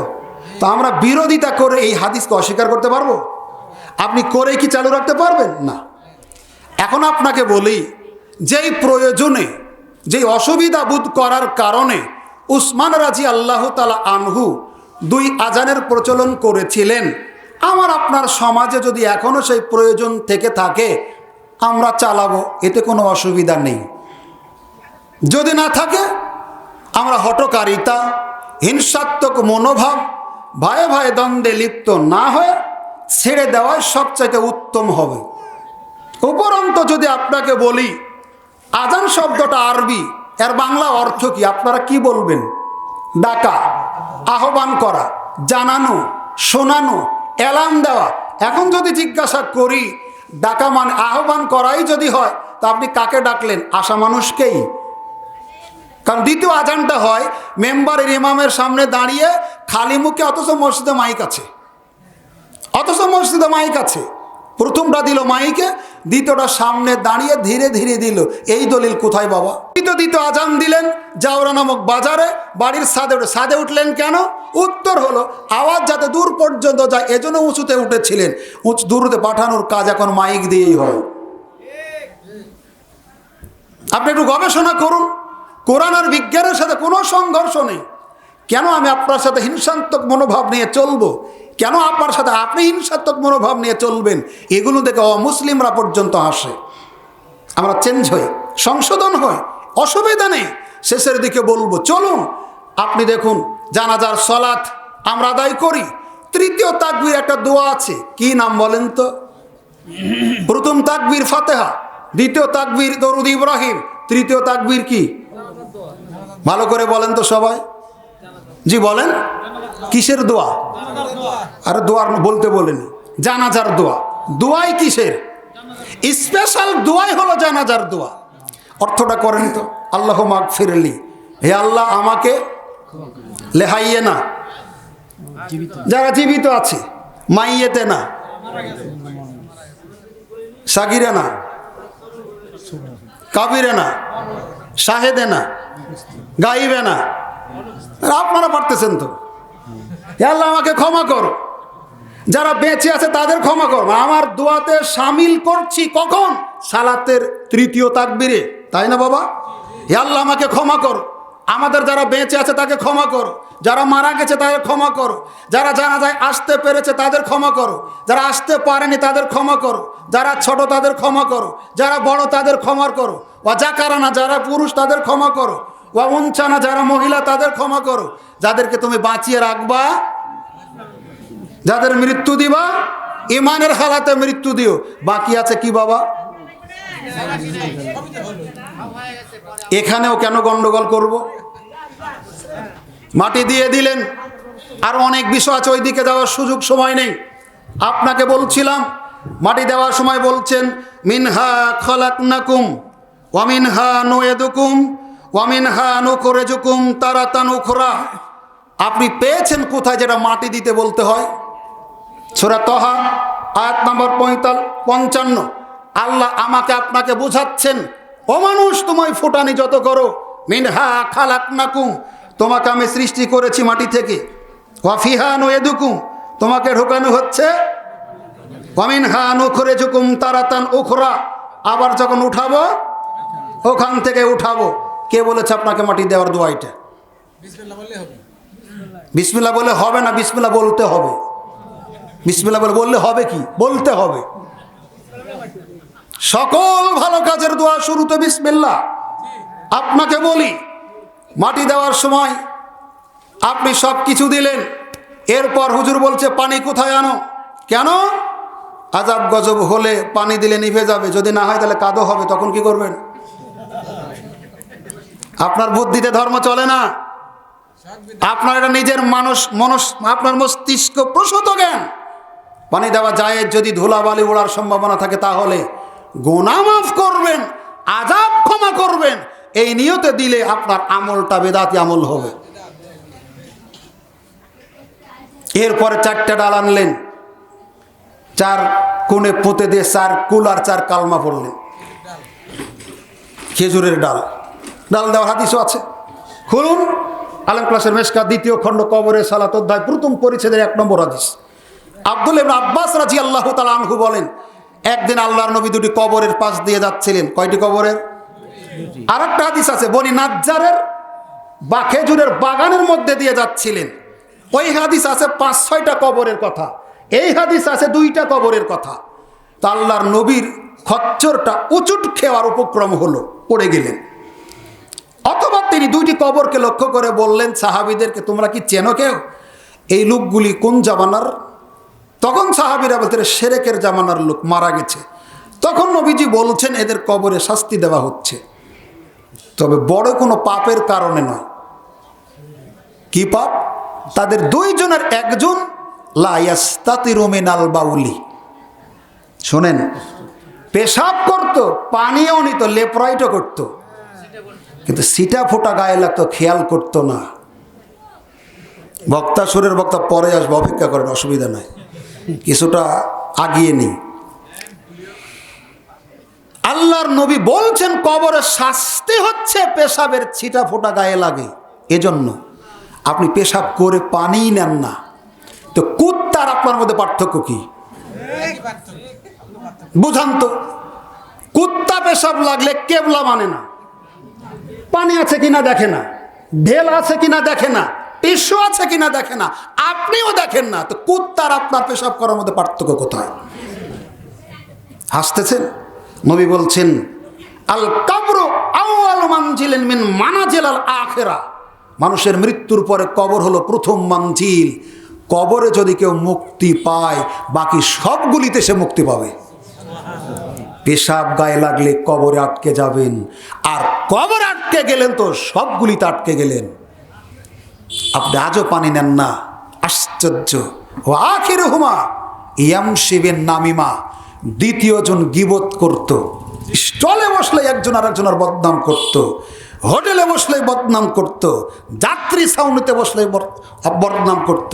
তো আমরা বিরোধিতা করে এই হাদিসকে অস্বীকার করতে পারবো? আপনি করে কি চালু রাখতে পারবেন? না। এখন আপনাকে বলি, যেই প্রয়োজনে, যেই অসুবিধা বোধ করার কারণে উসমান রাজি আল্লাহ তাআলা আনহু 2 আজানের প্রচলন করেছিলেন, আমার আপনার সমাজে যদি এখনো সেই প্রয়োজন থেকে থাকে আমরা চালাবো, এতে কোনো অসুবিধা নেই। যদি না থাকে, আমরা হঠকারিতা, হিংসাত্মক মনোভাব, ভয়ে ভয়ে দ্বন্দ্বে লিপ্ত না হয়ে ছেড়ে দেওয়াই সবচাইতে উত্তম হবে। উপরন্ত যদি আপনাকে বলি আজান শব্দটা আরবি, এর বাংলা অর্থ কি, আপনারা কি বলবেন? ডাকা, আহ্বান করা, জানানো, শোনানো, এলান দেওয়া। এখন যদি জিজ্ঞাসা করি ডাকা মানে আহ্বান করাই যদি হয়, তা আপনি কাকে ডাকলেন? আসা মানুষকেই। কারণ দ্বিতীয় আজানটা হয় মেম্বারের ইমামের সামনে দাঁড়িয়ে খালি মুখে, অথচ মসজিদে মাইক আছে, অথচ মসজিদে মাইক আছে। প্রথমটা দিল মাইকে, দ্বিতীয়টা সামনে দাঁড়িয়ে ধীরে ধীরে দিল। এই দলিল কোথায় বাবা? দ্বিতীয় আজান দিলেন জাওরা নামক বাজারে, বাড়ির ছাদে উঠলেন কেন? উত্তর হলো আওয়াজ যাতে দূর পর্যন্ত যায়, এজন্য উঁচুতে উঠেছিলেন। দূরতে পাঠানোর কাজ এখন মাইক দিয়েই হয়। আপনি একটু গবেষণা করুন, কোরআন আর বিজ্ঞানের সাথে কোনো সংঘর্ষ নেই। কেন আমি আপনার সাথে হিংসাত্মক মনোভাব নিয়ে চলবো? কেন আপনার সাথে আপনি হিংসাত্মক মনোভাব নিয়ে চলবেন? এগুলো দেখে অমুসলিমরা পর্যন্ত আসে। আমরা চেঞ্জ হই, সংশোধন হই, অসুবিধা নেই। শেষের দিকে বলবো, চলুন আপনি দেখুন জানাজার সালাত আমরা আদায় করি। 3য় তাকবীর একটা দোয়া আছে, কি নাম বলেন তো? প্রথম তাকবীর ফাতিহা, 2য় তাকবীর দরুদ ইব্রাহিম, 3য় তাকবীর কি? ভালো করে বলেন তো সবাই। জি বলেন, কিসের দোয়া? আরে দোয়ার বলতে বলেনি, জানাজার দোয়া। দোয়াই কিসের? স্পেশাল দোয়াই হলো জানাজার দোয়া। অর্থটা করেন তো, আল্লাহ মাগফিরলি, হে আল্লাহ আমাকে লেহাইয়ে না, যারা জীবিত আছে, মাইয়েতে না, সাগিরে না, কাবিরে না, শাহেদে না, গাইবে না। আপনারা পারতেছেন তো। হে আল্লাহ আমাকে ক্ষমা করো, যারা বেঁচে আছে তাদের ক্ষমা করো। আমার দোয়াতে শামিল করছি কখন? সালাতের 3য় তাকবীরে, তাই না বাবা? হে আল্লাহ আমাকে ক্ষমা করো, আমাদের যারা বেঁচে আছে তাকে ক্ষমা করো, যারা মারা গেছে তাদের ক্ষমা করো, যারা জানাজায় আসতে পেরেছে তাদের ক্ষমা করো, যারা আসতে পারেনি তাদের ক্ষমা করো, যারা ছোট তাদের ক্ষমা করো, যারা বড় তাদের ক্ষমা করো, ও যা কারানা যারা পুরুষ তাদের ক্ষমা করো, ওয়াউনচানা যারা মহিলা তাদের ক্ষমা করো, যাদেরকে তুমি বাঁচিয়ে রাখবা, যাদের মৃত্যু দিবা ইমানের হালাতে মৃত্যু দিও। বাকি আছে কি বাবা? এখানেও কেন গন্ডগোল করব? মাটি দিয়ে দিলেন, আর অনেক বিষয় আছে, ওই দিকে যাওয়ার সুযোগ সময় নেই। আপনাকে বলছিলাম মাটি দেওয়ার সময় বলছেন মিনহা খলাকনাকুম ওয়া মিনহা নুইদুকুম ওয়া মিনহা নুখরিজুকুম তারাতান উখরা। আপনি পেয়েছেন কোথায় যেটা মাটি দিতে বলতে হয়? সূরা তাহা আয়াত নম্বর 55। আল্লাহ আমাকে আপনাকে বোঝাচ্ছেন, ও মানুষ তুমি ফুটানি যত করো, মিনহা খালাকনাকুম, তোমাকে আমি সৃষ্টি করেছি মাটি থেকে, ওয়া ফিহা নুইদুকুম, তোমাকে ঢোকানো হচ্ছে, ওয়া মিনহা নুখরিজুকুম তারাতান উখরা, আবার যখন উঠাবো ওখান থেকে উঠাবো। কে বলেছে আপনাকে মাটি দেওয়ার দোয়া এটা? বিসমিল্লাহ বলে হবে না, বিসমিল্লাহ বলতে হবে। বিসমিল্লাহ বললে হবে কি? বলতে হবে। সকল ভালো কাজের দোয়া শুরুতে বিসমিল্লাহ। আপনাকে বলি, মাটি দেওয়ার সময় আপনি সব কিছু দিলেন, এরপর হুজুর বলছে পানি কোথায় আনো? কেন? আজাব গজব হলে পানি দিলে নিভে যাবে, যদি না হয় তাহলে কাদো হবে, তখন কি করবেন? আপনার বুদ্ধিতে ধর্ম চলে না, আপনার এটা নিজের আপনার মস্তিষ্ক প্রসূত জ্ঞান। পানি দেওয়া যায়, যদি ধুলাবালি ওড়ার সম্ভাবনা থাকে তাহলে গুনাহ মাফ করবেন, আযাব ক্ষমা করবেন, এই নিয়তে দিলে আপনার আমলটা বেদাতি আমল হবে। এরপরে 4টা ডাল আনলেন, 4 কোণে পুঁতে দিয়ে 4 কুল আর 4 কালমা পড়লেন। খেজুরের ডাল, ডাল দেওয়ার হাদিসও আছে। খুলুন আলেম ক্লাসের মেশকাত 2য় খণ্ড কবরের সালাত অধ্যায় 1ম পরিচ্ছেদের 1 নম্বর হাদিস। আব্দুল্লাহ ইবনে আব্বাস রাদিয়াল্লাহু তাআলা আনহু বলেন, একদিন আল্লাহর নবী 2টি কবরের পাশ দিয়ে যাচ্ছিলেন। কয়টি কবরের? আরেকটা হাদিস আছে বনি নাজ্জারের বা খেজুরের বাগানের মধ্যে দিয়ে যাচ্ছিলেন। ওই হাদিস আছে 5-6টা কবরের কথা, এই হাদিস আছে 2টা কবরের কথা। তো আল্লাহর নবীর খচ্চরটা উচুট খেওয়ার উপক্রম হলো, পড়ে গেলেন। অথবা তিনি 2টি কবরকে লক্ষ্য করে বললেন সাহাবীদেরকে, তোমরা কি চেনো কেউ? এই লোকগুলি কোন জামানার? তখন সাহাবীরা বলতেন শিরকের জামানার লোক, মারা গেছে। তখন নবীজি বলছেন এদের কবরে শাস্তি দেওয়া হচ্ছে, তবে বড় কোনো পাপের কারণে নয়। কি পাপ? তাদের 2 জনের একজন লা ইয়াস্তাতিরু মিনাল বাউলি, শোনেন, পেশাব করত, পানিও নিত, লেপ্রাইটও করত, কিন্তু সিটা ফোটা গায়ে লাগতো, খেয়াল করতো না। বক্তা সুরের বক্তা পরে আসবে, অপেক্ষা করেন, অসুবিধা নাই, কিছুটা আগিয়ে নি। আল্লাহর নবী বলছেন কবরে শাস্তি হচ্ছে পেশাবের ছিটা ফোটা গায়ে লাগে। এজন্য আপনি পেশাব করে পানিই নেন না, তো কুত্তার আপনার মধ্যে পার্থক্য কি? বুঝান তো। কুত্তা পেশাব লাগলে কেবলা মানে না, পানি আছে কিনা দেখে না, ঢেল আছে কিনা দেখে না, টিস্যু আছে কিনা দেখে না, আপনিও দেখেন না, তো কুত্তার আপনার পেশাব করার মধ্যে পার্থক্য কোথায়? হাসতেছেন? নবী বলছেন আল কবরু আউয়ালু মানজিলিন মিন মানাজিল আল আখিরা, মানুষের মৃত্যুর পরে কবর হলো প্রথম মানজিল। কবরে যদি কেউ মুক্তি পায়, বাকি সবগুলিতে সে মুক্তি পাবে। পেশাব গায়ে লাগলে কবরে আটকে যাবেন, আর কবরে আটকে গেলেন তো সবগুলিতে আটকে গেলেন। আপনি আজও পানি নেন না, আশ্চর্য। ও আখিরুহুমা ইয়ামশি বিন নামিমা, 2য় জন গীবত করত, স্টলে বসলে একজন আরেকজনের বদনাম করত, হোটেলে বসলে বদনাম করত, যাত্রী ছাউনিতে বসলে বদনাম করত।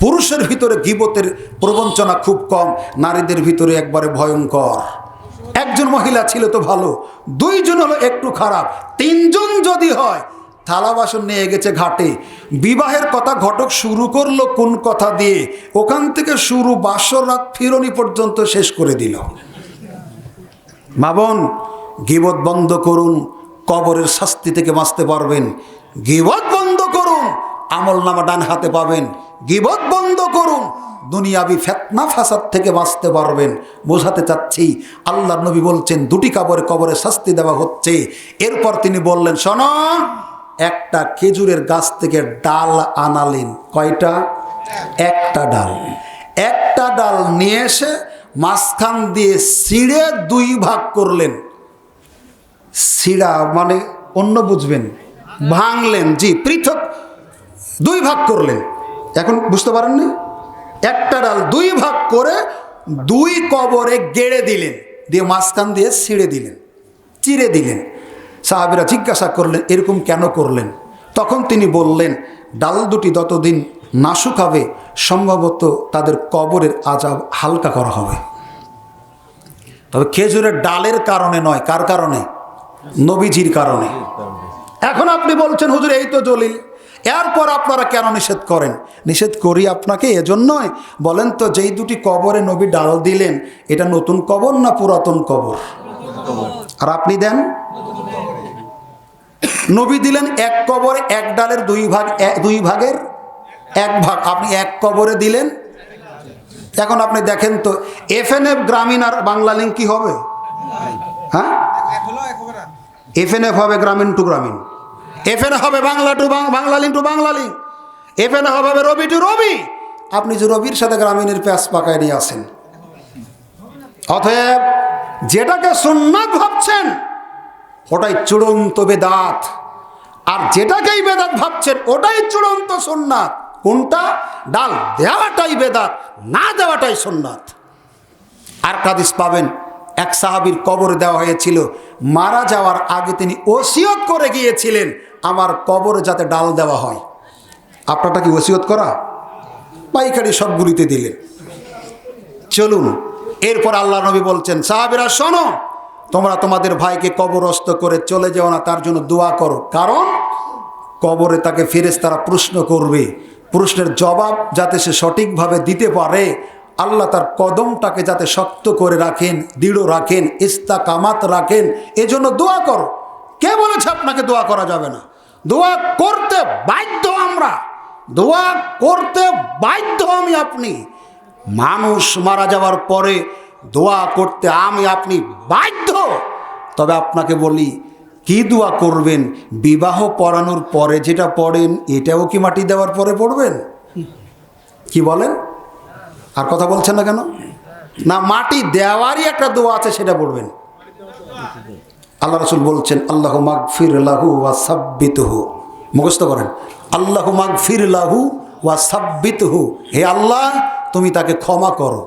পুরুষের ভিতরে গীবতের প্রবঞ্চনা খুব কম, নারীদের ভিতরে একবারে ভয়ঙ্কর। একজন মহিলা ছিল তো ভালো, 2 জন হলো একটু খারাপ, 3 জন যদি হয়, থালা বাসন নিয়ে গেছে ঘাটে, বিবাহের কথা ঘটক শুরু করলো কোন কথা দিয়ে, ওখান থেকে শুরু বাসর রাত ফিরনি পর্যন্ত শেষ করে দিল। মা বোন, গীবত বন্ধ করুন, কবরের শাস্তি থেকে বাঁচতে পারবেন। গীবত বন্ধ করুন, আমল নামা ডান হাতে পাবেন। গীবত বন্ধ করুন, দুনিয়াবি ফিতনা ফাসাদ থেকে বাঁচতে পারবেন। বোঝাতে চাচ্ছি, আল্লাহর নবী বলছেন 2টি কবরে শাস্তি দেওয়া হচ্ছে। এরপর তিনি বললেন, শোনো, একটা খেজুরের গাছ থেকে ডাল আনালেন। কয়টা? একটা ডাল। একটা ডাল নিয়ে এসে মাঝখান দিয়ে ছিঁড়ে দুই ভাগ করলেন। ছিঁড়া মানে অন্য বুঝবেন, ভাঙলেন, জি, পৃথক দুই ভাগ করলেন। এখন বুঝতে পারেননি? একটা ডাল দুই ভাগ করে দুই কবরে গেড়ে দিলেন, দিয়ে মাঝখান দিয়ে ছিঁড়ে দিলেন, চিরে দিলেন। সাহাবীরা জিজ্ঞাসা করলেন, এরকম কেন করলেন? তখন তিনি বললেন, ডাল দুটি যতদিন না শুকাবে সম্ভবত তাদের কবরের আযাব হালকা করা হবে। তবে খেজুরের ডালের কারণে নয়। কার কারণে? নবীজির কারণে। এখন আপনি বলছেন, হুজুর এই তো দলিল, এরপর আপনারা কেন নিষেধ করেন? নিষেধ করি আপনাকে এজন্যই, বলেন তো যেই দুটি কবরে নবী ডাল দিলেন, এটা নতুন কবর না পুরাতন কবর? আর আপনি দেন, নবী দিলেন এক কবরে এক ডালের দুই ভাগ, দুই ভাগের এক ভাগ, আপনি এক কবরে দিলেন। এখন আপনি দেখেন তো এফএনএফ গ্রামীণ আর বাংলা লিঙ্ক কি হবে? হ্যাঁ, এফএনএফ হবে গ্রামীণ টু গ্রামীণ, এফএনএফ হবে Bangla to Banglalink to Banglalink, FNF হবে রবি টু রবি। আপনি যে রবির সাথে গ্রামীণের প্যাঁচ পাকায় নিয়ে আসেন। অতএব যেটাকে সুন্নাত ভাবছেন ওটাই চূড়ান্ত বেদাত, আর যেটাকেই বেদাত ভাবছেন ওটাই চূড়ান্ত সুন্নাত। কোনটা? ডাল দেওয়াটাই বেদাত, না দেওয়াটাই সুন্নাত। আর হাদিস পাবেন, এক সাহাবীর কবর দেওয়া হয়েছিল, মারা যাওয়ার আগে তিনি ওসিয়ত করে গিয়েছিলেন আমার কবরে যাতে ডাল দেওয়া হয়। আপনারটা কি ওসিয়ত করা? পাইকারি সবগুলিতে দিলেন। চলুন, এরপর আল্লাহ নবী বলছেন, সাহাবীরা শোনো, তোমরা তোমাদের ভাইকে কবরস্থ করে চলে যাও না, তার জন্য দোয়া করো। কারণ কবরে তাকে ফেরেশতারা প্রশ্ন করবে, প্রশ্নের জবাব যাতে সে সঠিকভাবে দিতে পারে, আল্লাহ তার কদমটাকে যাতে শক্ত করে রাখেন, দৃঢ় রাখেন, ইস্তাকামাত রাখেন, এজন্য দোয়া করো। কে বলেছে আপনাকে দোয়া করা যাবে না? দোয়া করতে বাধ্য আমরা, দোয়া করতে বাধ্য আমি আপনি। মানুষ মারা যাওয়ার পরে দোয়া করতে আমি আপনি বাধ্য। তবে আপনাকে বলি, কি দোয়া করবেন? বিবাহ পড়ানোর পরে যেটা পড়েন এটাও কি মাটি দেওয়ার পরে পড়বেন? কি বলেন? আর কথা বলছেন না কেন? না, মাটি দেওয়ারই একটা দোয়া আছে, সেটা পড়বেন। আল্লাহ রাসূল বলছেন, আল্লাহু মাগফির লাহু ওয়া সাব্বিতহু। মুখস্থ করেন, আল্লাহু মাগফির লাহু ওয়া সাব্বিতহু। হে আল্লাহ, তুমি তাকে ক্ষমা করো।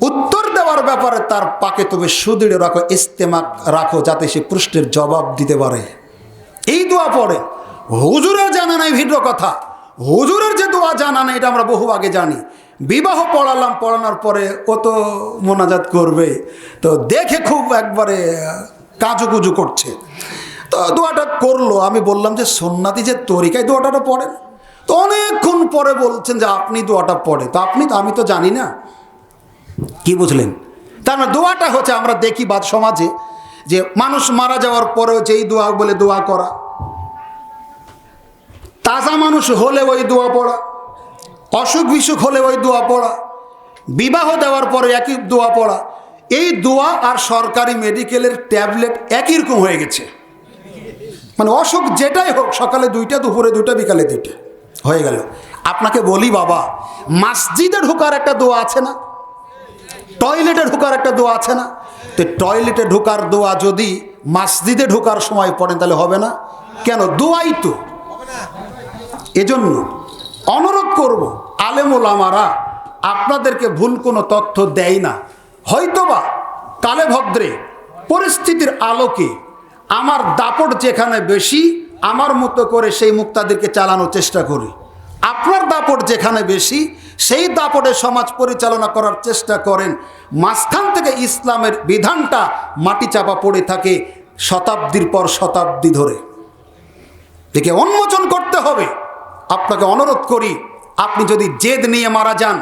উত্তর দেওয়ার ব্যাপারে তার পাকে তুমি সুদৃঢ় রাখো, ইস্তেমাক রাখো, যাতে সে প্রশ্নের জবাব দিতে পারে। এই দোয়া পড়ে। হুজুরের জানা নাই ভিন্ন কথা, হুজুরের যে দোয়া জানা নাই এটা আমরা বহু আগে জানি। বিবাহ পড়ালাম, পড়ানোর পরে ও তো মোনাজাত করবে, তো দেখে খুব একবারে কাজুকুজু করছে, তো দোয়াটা করলো। আমি বললাম যে সুন্নাতি যে তরিকায় দোয়াটা পড়েন, তো অনেকক্ষণ পরে বলছেন যে আপনি দোয়াটা পড়ে। তো আপনি তো, আমি তো জানি না। কি বুঝলেন? তার মানে দোয়াটা হচ্ছে, আমরা দেখি বাদ সমাজে যে মানুষ মারা যাওয়ার পরেও যেই দোয়া বলে দোয়া করা, তাজা মানুষ হলে ওই দোয়া পড়া, অসুখ বিসুখ হলে ওই দোয়া পড়া, বিবাহ দেওয়ার পরে একই দোয়া পড়া। এই দোয়া আর সরকারি মেডিকেলের ট্যাবলেট একই রকম হয়ে গেছে। মানে অসুখ যেটাই হোক, সকালে দুইটা, দুপুরে দুইটা, বিকালে দুইটা হয়ে গেল। আপনাকে বলি বাবা, মসজিদে ঢোকার একটা দোয়া আছে না, টয়লেটে ঢোকার একটা দোয়া আছে না? তো টয়লেটে ঢোকার দোয়া যদি মসজিদে ঢোকার সময় পড়েন তাহলে হবে না কেন? দোয়াই তো। এজন্য অনুরোধ করব, আলেম ওলামারা আপনাদেরকে ভুল কোনো তথ্য দেয় না। হয়তোবা কালে ভদ্রে পরিস্থিতির আলোকে আমার দাপট যেখানে বেশি, আমার মতো করে সেই মুক্তাদেরকে চালানোর চেষ্টা করি। আপনার দাপট যেখানে বেশি, সেই দাপটে সমাজ পরিচালনা করার চেষ্টা করেন। মাঝখান থেকে ইসলামের বিধানটা মাটি চাপা পড়ে থাকে শতাব্দীর পর শতাব্দী ধরে। দেখে উন্মোচন করতে হবে। আপনাকে অনুরোধ করি, আপনি যদি জেদ নিয়ে মারা যান,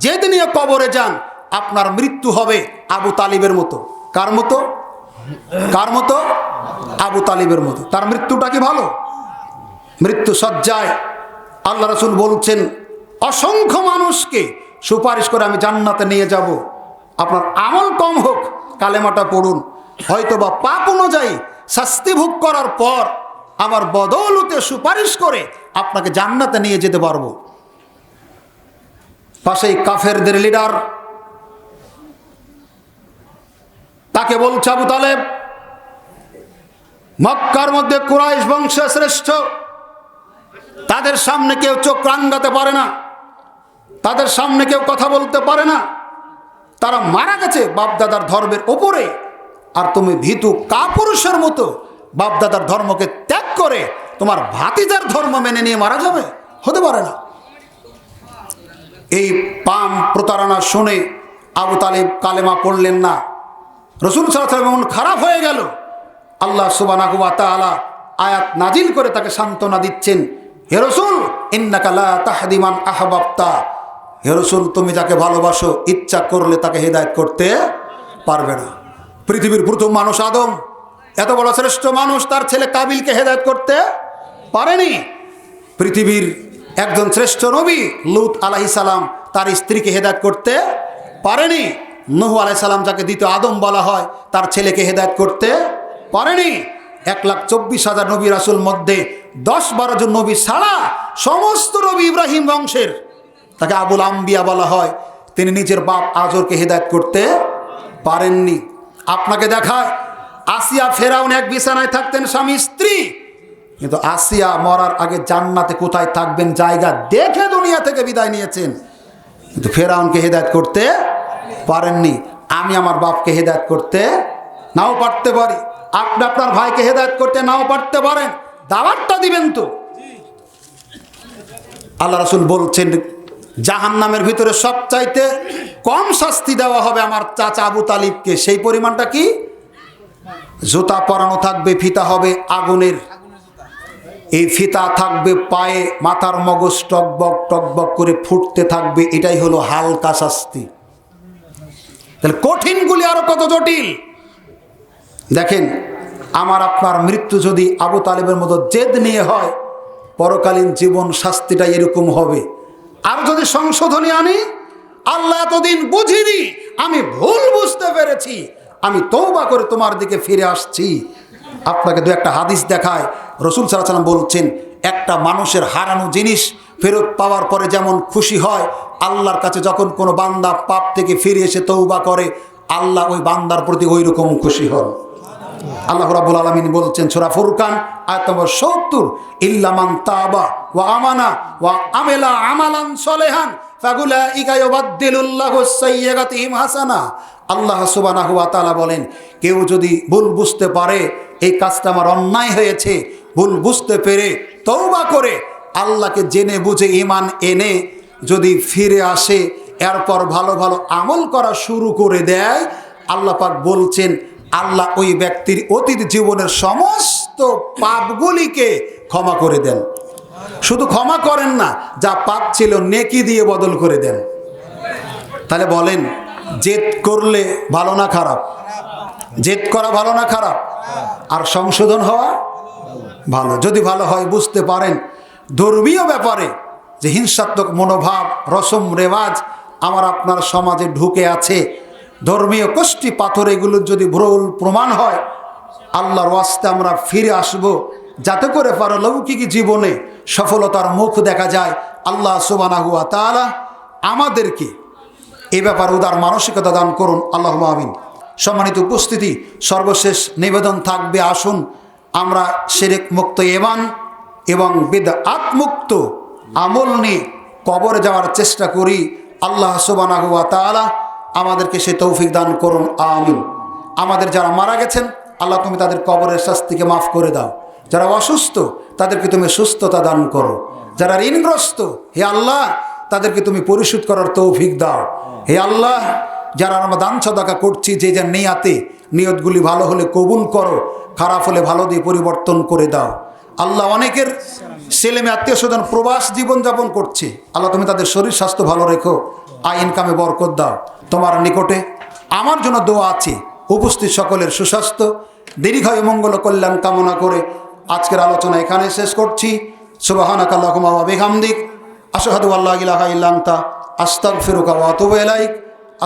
জেদ নিয়ে কবরে যান, আপনার মৃত্যু হবে আবু তালিবের মতো। কার মতো? কার মতো? আবু তালিবের মতো। তার মৃত্যুটা কি ভালো? মৃত্যু সজ্জায় আল্লাহ রাসূল বলছেন, অসংখ্য মানুষকে সুপারিশ করে আমি জান্নাতে নিয়ে যাব। আপনার আমল কম হোক, কালেমাটা পড়ুন, হয়তোবা পাপ অনুযায়ী শাস্তি ভোগ করার পর আমার বদৌলতে সুপারিশ করে আপনাকে জান্নাতে নিয়ে যেতে পারবো। পাশেই কাফেরদের লিডার, তাকে বলছে আবু তালেব, মক্কার মধ্যে কুরাইশ বংশ শ্রেষ্ঠ, তাদের সামনে কেউ চোখ রাঙাতে পারে না, তাদের সামনে কেউ কথা বলতে পারে না, তারা মারা গেছে বাপদাদার ধর্মের ওপরে, আর তুমি ভীতু কাপুরুষের মতো বাপদাদার ধর্মকে ত্যাগ করে তোমার ভাতিজার ধর্ম মেনে নিয়ে মারা যাবে? হতে পারে না। এই পাম প্রতারণা শুনে আবু তালেব কালেমা পড়লেন না। রাসূল সাল্লাল্লাহু আলাইহি ওয়াসাল্লাম এমন খারাপ হয়ে গেল, আল্লাহ সুবহানাহু ওয়া তাআলা আয়াত নাজিল করে তাকে সান্ত্বনা দিচ্ছেন, হে রাসূল ইন্নাকা লা তাহদি মান আহবাবতা, হে রাসূল তুমি যাকে ভালোবাসো ইচ্ছা করলে তাকে হেদায়েত করতে পারবে না। পৃথিবীর প্রথম মানুষ আদম, এত বড় শ্রেষ্ঠ মানুষ, তার ছেলে কাবিলকে হেদায়েত করতে পারেনি। পৃথিবীর একজন শ্রেষ্ঠ নবী লূত আলাইহিস সালাম তার স্ত্রীকে হেদায়েত করতে পারেনি। নূহ আলাইহিস সালাম যাকে দ্বিতীয় আদম বলা হয় তার ছেলেকে হেদায়েত করতে পারেনি। 1,24,000 নবী রাসূল মধ্যে 10-12 জন নবী ছাড়া সমস্ত নবী ইব্রাহিম বংশের, তাকে আবুল আম্বিয়া বলা হয়, তিনি নিজের বাপ আজরকে হেদায়েত করতে পারেননি। আপনাকে দেখায় আসিয়া ফেরাউন এক বিছানায় থাকতেন স্বামী স্ত্রী, কিন্তু আসিয়া মরার আগে জান্নাতে কোথায় থাকবেন জায়গা দেখে দুনিয়া থেকে বিদায় নিয়েছেন, কিন্তু ফেরাউনকে হেদায়েত করতে পারেননি। আমি আমার বাপকে হেদায়েত করতে নাও পারতে পারি, আপনি আপনার ভাইকে হেদায়েত করতে নাও পারতে পারেন, দাওয়াতটা দিবেন তো। আল্লাহ রাসূল বলছেন জাহান্নামের ভিতরে সবচাইতে কম শাস্তি দেওয়া হবে আমার চাচা আবু তালিবকে। সেই পরিমাণটা কি? জুতা পরানো থাকবে, ফিতা হবে আগুনের, এই ফিতা থাকবে পায়ে, মাথার মগজ টকবক টকবক করে ফুটতে থাকবে, এটাই হলো হালকা শাস্তি। তাহলে কঠিনগুলি আরো কত জটিল। দেখেন, আমার আপনার মৃত্যু যদি আবু তালেবের মতো জেদ নিয়ে হয়, পরকালীন জীবন শাস্তিটা এরকম হবে। আর যদি সংশোধনী আনি, আল্লাহ এতদিন বুঝিনি, আমি ভুল বুঝতে পেরেছি, আমি তওবা করে তোমার দিকে ফিরে আসছি। আপনাকে দু একটা হাদিস দেখায়, রাসূল সাল্লাল্লাহু আলাইহি ওয়াসাল্লাম বলছেন, একটা মানুষের হারানো জিনিস ফেরত পাওয়ার পরে যেমন খুশি হয়, আল্লাহর কাছে যখন কোনো বান্দা পাপ থেকে ফিরে এসে তওবা করে, আল্লাহ ওই বান্দার প্রতি ওই রকম খুশি হন। আল্লাহ রাব্বুল আলামিন বলছেন সূরা ফুরকান আয়াত নম্বর ৭০, ইল্লা মান তাবা ওয়া আমানা ওয়া আমিলা আমালান সলিহান ফাউলাইকা ইউবাদদিলুল্লাহু সাইয়্যাতিহিম হাসানা। আল্লাহ সুবহানাহু ওয়া তাআলা বলেন, কেউ যদি ভুল বুঝতে পারে এই কাজটা আমার অন্যায় হয়েছে, ভুল বুঝতে পেরে তওবা করে আল্লাহকে জেনে বুঝে ঈমান এনে যদি ফিরে আসে, এরপর ভালো ভালো আমল করা শুরু করে দেয়, আল্লাহ পাক বলছেন আল্লাহ ওই ব্যক্তির অতীত জীবনের সমস্ত পাপগুলিকে ক্ষমা করে দেন। শুধু ক্ষমা করেন না, যা পাপ ছিল নেকি দিয়ে বদল করে দেন। তাহলে বলেন, জেদ করলে ভালো না খারাপ? জেদ করা ভালো না খারাপ? আর সংশোধন হওয়া ভালো। যদি ভালো হয়, বুঝতে পারেন ধর্মীয় ব্যাপারে যে হিংসাত্মক মনোভাব, রসম রেওয়াজ আমার আপনার সমাজে ঢুকে আছে, ধর্মীয় কষ্টি পাথর, এগুলোর যদি ভুল প্রমাণ হয়, আল্লাহর ওয়াস্তে আমরা ফিরে আসব, যাতে করে পারলৌকিক জীবনে সফলতার মুখ দেখা যায়। আল্লাহ সুবহানাহু ওয়া তাআলা আমাদেরকে এ ব্যাপারে উদার মানসিকতা দান করুন, আল্লাহুম্মা আমিন। সম্মানিত উপস্থিতি, সর্বশেষ নিবেদন থাকবে, আসুন আমরা শিরক মুক্ত ঈমান এবং বিদআত মুক্ত আমল নিয়ে কবরে যাওয়ার চেষ্টা করি। আল্লাহ সুবহানাহু ওয়া তাআলা আমাদেরকে সে তৌফিক দান করুন, আমিন। আমাদের যারা মারা গেছেন, আল্লাহ তুমি তাদের কবরের শাস্তিকে মাফ করে দাও। যারা অসুস্থ, তাদেরকে তুমি সুস্থতা দান করো। যারা ঋণগ্রস্ত, হে আল্লাহ তাদেরকে তুমি পরিশোধ করার তৌফিক দাও। হে আল্লাহ, যারা আমরা দান সদাকা করছি, যে যার নিয়াতে, নিয়তগুলি ভালো হলে কবুল করো, খারাপ হলে ভালো দিয়ে পরিবর্তন করে দাও। আল্লাহ, অনেকের ছেলে মেয়ে আত্মীয় স্বজন প্রবাস জীবনযাপন করছে, আল্লাহ তুমি তাদের শরীর স্বাস্থ্য ভালো রেখো, আয় ইনকামে বরকত দাও। তোমার নিকটে আমার জন্য দোয়া আছে, উপস্থিত সকলের সুস্বাস্থ্য, দীর্ঘায়ু, মঙ্গল, কল্যাণ কামনা করে আজকের আলোচনা এখানে শেষ করছি। সুবহানাকা আল্লাহুম্মা ওয়া বিহামদিক, আশহাদু আল্লা ইলাহা ইল্লা আনতা, আস্তাগফিরুকা ওয়া আতুবু ইলাইক।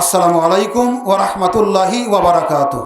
আসসালামু আলাইকুম ওয়া রাহমাতুল্লাহি ওয়া বারাকাতুহু।